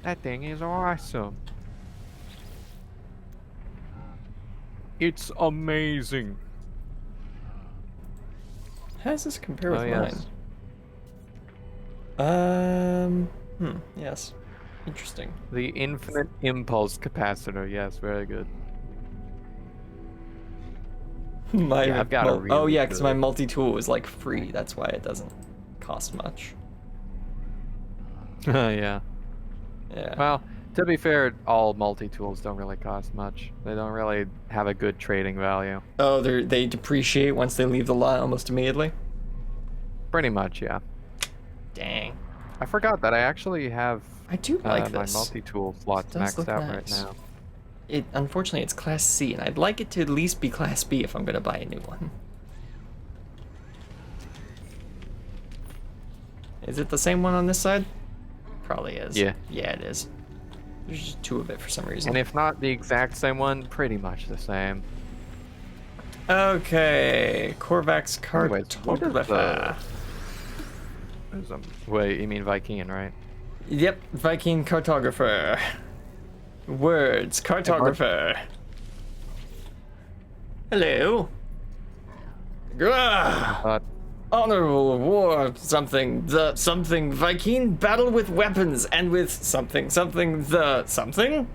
That thing is awesome. It's amazing. How does this compare with Oh, yes. mine? Yes. Interesting. The infinite impulse capacitor. Yes, very good. My Yeah, I've got a oh really yeah, because my good- multi-tool is like free. That's why it doesn't cost much. Yeah. Yeah. Well, to be fair, all multi-tools don't really cost much. They don't really have a good trading value. Oh, they depreciate once they leave the lot almost immediately. Pretty much, yeah. Dang. I forgot that I actually have I do like my this. multi-tool slots does maxed look out nice. right now. It unfortunately it's Class C, and I'd like it to at least be Class B if I'm gonna buy a new one. Is it the same one on this side? Probably is. Yeah. Yeah, it is. There's just two of it for some reason. And if not the exact same one, pretty much the same. Okay, Korvax Anyways, what is cartographer. Wait, you mean Viking, right? Yep, Viking cartographer. Words, cartographer. Hello. Grah! But Honorable war something, the something Viking battle with weapons and with something, the something?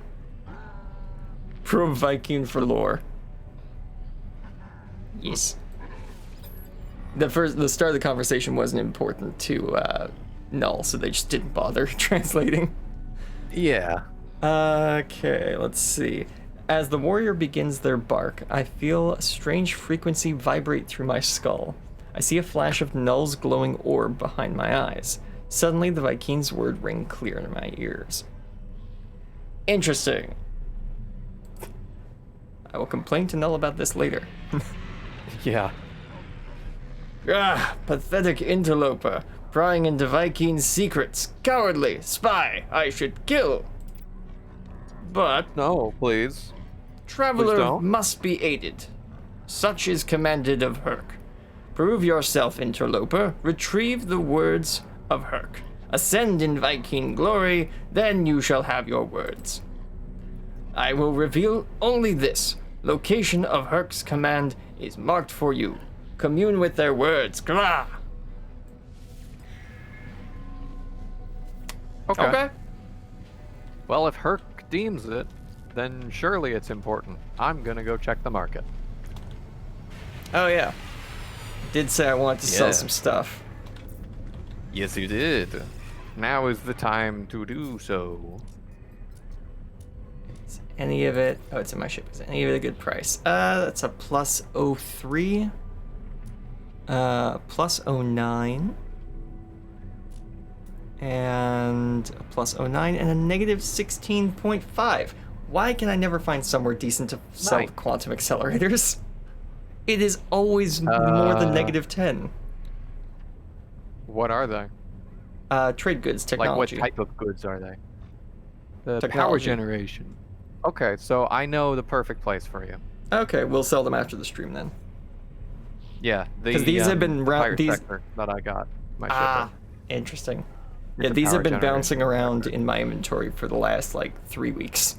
Pro Viking for lore. Yes. The start of the conversation wasn't important to Null, so they just didn't bother translating. yeah. Okay, let's see. As the warrior begins their bark, I feel a strange frequency vibrate through my skull. I see a flash of Null's glowing orb behind my eyes. Suddenly, the Viking's word ring clear in my ears. Interesting. I will complain to Null about this later. Yeah. Ah, pathetic interloper, prying into Viking's secrets. Cowardly spy, I should kill. But No, please. traveler don't. must be aided. Such is commanded of Herc. Prove yourself, interloper. Retrieve the words of Herc. Ascend in Viking glory, then you shall have your words. I will reveal only this. Location of Herc's command is marked for you. Commune with their words. Grah! Okay. Well, if Herc deems it, then surely it's important. I'm gonna go check the market. Oh yeah. Did say I wanted to sell Yeah. some stuff. Yes, you did. Now is the time to do so. Is any of it? Oh, it's in my ship. Is any of it a good price? That's a plus 03. Plus 09. And a plus 09 and a negative 16.5. Why can I never find somewhere decent to sell Nice. quantum accelerators? It is always more than negative 10. What are they? Trade goods, Like, technology. what type of goods are they? The power Technology. generation. Okay, so I know the perfect place for you. Okay, we'll sell them after the stream then. Yeah, the 'Cause these have been round- pirate these- sector that I got. My Ah, shipper. interesting. It's Yeah, a these power have been generation bouncing around sector. in my inventory for the last like 3 weeks.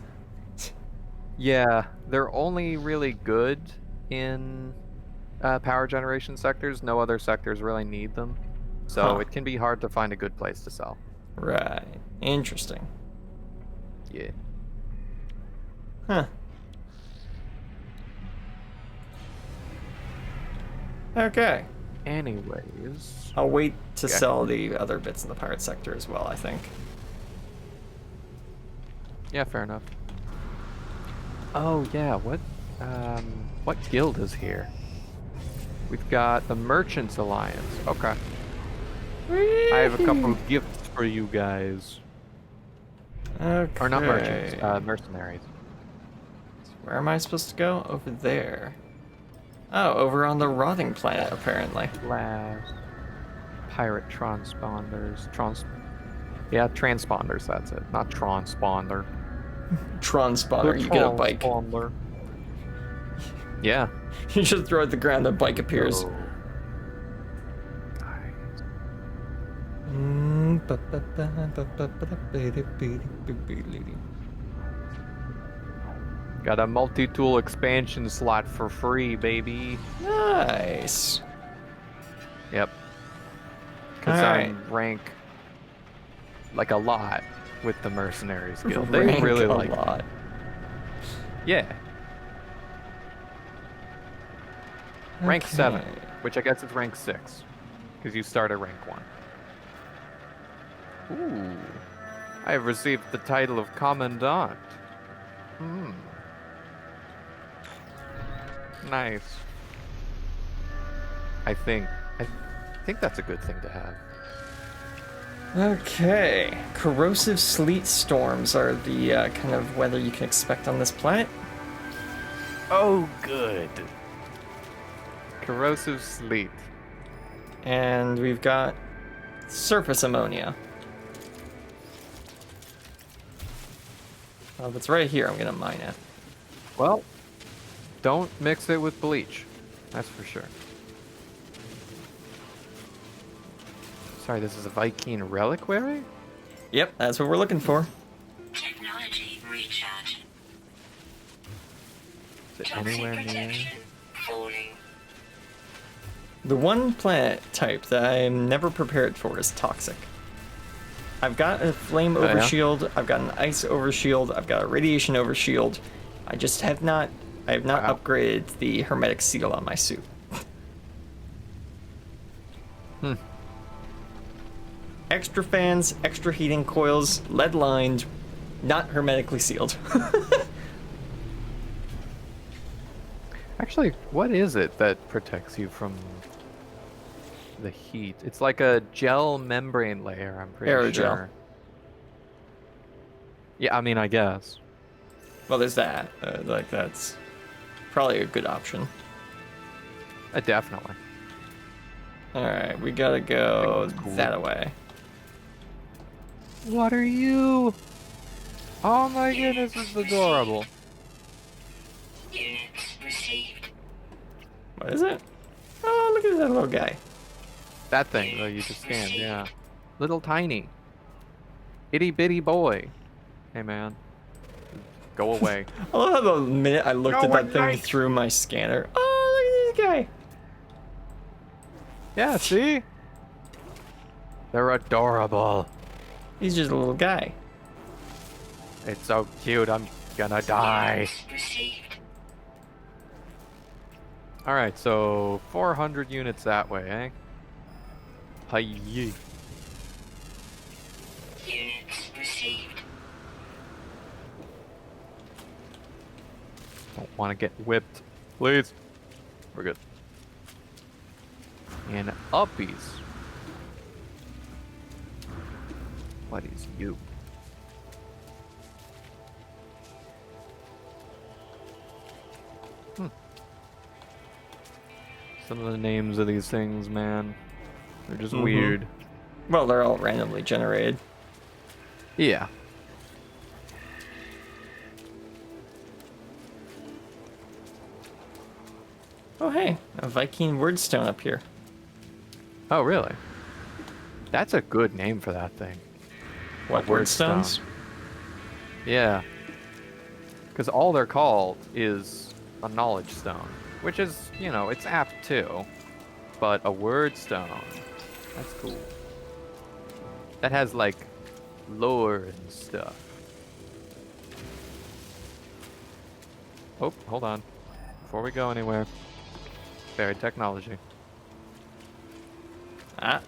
Yeah, they're only really good in power generation sectors. No other sectors really need them. So Huh. it can be hard to find a good place to sell. Right. Interesting. Yeah. Huh. Okay. Anyways. I'll wait to Okay. sell the other bits in the pirate sector as well, I think. Yeah, fair enough. Oh yeah, what guild is here? We've got the Merchants Alliance. Okay. I have a couple of gifts for you guys. Okay. Or not merchants, mercenaries. Where am I supposed to go? Over there. Oh, over on the rotting planet, apparently. Last. Pirate transponders. Yeah, transponders, that's it. Not transponder. Transponder, you get a bike. Transponder. Yeah. You just throw it at the ground, the bike appears. Oh. Nice. Got a multi-tool expansion slot for free, baby. Nice. Yep. Because Alright. I'm rank like a lot with the Mercenaries Guild. They Rank really a like me. lot. Yeah. Rank Okay. 7, which I guess is rank 6. Because you start at rank 1. Ooh. I have received the title of Commandant. Hmm. Nice. I think that's a good thing to have. Okay. Corrosive sleet storms are the kind of weather you can expect on this planet. Oh, good. Corrosive sleet. And we've got surface ammonia. Well, if it's right here, I'm gonna mine it. Well, don't mix it with bleach. That's for sure. Sorry, this is a Viking reliquary? Yep, that's what we're looking for. Technology recharge. Is it Toxic anywhere near? protection falling. The one planet type that I'm never prepared for is toxic. I've got a flame Oh, yeah? overshield, I've got an ice overshield, I've got a radiation overshield. I just have not Wow. upgraded the hermetic seal on my suit. Hmm. Extra fans, extra heating coils, lead lined, not hermetically sealed. Actually, what is it that protects you from the heat? It's like a gel membrane layer, I'm pretty Aerogel. sure. Yeah, I mean, I guess. Well, there's that. Like, that's probably a good option. Definitely. Alright, we gotta go That's cool. that away. What are you? Oh my goodness, this is adorable. Units received. What is it? Oh, look at that little guy. That thing that you just scanned, yeah. Little tiny. Itty bitty boy. Hey man. Go away. I love how the minute I looked No at one that thing likes- through my scanner. Oh, look at this guy. Yeah, see? They're adorable. He's just a little guy. It's so cute, I'm gonna die. Units received. Alright, so 400 units that way, eh? Hi. Units received. Don't want to get whipped. Please. We're good. And uppies. What is you? Some of the names of these things, man. They're just weird. Well, they're all randomly generated. Yeah. Oh, hey, a Viking wordstone up here. Oh, really? That's a good name for that thing. What, word wordstones? stone. Yeah. Because all they're called is a knowledge stone, which is, you know, it's apt too. But a word stone. That's cool. That has like lore and stuff. Oh, hold on. Before we go anywhere, buried technology. Ah.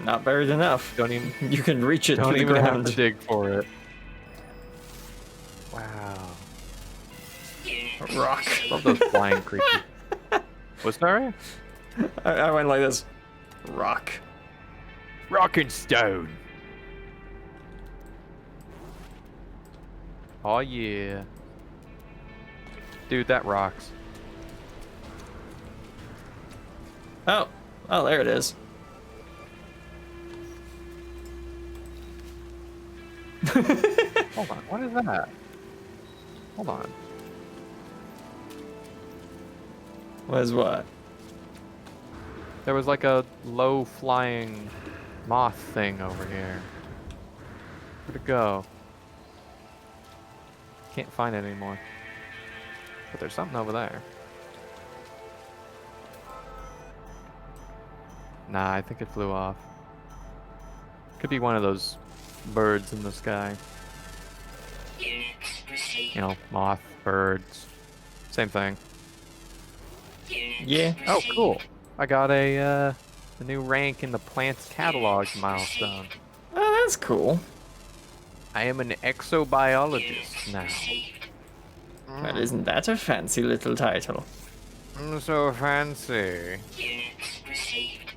Not buried enough. Don't even You can reach it don't through the even have ground. to dig for it. Wow. Rock. Love those flying creatures. What's that? I went like this. Rock. Rock and stone. Oh yeah. Dude, that rocks. Oh. Oh, there it is. Hold on, what is that? Hold on. Was what? There was like a low flying moth thing over here. Where'd it go? Can't find it anymore. But there's something over there. Nah, I think it flew off. Could be one of those birds in the sky. Units received. You know, moth, birds. Same thing. Units Yeah. Oh, received. cool. I got a new rank in the plants catalog milestone. Oh, that's cool. I am an exobiologist now. Received. But isn't that a fancy little title? So fancy. Units received.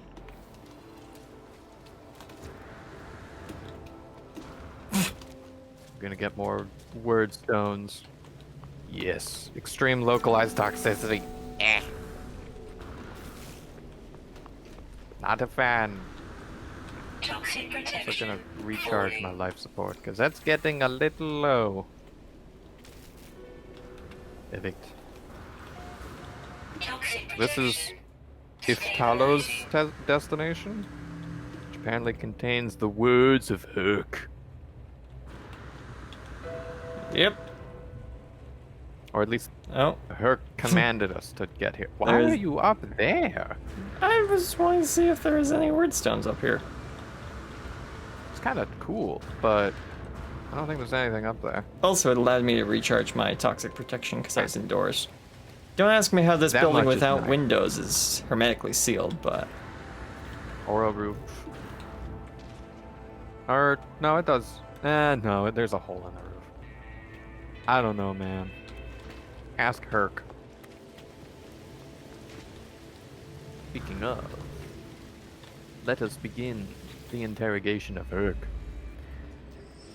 I'm gonna get more word stones. Yes. Extreme localized toxicity. Eh. Not a fan. Toxic So protection. gonna recharge my life support because that's getting a little low. Evict. Toxic This protection. is Iftalo's destination, which apparently contains the words of Herc. Yep. Or at least Oh, Herc commanded us to get here. Why There's- are you up there? I was wanting to see if there was any word stones up here. It's kind of cool, but I don't think there's anything up there. Also, it allowed me to recharge my toxic protection because I was indoors. Don't ask me how this That building much is without nice. windows is hermetically sealed, but Or a roof. Or, no, it does. No, there's a hole in the roof. I don't know, man. Ask Herc. Speaking of, let us begin the interrogation of Herc.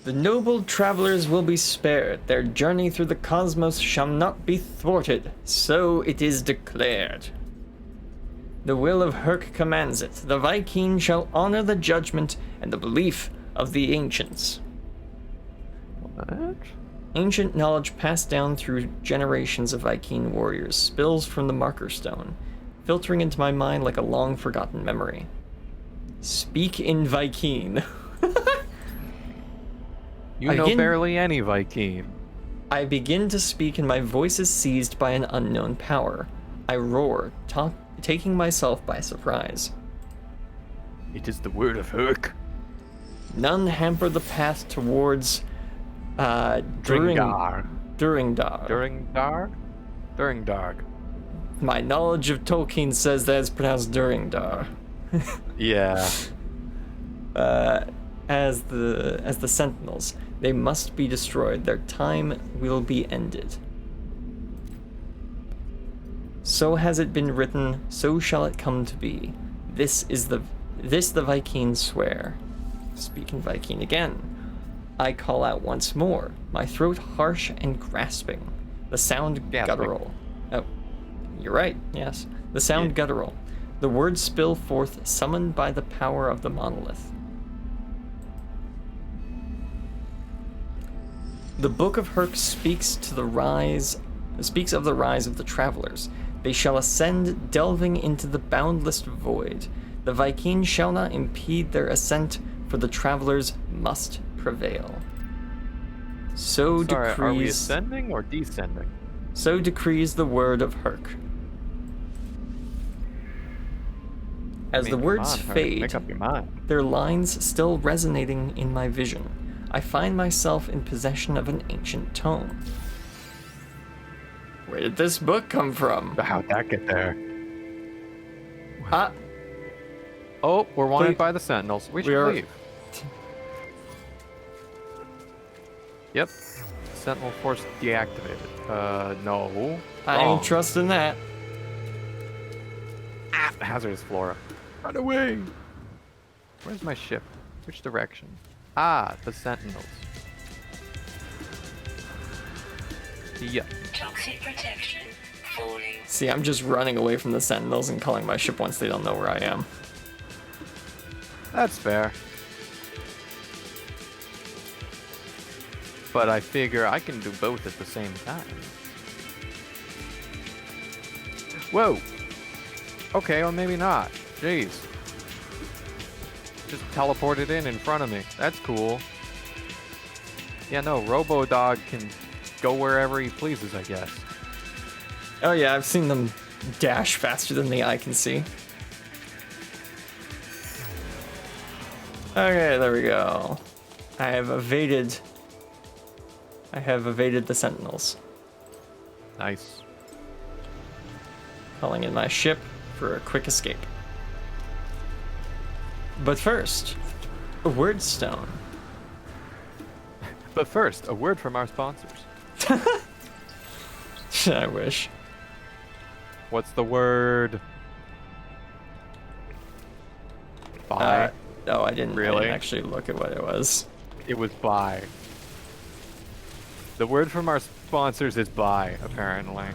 the noble travelers will be spared. Their journey through the cosmos shall not be thwarted. So it is declared. The will of Herc commands it. The Viking shall honor the judgment and the belief of the ancients. What? Ancient knowledge passed down through generations of Viking warriors spills from the marker stone, filtering into my mind like a long forgotten memory. Speak in Viking. You know Again? barely any Viking. I begin to speak and my voice is seized by an unknown power. I roar, taking myself by surprise. It is the word of Herc. None hamper the path towards Dringar. Duringdar. Duringdarg. My knowledge of Tolkien says that it's pronounced Duringdar. Yeah. As the Sentinels, they must be destroyed. Their time will be ended. So has it been written, so shall it come to be. This the Vikings swear. Speak in Viking again. I call out once more, my throat harsh and grasping. The sound Gasping. guttural. Oh, you're right, yes. The sound Yeah. guttural. The words spill forth, summoned by the power of the monolith. The Book of Herc speaks of the rise of the travelers. They shall ascend, delving into the boundless void. The Viking shall not impede their ascent, for the travelers must prevail. So Sorry, are we decrees. ascending or descending? So decrees the word of Herc. As the words come on, Herc, fade, make up your mind. their lines still resonating in my vision, I find myself in possession of an ancient tome. Where did this book come from? How'd that get there? Ah, Oh, we're wanted Wait. by the Sentinels. We should are- leave. Yep. Sentinel force deactivated. No. I Wrong. ain't trusting that. Hazardous flora. Run away! Where's my ship? Which direction? Ah, the Sentinels. Yep. Toxic protection. Falling. See, I'm just running away from the Sentinels and calling my ship once they don't know where I am. That's fair. But I figure I can do both at the same time. Whoa! Okay, or maybe not. Jeez. Just teleported in front of me. That's cool. Yeah, no, Robo-Dog can go wherever he pleases, I guess. Oh yeah, I've seen them dash faster than the eye can see. Okay, there we go. I have evaded the Sentinels. Nice. Calling in my ship for a quick escape. But first, a word stone. But first, a word from our sponsors. I wish. What's the word? Buy. No, I didn't Really? actually look at what it was. It was buy. The word from our sponsors is buy, apparently.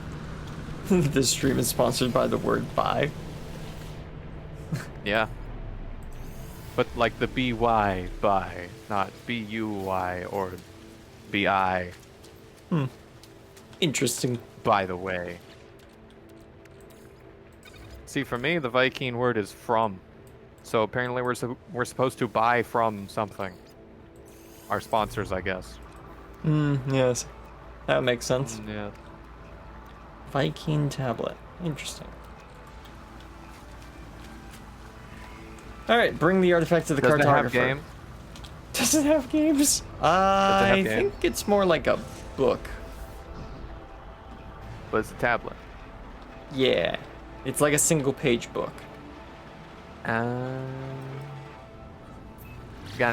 This stream is sponsored by the word buy. Yeah. But like the BY, buy, not BUY or BI, Interesting. by the way. See, for me, the Viking word is from. So apparently we're supposed to buy from something. Our sponsors, I guess. Yes. That makes sense. Yeah. Viking tablet. Interesting. Alright, bring the artifact to the Does cartographer. it have game? Does it have games? it I have game? think it's more like a book. But it's a tablet. Yeah. It's like a single page book. Got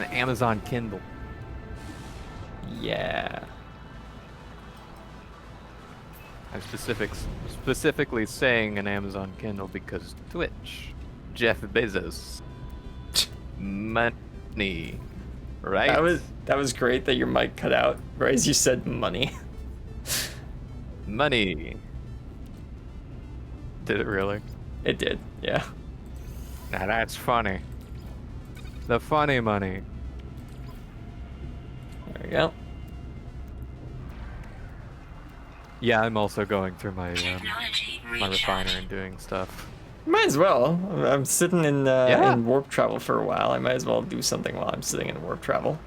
an Amazon Kindle. Yeah. I'm specifically saying an Amazon Kindle because Twitch, Jeff Bezos, money, right? That was great that your mic cut out right as you said money. Money. Did it really? It did, yeah. Now that's funny. The funny money. There we go. Yeah, I'm also going through my Technology my refiner recharge. and doing stuff. Might as well. I'm sitting Yeah. in warp travel for a while. I might as well do something while I'm sitting in warp travel.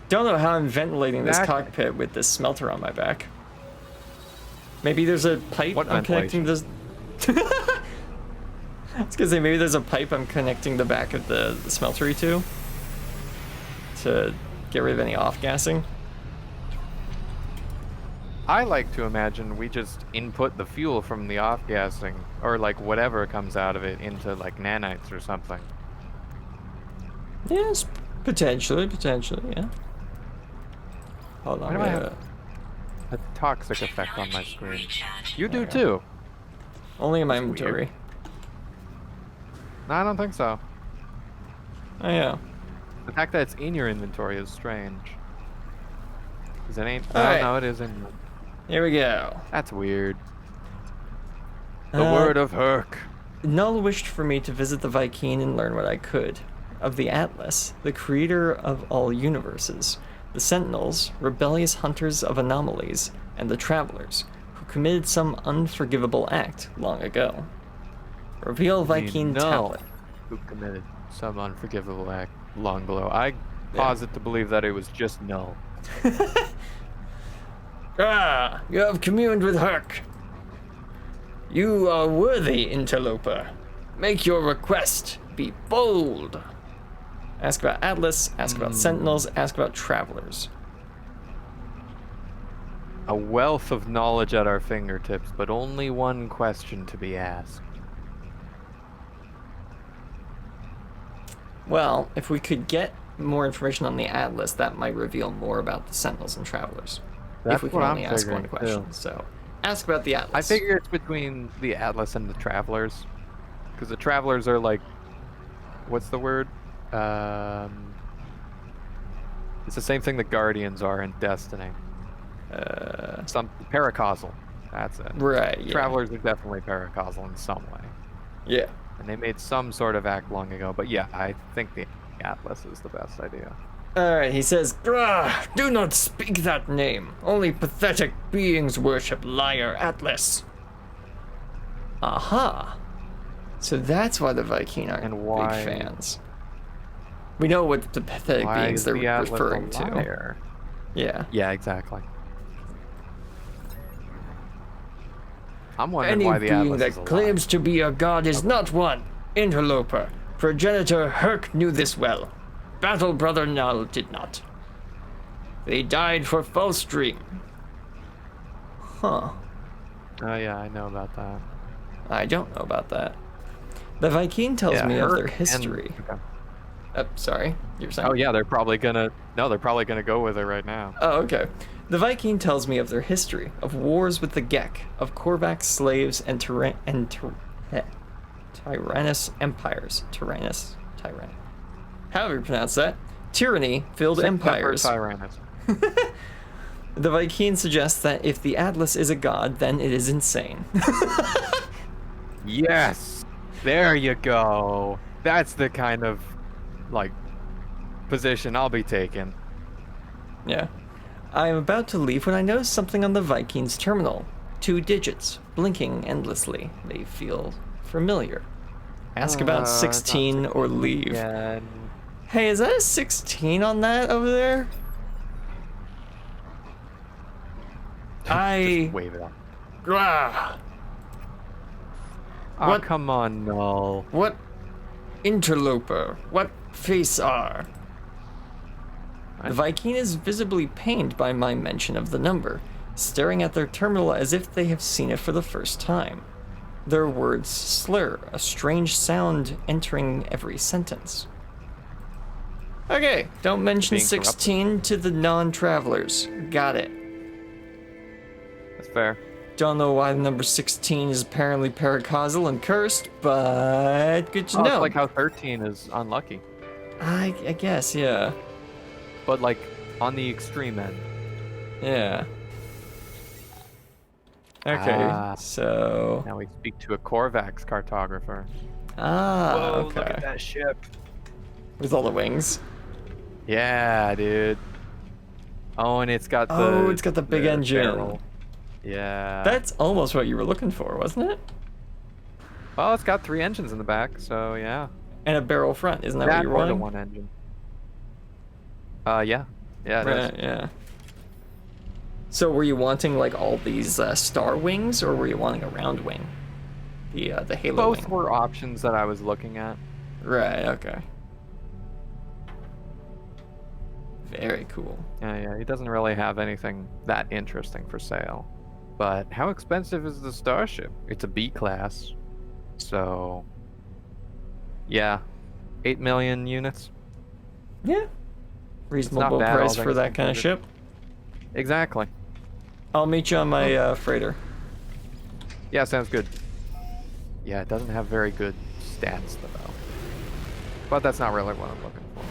Don't know how I'm ventilating this Exactly. cockpit with this smelter on my back. Maybe there's a pipe What I'm connecting this. I was gonna say maybe there's a pipe I'm connecting the back of the smeltery to get rid of any off-gassing. I like to imagine we just input the fuel from the off-gassing, or like whatever comes out of it, into like nanites or something. Yes, potentially, yeah. Hold on, Why do we I have have a toxic effect on my Technology screen? recharge. You do There we too. only in my That's weird. inventory. No, I don't think so. Oh yeah. The fact that it's in your inventory is strange. Cause it ain't. Oh Alright. no, it isn't. Here we go. That's weird. The word of Herc. Null wished for me to visit the Viking and learn what I could. Of the Atlas, the creator of all universes, the Sentinels, rebellious hunters of anomalies, and the Travelers, who committed some unforgivable act long ago. Reveal Viking tablet. Who committed some unforgivable act long below. I posit to believe that it was just null. Ah, you have communed with Herc. You are worthy, interloper. Make your request, Be bold. Ask about Atlas, ask about Sentinels, ask about Travelers. A wealth of knowledge at our fingertips, but only one question to be asked. Well, if we could get more information on the Atlas, that might reveal more about the Sentinels and Travelers. That's if we can what only I'm ask one figuring, question. too. So, ask about the Atlas. I figure it's between the Atlas and the Travelers. Because the Travelers are like... What's the word? It's the same thing the Guardians are in Destiny. Some paracausal. That's it. Right, yeah. Travelers are definitely paracausal in some way. Yeah. And they made some sort of act long ago. But yeah, I think the Atlas is the best idea. Alright, he says, "Grah, do not speak that name. Only pathetic beings worship liar Atlas." Aha. So that's why the Viking are And why- big fans. We know what the pathetic Why beings is they're the Atlas a referring to. liar? Yeah. Yeah, exactly. I'm wondering Any why the being Atlas is a that claims to be a god is not one. Interloper. Progenitor Herc knew this well. Battle Brother Null did not. They died for false dream. Huh. Oh yeah, I know about that. I don't know about that. The Viking tells Yeah, me of their Herc history. Okay. Sorry, you're saying? Oh yeah, they're probably gonna go with it right now. Oh, okay. The Viking tells me of their history, of wars with the Gek, of Korvax slaves and Tyrannus empires. Tyrannus? However you pronounce that. Tyranny-filled empires. Tyrannus. The Viking suggests that if the Atlas is a god, then it is insane. Yes! There you go. That's the kind of, like, position I'll be taking. Yeah. I am about to leave when I notice something on the Viking's terminal. 2 digits, blinking endlessly. They feel familiar. Ask about 16 or leave. Yeah. Hey, is that a 16 on that over there? Just wave it up. Ah, Oh, What? come on, Null. what interloper? What face are? The Viking is visibly pained by my mention of the number, staring at their terminal as if they have seen it for the first time. Their words slur, a strange sound entering every sentence. Okay, don't mention Being corrupted. 16 to the non-travelers. Got it. That's fair. Don't know why the number 16 is apparently paracausal and cursed, but good to Oh, know. it's like how 13 is unlucky. I guess, yeah. But, like, on the extreme end. Yeah. Okay, Ah. so... Now we speak to a Korvax cartographer. okay. Look at that ship. With all the wings. Yeah, dude. Oh, and it's got the... Oh, it's got the big engine. barrel. Yeah. That's almost what you were looking for, wasn't it? Well, it's got 3 engines in the back, so yeah. And a barrel front, isn't that what you were or the wanting? 1 engine. Yeah. Yeah, it is. Right, yeah. So were you wanting like all these star wings, or were you wanting a round wing? The halo Both wing. were options that I was looking at. Right, okay. Very cool. Yeah, he doesn't really have anything that interesting for sale. But how expensive is the Starship? It's a B class. So, yeah, 8 million units. Yeah. Reasonable bad, all price for things that kind of considered. ship. Exactly. I'll meet you on my freighter. Yeah, sounds good. Yeah, it doesn't have very good stats though. But that's not really what I'm looking for.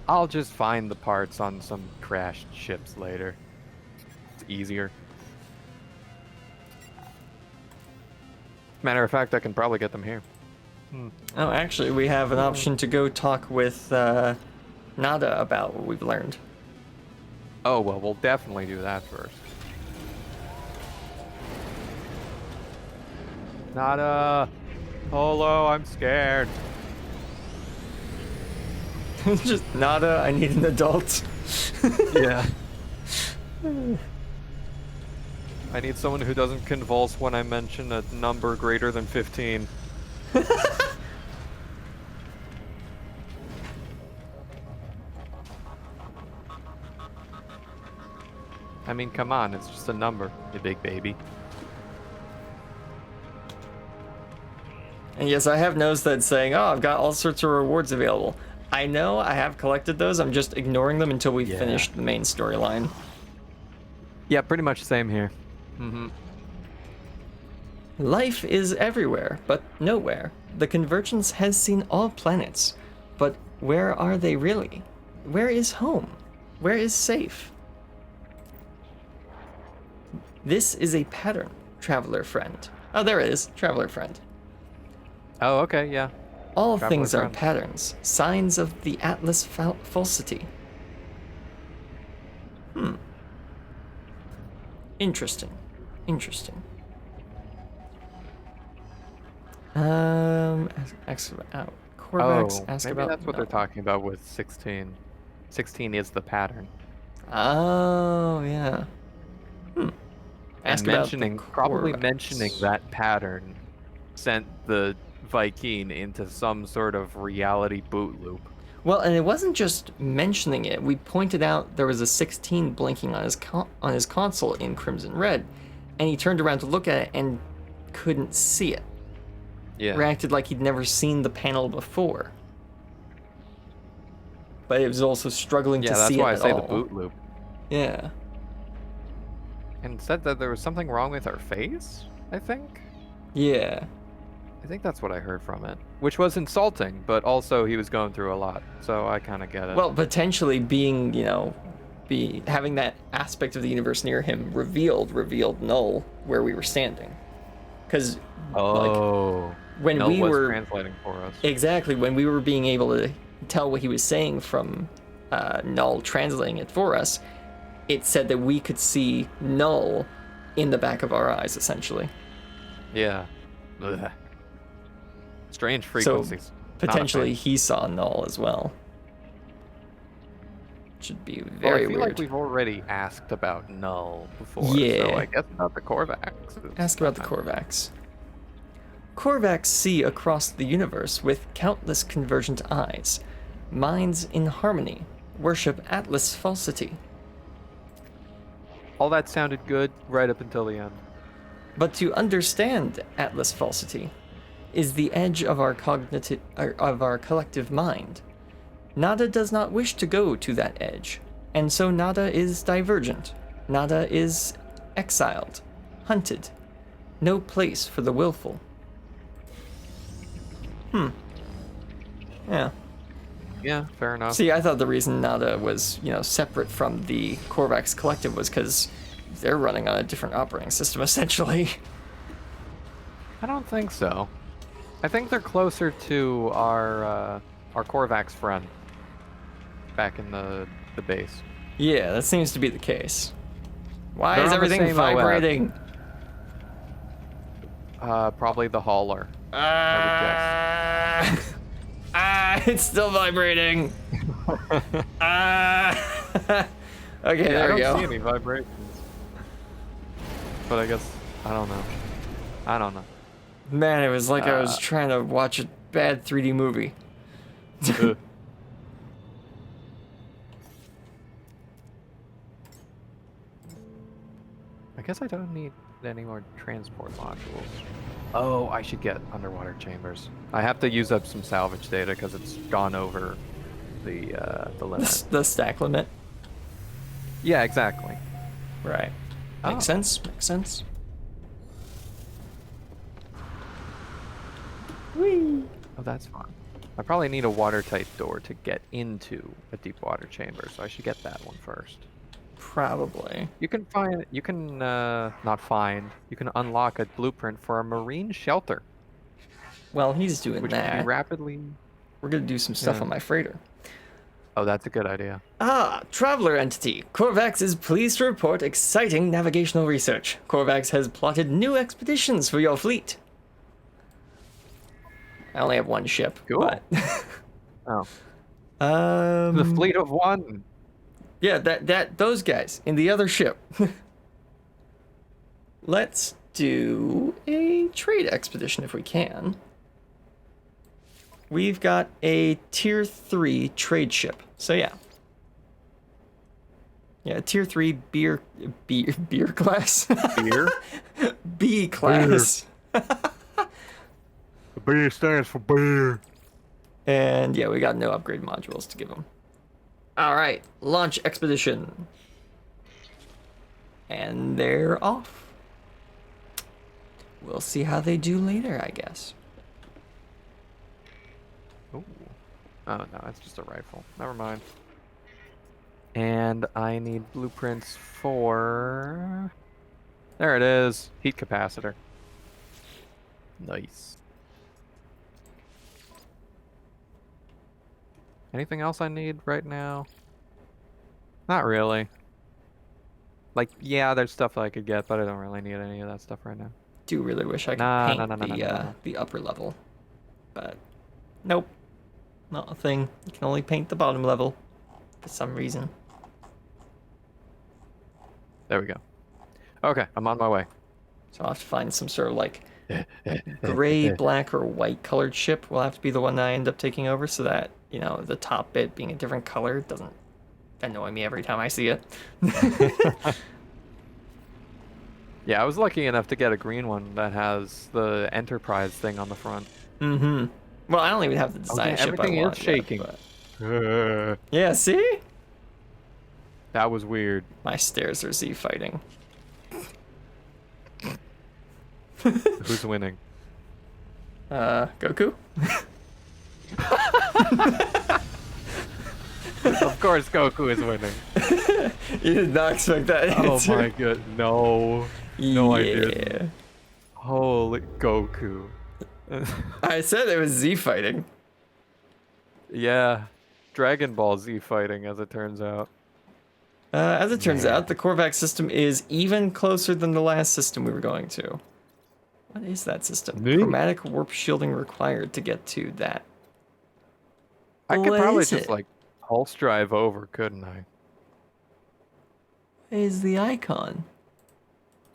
I'll just find the parts on some crashed ships later. It's easier. Matter of fact, I can probably get them here. Oh, actually, we have an option to go talk with Nada about what we've learned. Oh, well, we'll definitely do that first. Nada! Polo, I'm scared. Just Nada, I need an adult. Yeah. I need someone who doesn't convulse when I mention a number greater than 15. I mean, come on, it's just a number, you big baby. And yes, I have noticed that saying, oh, I've got all sorts of rewards available. I know I have collected those, I'm just ignoring them until we've Yeah. finished the main storyline. Yeah, pretty much same here. Mm-hmm. Life is everywhere, but nowhere. The Convergence has seen all planets, but where are they really? Where is home? Where is safe? This is a pattern, traveler friend. Oh, there it is, traveler friend. Oh, okay, yeah. All Traveler things are friend. patterns, signs of the Atlas falsity. Interesting. Interesting. Corvax asked maybe about. that's what they're talking about with 16. 16 is the pattern. Oh, yeah. Ask And about mentioning, the probably Corvax. mentioning that pattern sent the Viking into some sort of reality boot loop. Well, and it wasn't just mentioning it. We pointed out there was a 16 blinking on his console in crimson red, and he turned around to look at it and couldn't see it. Yeah. Reacted like he'd never seen the panel before. But it was also struggling Yeah, to that's see why it I at say all. the boot loop. Yeah. And said that there was something wrong with her face, I think? Yeah. I think that's what I heard from it. Which was insulting, but also he was going through a lot, so I kind of get it. Well, potentially being, having that aspect of the universe near him revealed null where we were standing. Because, when Nell we was were translating for us. Exactly, when we were being able to tell what he was saying from Null translating it for us, it said that we could see Null in the back of our eyes, essentially. Yeah. Ugh. Strange frequencies. So, Not a potentially fan. he saw Null as well. Should be Well, very I feel weird. like we've already asked about Null before, Yeah. so I guess about the Corvax. Ask about the Corvax. Corvax see across the universe with countless convergent eyes. Minds in harmony. Worship Atlas falsity. All that sounded good right up until the end. But to understand Atlas falsity is the edge of our collective mind. Nada does not wish to go to that edge, and so Nada is divergent. Nada is exiled, hunted. No place for the willful. Yeah. Yeah, fair enough. See, I thought the reason Nada was, separate from the Corvax Collective was because they're running on a different operating system, essentially. I don't think so. I think they're closer to our Corvax friend back in the base. Yeah, that seems to be the case. Why They're is on the everything same vibrating? Probably the hauler. It's still vibrating. Okay, there we I don't see go. any vibrations. But I guess I don't know. Man, it was like I was trying to watch a bad 3D movie. Ugh. I guess I don't need any more transport modules. Oh, I should get underwater chambers. I have to use up some salvage data because it's gone over the limit. The stack limit. Yeah, exactly. Right. Oh. Makes sense. Makes sense. Whee! Oh, that's fun. I probably need a watertight door to get into a deep water chamber, so I should get that one first. Probably. You can unlock a blueprint for a marine shelter, Well, he's doing which can that. be rapidly. We're gonna do some stuff Yeah. on my freighter. Oh, that's a good idea. Ah, Traveler Entity. Corvax is pleased to report exciting navigational research. Corvax has plotted new expeditions for your fleet. I only have one ship. Cool. But Oh, the the fleet of one. Yeah, those guys in the other ship. Let's do a trade expedition if we can. We've got a tier 3 trade ship. So yeah. Yeah, tier 3 beer class. Beer? B class. The B stands for beer. And yeah, we got no upgrade modules to give them. All right, launch expedition. And they're off. We'll see how they do later, I guess. Ooh. Oh, no, that's just a rifle. Never mind. And I need blueprints for... There it is. Heat capacitor. Nice. Anything else I need right now? Not really. Like, yeah, there's stuff that I could get, but I don't really need any of that stuff right now. Do really wish I could Nah, paint no. the upper level, but nope, not a thing. You can only paint the bottom level for some reason. There we go. Okay, I'm on my way. So I'll have to find some sort of like gray, black, or white colored ship. Will have to be the one that I end up taking over, so that the top bit being a different color doesn't annoy me every time I see it. Yeah, I was lucky enough to get a green one that has the Enterprise thing on the front. Mm-hmm. Well, I don't even have the design ship everything I want is shaking. yet, but... Yeah, see? That was weird. My stairs are Z fighting. Who's winning? Goku? Of course Goku is winning. You did not expect that Oh answer. my god, no. No, I Yeah. didn't. Holy Goku. I said it was Z fighting. Yeah. Dragon Ball Z fighting, as it turns out. As it turns out, the Korvax system is even closer than the last system we were going to. What is that system? Me? Chromatic warp shielding required to get to that. I could What probably is just, it? like, pulse drive over, couldn't I? What is the icon?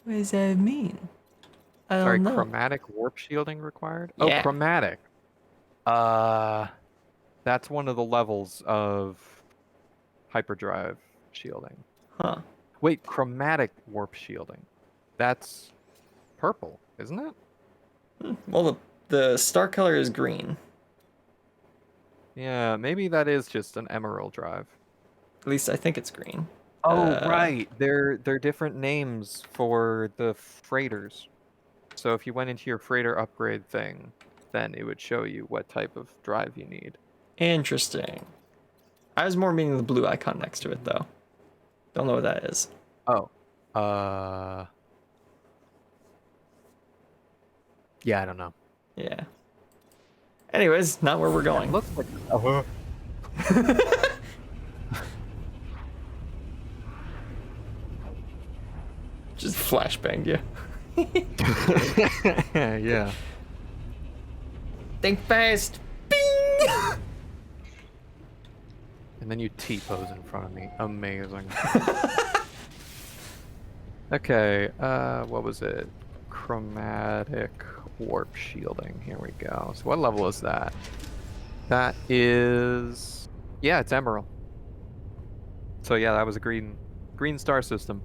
What does that mean? I don't Sorry, know. chromatic warp shielding required? Yeah. Oh, chromatic. That's one of the levels of hyperdrive shielding. Huh. Wait, chromatic warp shielding. That's purple, isn't it? Well, the star color is green. Yeah, maybe that is just an emerald drive. At least I think it's green. Oh, right. They're different names for the freighters. So if you went into your freighter upgrade thing, then it would show you what type of drive you need. Interesting. I was more meaning the blue icon next to it, though. Don't know what that is. Oh. Yeah, I don't know. Yeah. Anyways, not where we're going. Looks like Just flashbanged you. yeah. Think fast. Bing! And then you T-pose in front of me. Amazing. Okay, what was it? Chromatic warp shielding. Here we go. So what level is that? That is... Yeah, it's emerald. So yeah, that was a green star system.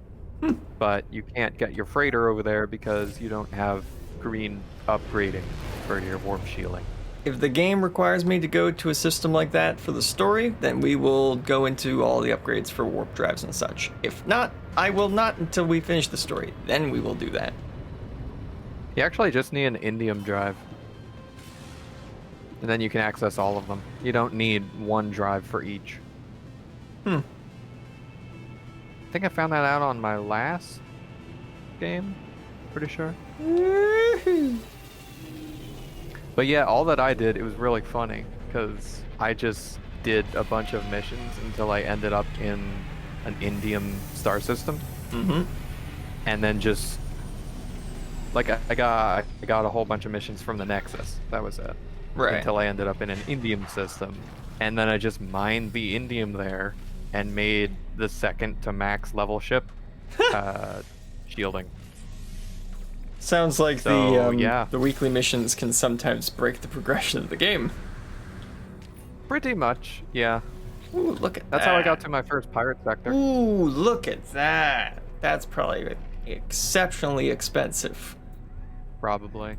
But you can't get your freighter over there because you don't have green upgrading for your warp shielding. If the game requires me to go to a system like that for the story, then we will go into all the upgrades for warp drives and such. If not, I will not until we finish the story. Then we will do that. You actually just need an indium drive. And then you can access all of them. You don't need one drive for each. I think I found that out on my last game. Pretty sure. But yeah, all that I did, it was really funny. Because I just did a bunch of missions until I ended up in an indium star system. And then just... Like, I got a whole bunch of missions from the Nexus. That was it. Right. Until I ended up in an indium system. And then I just mined the indium there and made the second to max level ship shielding. Sounds like So, yeah. the weekly missions can sometimes break the progression of the game. Pretty much, yeah. Ooh, look at That's that. how I got to my first pirate sector. Ooh, look at that. That's probably exceptionally expensive. Probably.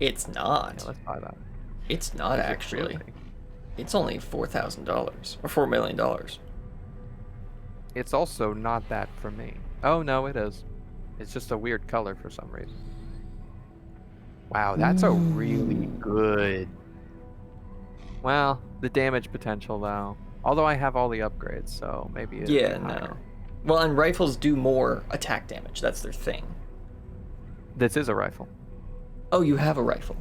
It's not. Yeah, let's buy that. It's not Is it actually. really? It's only $4,000 or $4 million. It's also not that for me. Oh no, it is. It's just a weird color for some reason. Wow, that's a really good. Well, the damage potential though. Although I have all the upgrades, so maybe it'll Yeah, be higher. no. Well, and rifles do more attack damage. That's their thing. This is a rifle. Oh, you have a rifle.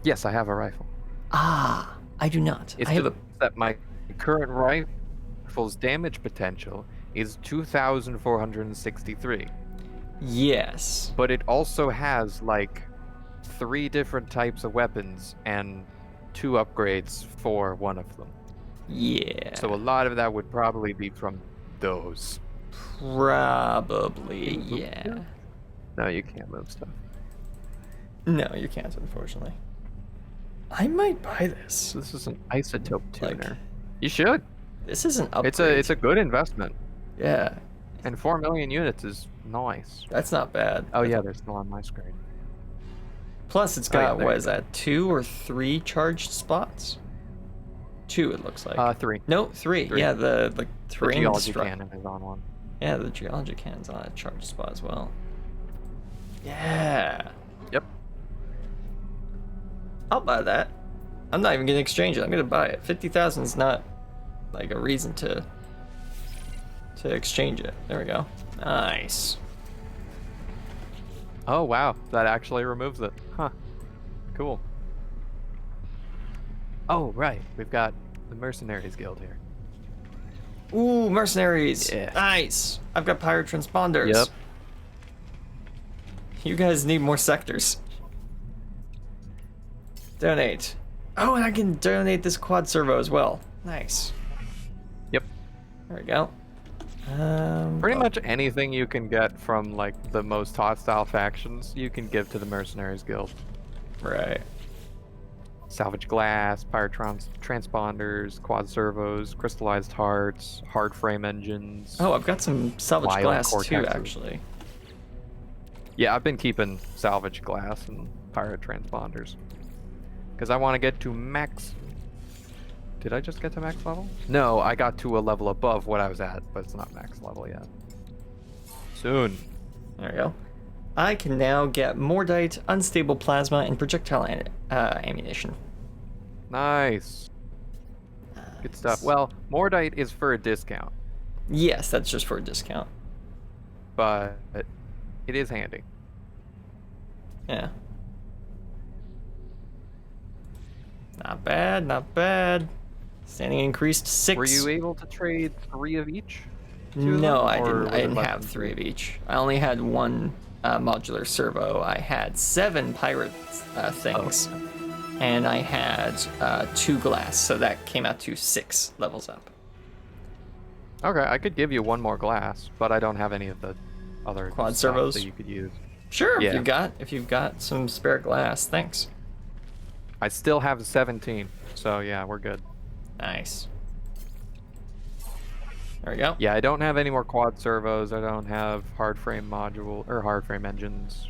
Yes, I have a rifle. Ah, I do not. It's I have just that my current rifle's damage potential is 2,463. Yes. But it also has like 3 different types of weapons and 2 upgrades for one of them. Yeah. So a lot of that would probably be from those. Probably, yeah. No, you can't move stuff. No, you can't, unfortunately. I might buy this. So this is an isotope tuner. Like, You should. this is an upgrade. It's a good investment. Yeah, And 4 million units is nice. that's not bad. Oh yeah, they're still on my screen. Plus, it's Oh, yeah, got, there what you is go. that, 2 or 3 charged spots? 2, it looks like. 3. No, 3. 3. Yeah, the The terrain geology destruct- cannon is on one. Yeah, the geology cannon's on a charged spot as well. Yeah. Yep. I'll buy that. I'm not even gonna exchange it. I'm gonna buy it. 50,000 is not like a reason to exchange it. There we go. Nice. Oh wow, that actually removes it. Huh. Cool. Oh right, we've got the Mercenaries Guild here. Ooh, mercenaries. Yeah. Nice. I've got pirate transponders. Yep. You guys need more sectors. Donate. Oh, and I can donate this quad servo as well. Nice. Yep. There we go. Pretty much anything you can get from like the most hostile factions, you can give to the Mercenaries Guild. Right. Salvage glass, pirate transponders, quad servos, crystallized hearts, hard frame engines. Oh, I've got some salvage Wild glass too, cortexes. actually. Yeah, I've been keeping salvage glass and pirate transponders. Because I want to get to max. Did I just get to max level? No, I got to a level above what I was at, but it's not max level yet. Soon. There we go. I can now get Mordite, unstable plasma, and projectile ammunition. Nice. Good stuff. Well, Mordite is for a discount, Yes, that's just for a discount. but it is handy. Yeah. Not bad, not bad. Standing increased 6. Were you able to trade 3 of each? Two of No, them, I or didn't. was I it didn't less have than 3 of each. I only had 1 modular servo. I had 7 pirate things, and I had 2 glass. So that came out to 6 levels up. Okay, I could give you 1 more glass, but I don't have any of the other Quad stuff servos? that you could use. Sure, Yeah. if you've got some spare glass, thanks. I still have 17, so yeah, we're good. Nice. There we go. Yeah, I don't have any more quad servos. I don't have hard frame module or hard frame engines.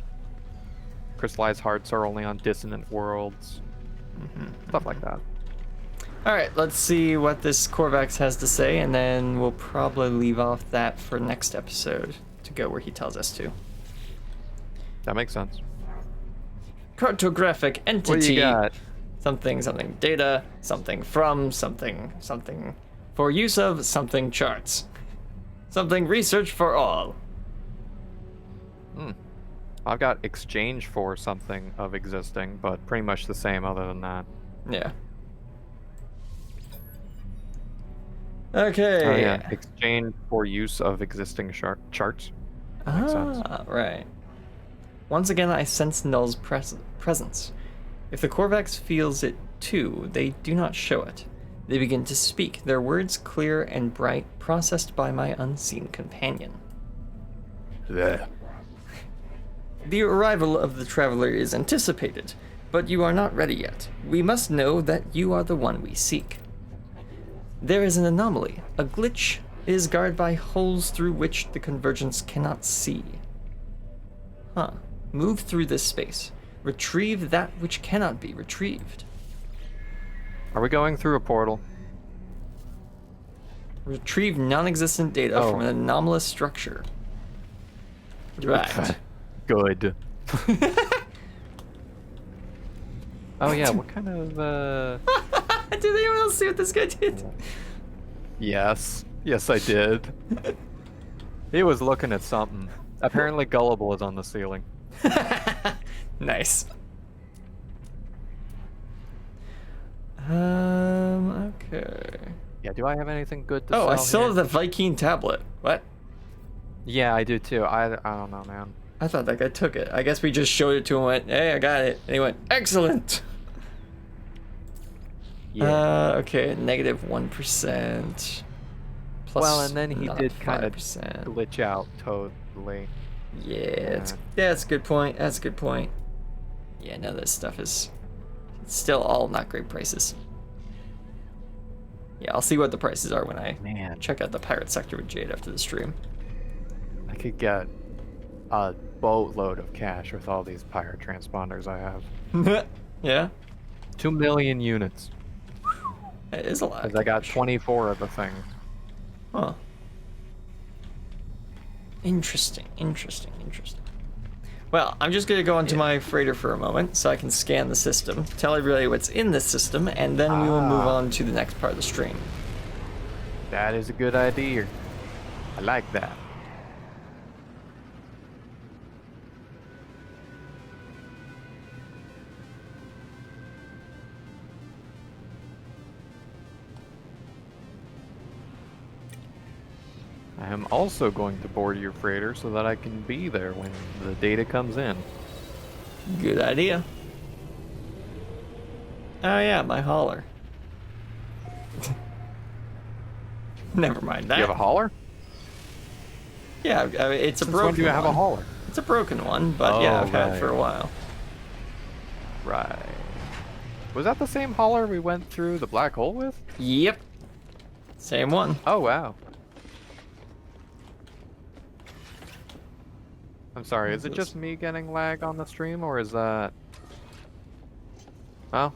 Crystallized hearts are only on dissonant worlds. Stuff like that. All right, let's see what this Corvax has to say, and then we'll probably leave off that for next episode to go where he tells us to. That makes sense. Cartographic entity. What do you got? Something, something data, something from, something, something for use of, something charts. Something research for all. I've got exchange for something of existing, but pretty much the same other than that. Yeah. Okay. Oh yeah, exchange for use of existing charts. Makes sense. Right. Once again, I sense Null's presence. If the Corvax feels it too, they do not show it. They begin to speak, their words clear and bright, processed by my unseen companion. Yeah. The arrival of the traveler is anticipated, but you are not ready yet. We must know that you are the one we seek. There is an anomaly. A glitch is guarded by holes through which the convergence cannot see. Huh. Move through this space. Retrieve that which cannot be retrieved. Are we going through a portal? Retrieve non-existent data Oh. from an anomalous structure. Right. Good. Oh yeah, what kind of Did anyone else see what this guy did? Yes. Yes, I did. He was looking at something. Apparently Gullible is on the ceiling. Nice. Okay. Yeah, do I have anything good to Oh, sell I still here? have the Viking tablet. What? Yeah, I do too. I don't know, man. I thought that guy took it. I guess we just showed it to him and went, hey, I got it. And he went, excellent. Yeah. Okay, -1%. Plus Well, and then he another did kind of 5%. glitch out totally. Yeah, that's a good point. That's a good point. Yeah, no, this stuff is still all not great prices. Yeah, I'll see what the prices are when I Man, check out the pirate sector with Jade after the stream. I could get a boatload of cash with all these pirate transponders I have. Yeah, 2 million units. it is a lot. Because I got 24 of the thing. Huh. Interesting, interesting, interesting. Well, I'm just going to go into my freighter for a moment so I can scan the system, tell everybody what's in the system, and then we will move on to the next part of the stream. That is a good idea. I like that. I am also going to board your freighter so that I can be there when the data comes in. Good idea. Oh yeah, my hauler. Never mind that. You have a hauler? Yeah, I mean, it's a Since broken when do you have a one. hauler? It's a broken one, but yeah, Oh, I've had it for a right. while. Right. Was that the same hauler we went through the black hole with? Yep. Same one. Oh, wow. I'm sorry, is it just me getting lag on the stream, or is that... Oh?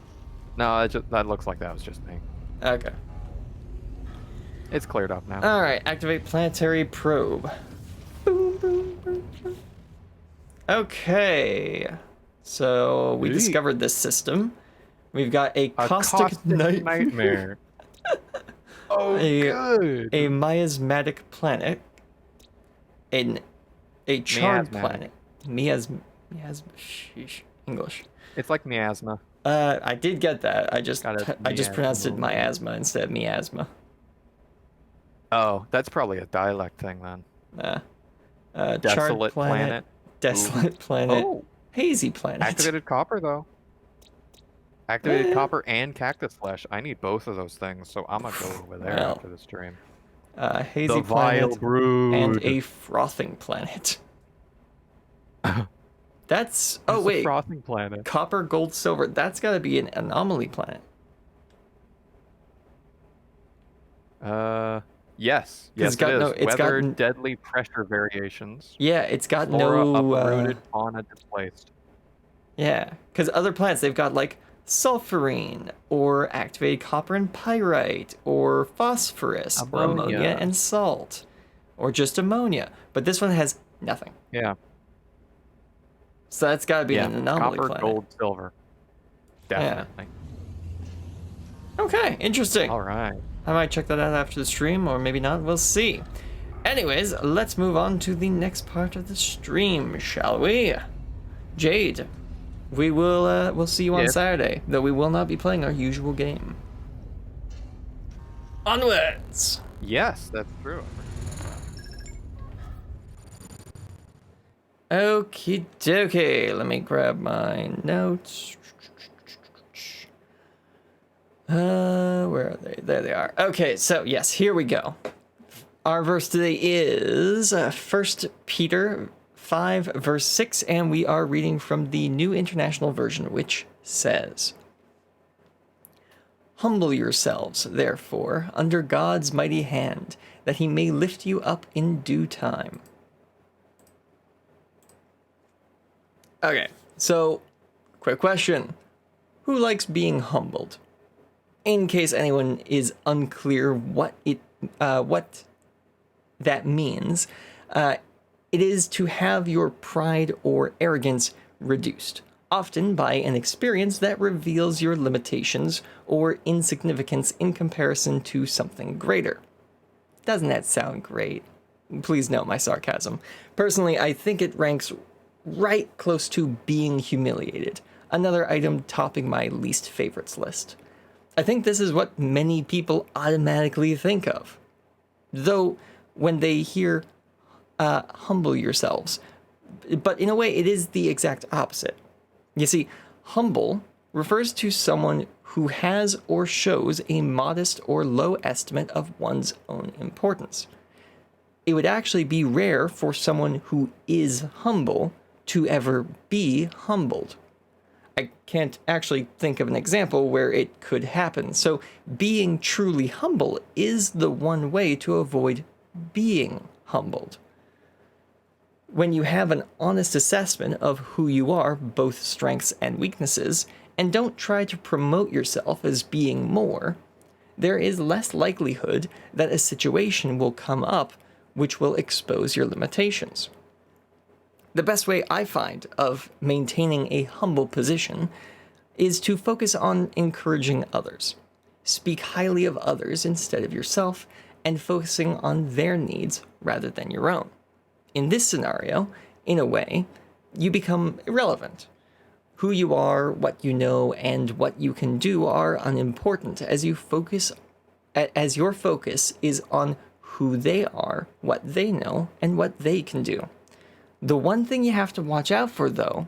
No, that looks like that was just me. Okay. It's cleared up now. Alright, activate planetary probe. Boom, boom, boom, boom. Okay. So we Neat. discovered this system. We've got a caustic nightmare. Oh, good. a miasmatic planet. A charred Miasmatic. planet. Sheesh. English. It's like miasma. I did get that. I just Got it, pronounced it miasma. miasma instead of miasma. Oh, that's probably a dialect thing then. Charred Desolate planet. Desolate planet. Oh, Hazy planet. activated copper though. Activated copper and cactus flesh. I need both of those things, so I'm gonna go over there Well, after the stream. Hazy The vile planet brood. and a frothing planet. That's It's a wait. frothing planet. Copper, gold, silver. That's got to be an anomaly planet. Yes. Yes, got it is. no- it's got Weather, n- deadly pressure variations. Yeah, it's got Flora no. uprooted, fauna displaced. Yeah, because other planets they've got like sulfurine or activated copper and pyrite or phosphorus or ammonia Ammonia. and salt or just ammonia. But this one has nothing. Yeah. So that's got to be Yeah. an anomaly Copper, planet. gold, silver. Definitely. Okay, interesting. All right. I might check that out after the stream, or maybe not. We'll see. Anyways, let's move on to the next part of the stream, shall we? Jade, we'll see you on Yes. Saturday, though we will not be playing our usual game. Onwards. Yes, that's true. Okie dokie. Let me grab my notes. Where are they? There they are. Okay, so yes, here we go. Our verse today is 1 Peter 5, verse 6, and we are reading from the New International Version, which says, Humble yourselves, therefore, under God's mighty hand, that he may lift you up in due time. Okay, so, quick question. Who likes being humbled? In case anyone is unclear what that means, it is to have your pride or arrogance reduced, often by an experience that reveals your limitations or insignificance in comparison to something greater. Doesn't that sound great? Please note my sarcasm. Personally, I think it ranks right close to being humiliated, another item topping my least favorites list. I think this is what many people automatically think of. Though, when they hear humble yourselves, but in a way it is the exact opposite. You see, humble refers to someone who has or shows a modest or low estimate of one's own importance. It would actually be rare for someone who is humble to ever be humbled. I can't actually think of an example where it could happen, so being truly humble is the one way to avoid being humbled. When you have an honest assessment of who you are, both strengths and weaknesses, and don't try to promote yourself as being more, there is less likelihood that a situation will come up which will expose your limitations. The best way I find of maintaining a humble position is to focus on encouraging others. Speak highly of others instead of yourself, and focusing on their needs rather than your own. In this scenario, in a way, you become irrelevant. Who you are, what you know, and what you can do are unimportant as your focus is on who they are, what they know, and what they can do. The one thing you have to watch out for, though,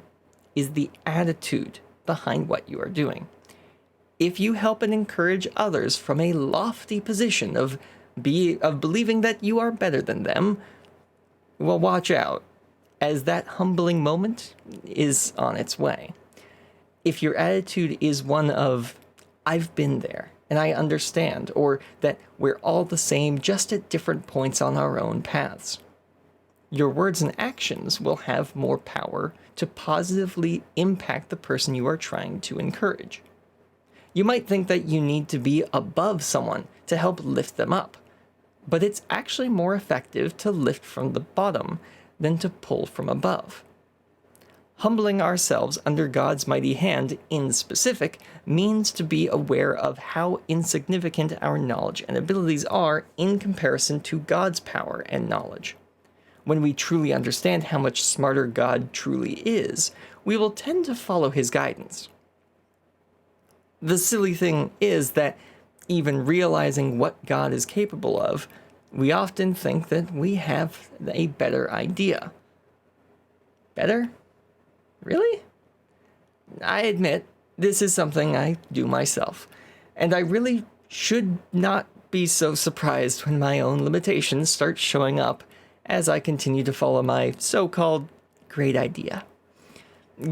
is the attitude behind what you are doing. If you help and encourage others from a lofty position of believing that you are better than them, well, watch out, as that humbling moment is on its way. If your attitude is one of, I've been there, and I understand, or that we're all the same, just at different points on our own paths, your words and actions will have more power to positively impact the person you are trying to encourage. You might think that you need to be above someone to help lift them up, but it's actually more effective to lift from the bottom than to pull from above. Humbling ourselves under God's mighty hand in specific means to be aware of how insignificant our knowledge and abilities are in comparison to God's power and knowledge. When we truly understand how much smarter God truly is, we will tend to follow his guidance. The silly thing is that even realizing what God is capable of, we often think that we have a better idea. Better? Really? I admit, this is something I do myself, and I really should not be so surprised when my own limitations start showing up as I continue to follow my so-called great idea.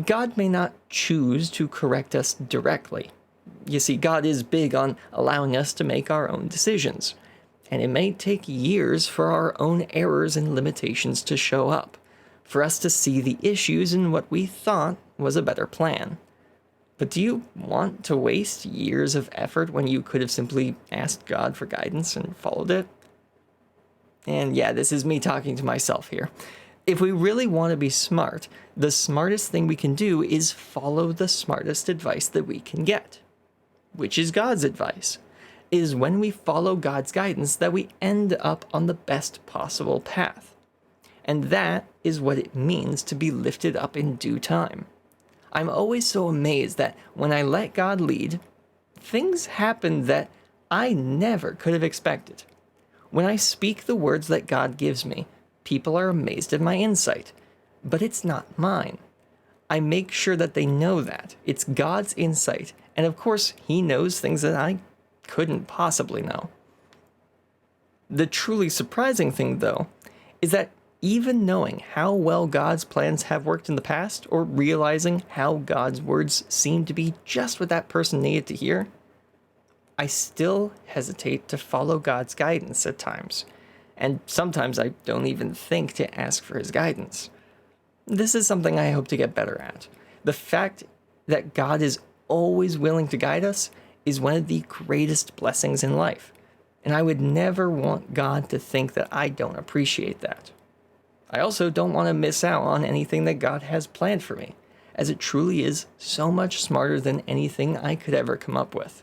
God may not choose to correct us directly. You see, God is big on allowing us to make our own decisions, and it may take years for our own errors and limitations to show up, for us to see the issues in what we thought was a better plan. But do you want to waste years of effort when you could have simply asked God for guidance and followed it? And yeah, this is me talking to myself here. If we really want to be smart, the smartest thing we can do is follow the smartest advice that we can get, which is God's advice. It is when we follow God's guidance that we end up on the best possible path. And that is what it means to be lifted up in due time. I'm always so amazed that when I let God lead, things happen that I never could have expected. When I speak the words that God gives me, people are amazed at my insight, but it's not mine. I make sure that they know that it's God's insight, and of course, he knows things that I couldn't possibly know. The truly surprising thing, though, is that even knowing how well God's plans have worked in the past, or realizing how God's words seem to be just what that person needed to hear, I still hesitate to follow God's guidance at times. And sometimes I don't even think to ask for his guidance. This is something I hope to get better at. The fact that God is always willing to guide us is one of the greatest blessings in life. And I would never want God to think that I don't appreciate that. I also don't want to miss out on anything that God has planned for me, as it truly is so much smarter than anything I could ever come up with.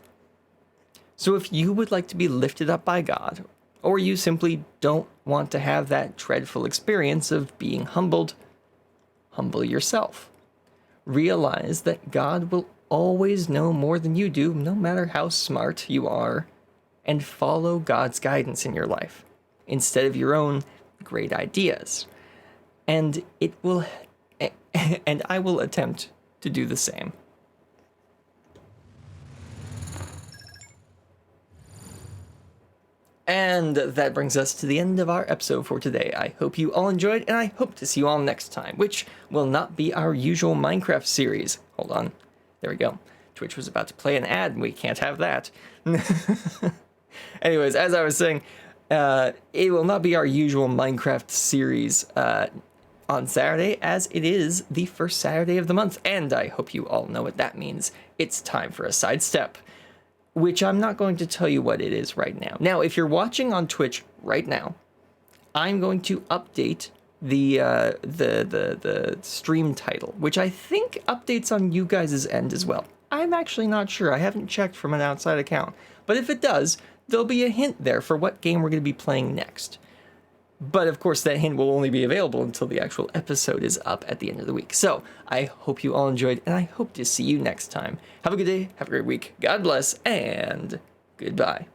So if you would like to be lifted up by God, or you simply don't want to have that dreadful experience of being humbled, humble yourself. Realize that God will always know more than you do, no matter how smart you are, and follow God's guidance in your life instead of your own great ideas. And I will attempt to do the same. And that brings us to the end of our episode for today. I hope you all enjoyed, and I hope to see you all next time, which will not be our usual Minecraft series. Hold on. There we go. Twitch was about to play an ad, and we can't have that. Anyways, as I was saying, it will not be our usual Minecraft series on Saturday, as it is the first Saturday of the month, and I hope you all know what that means. It's time for a sidestep, which I'm not going to tell you what it is right now. Now, if you're watching on Twitch right now, I'm going to update the stream title, which I think updates on you guys' end as well. I'm actually not sure. I haven't checked from an outside account. But if it does, there'll be a hint there for what game we're going to be playing next. But of course, that hint will only be available until the actual episode is up at the end of the week. So I hope you all enjoyed, and I hope to see you next time. Have a good day, have a great week, God bless, and goodbye.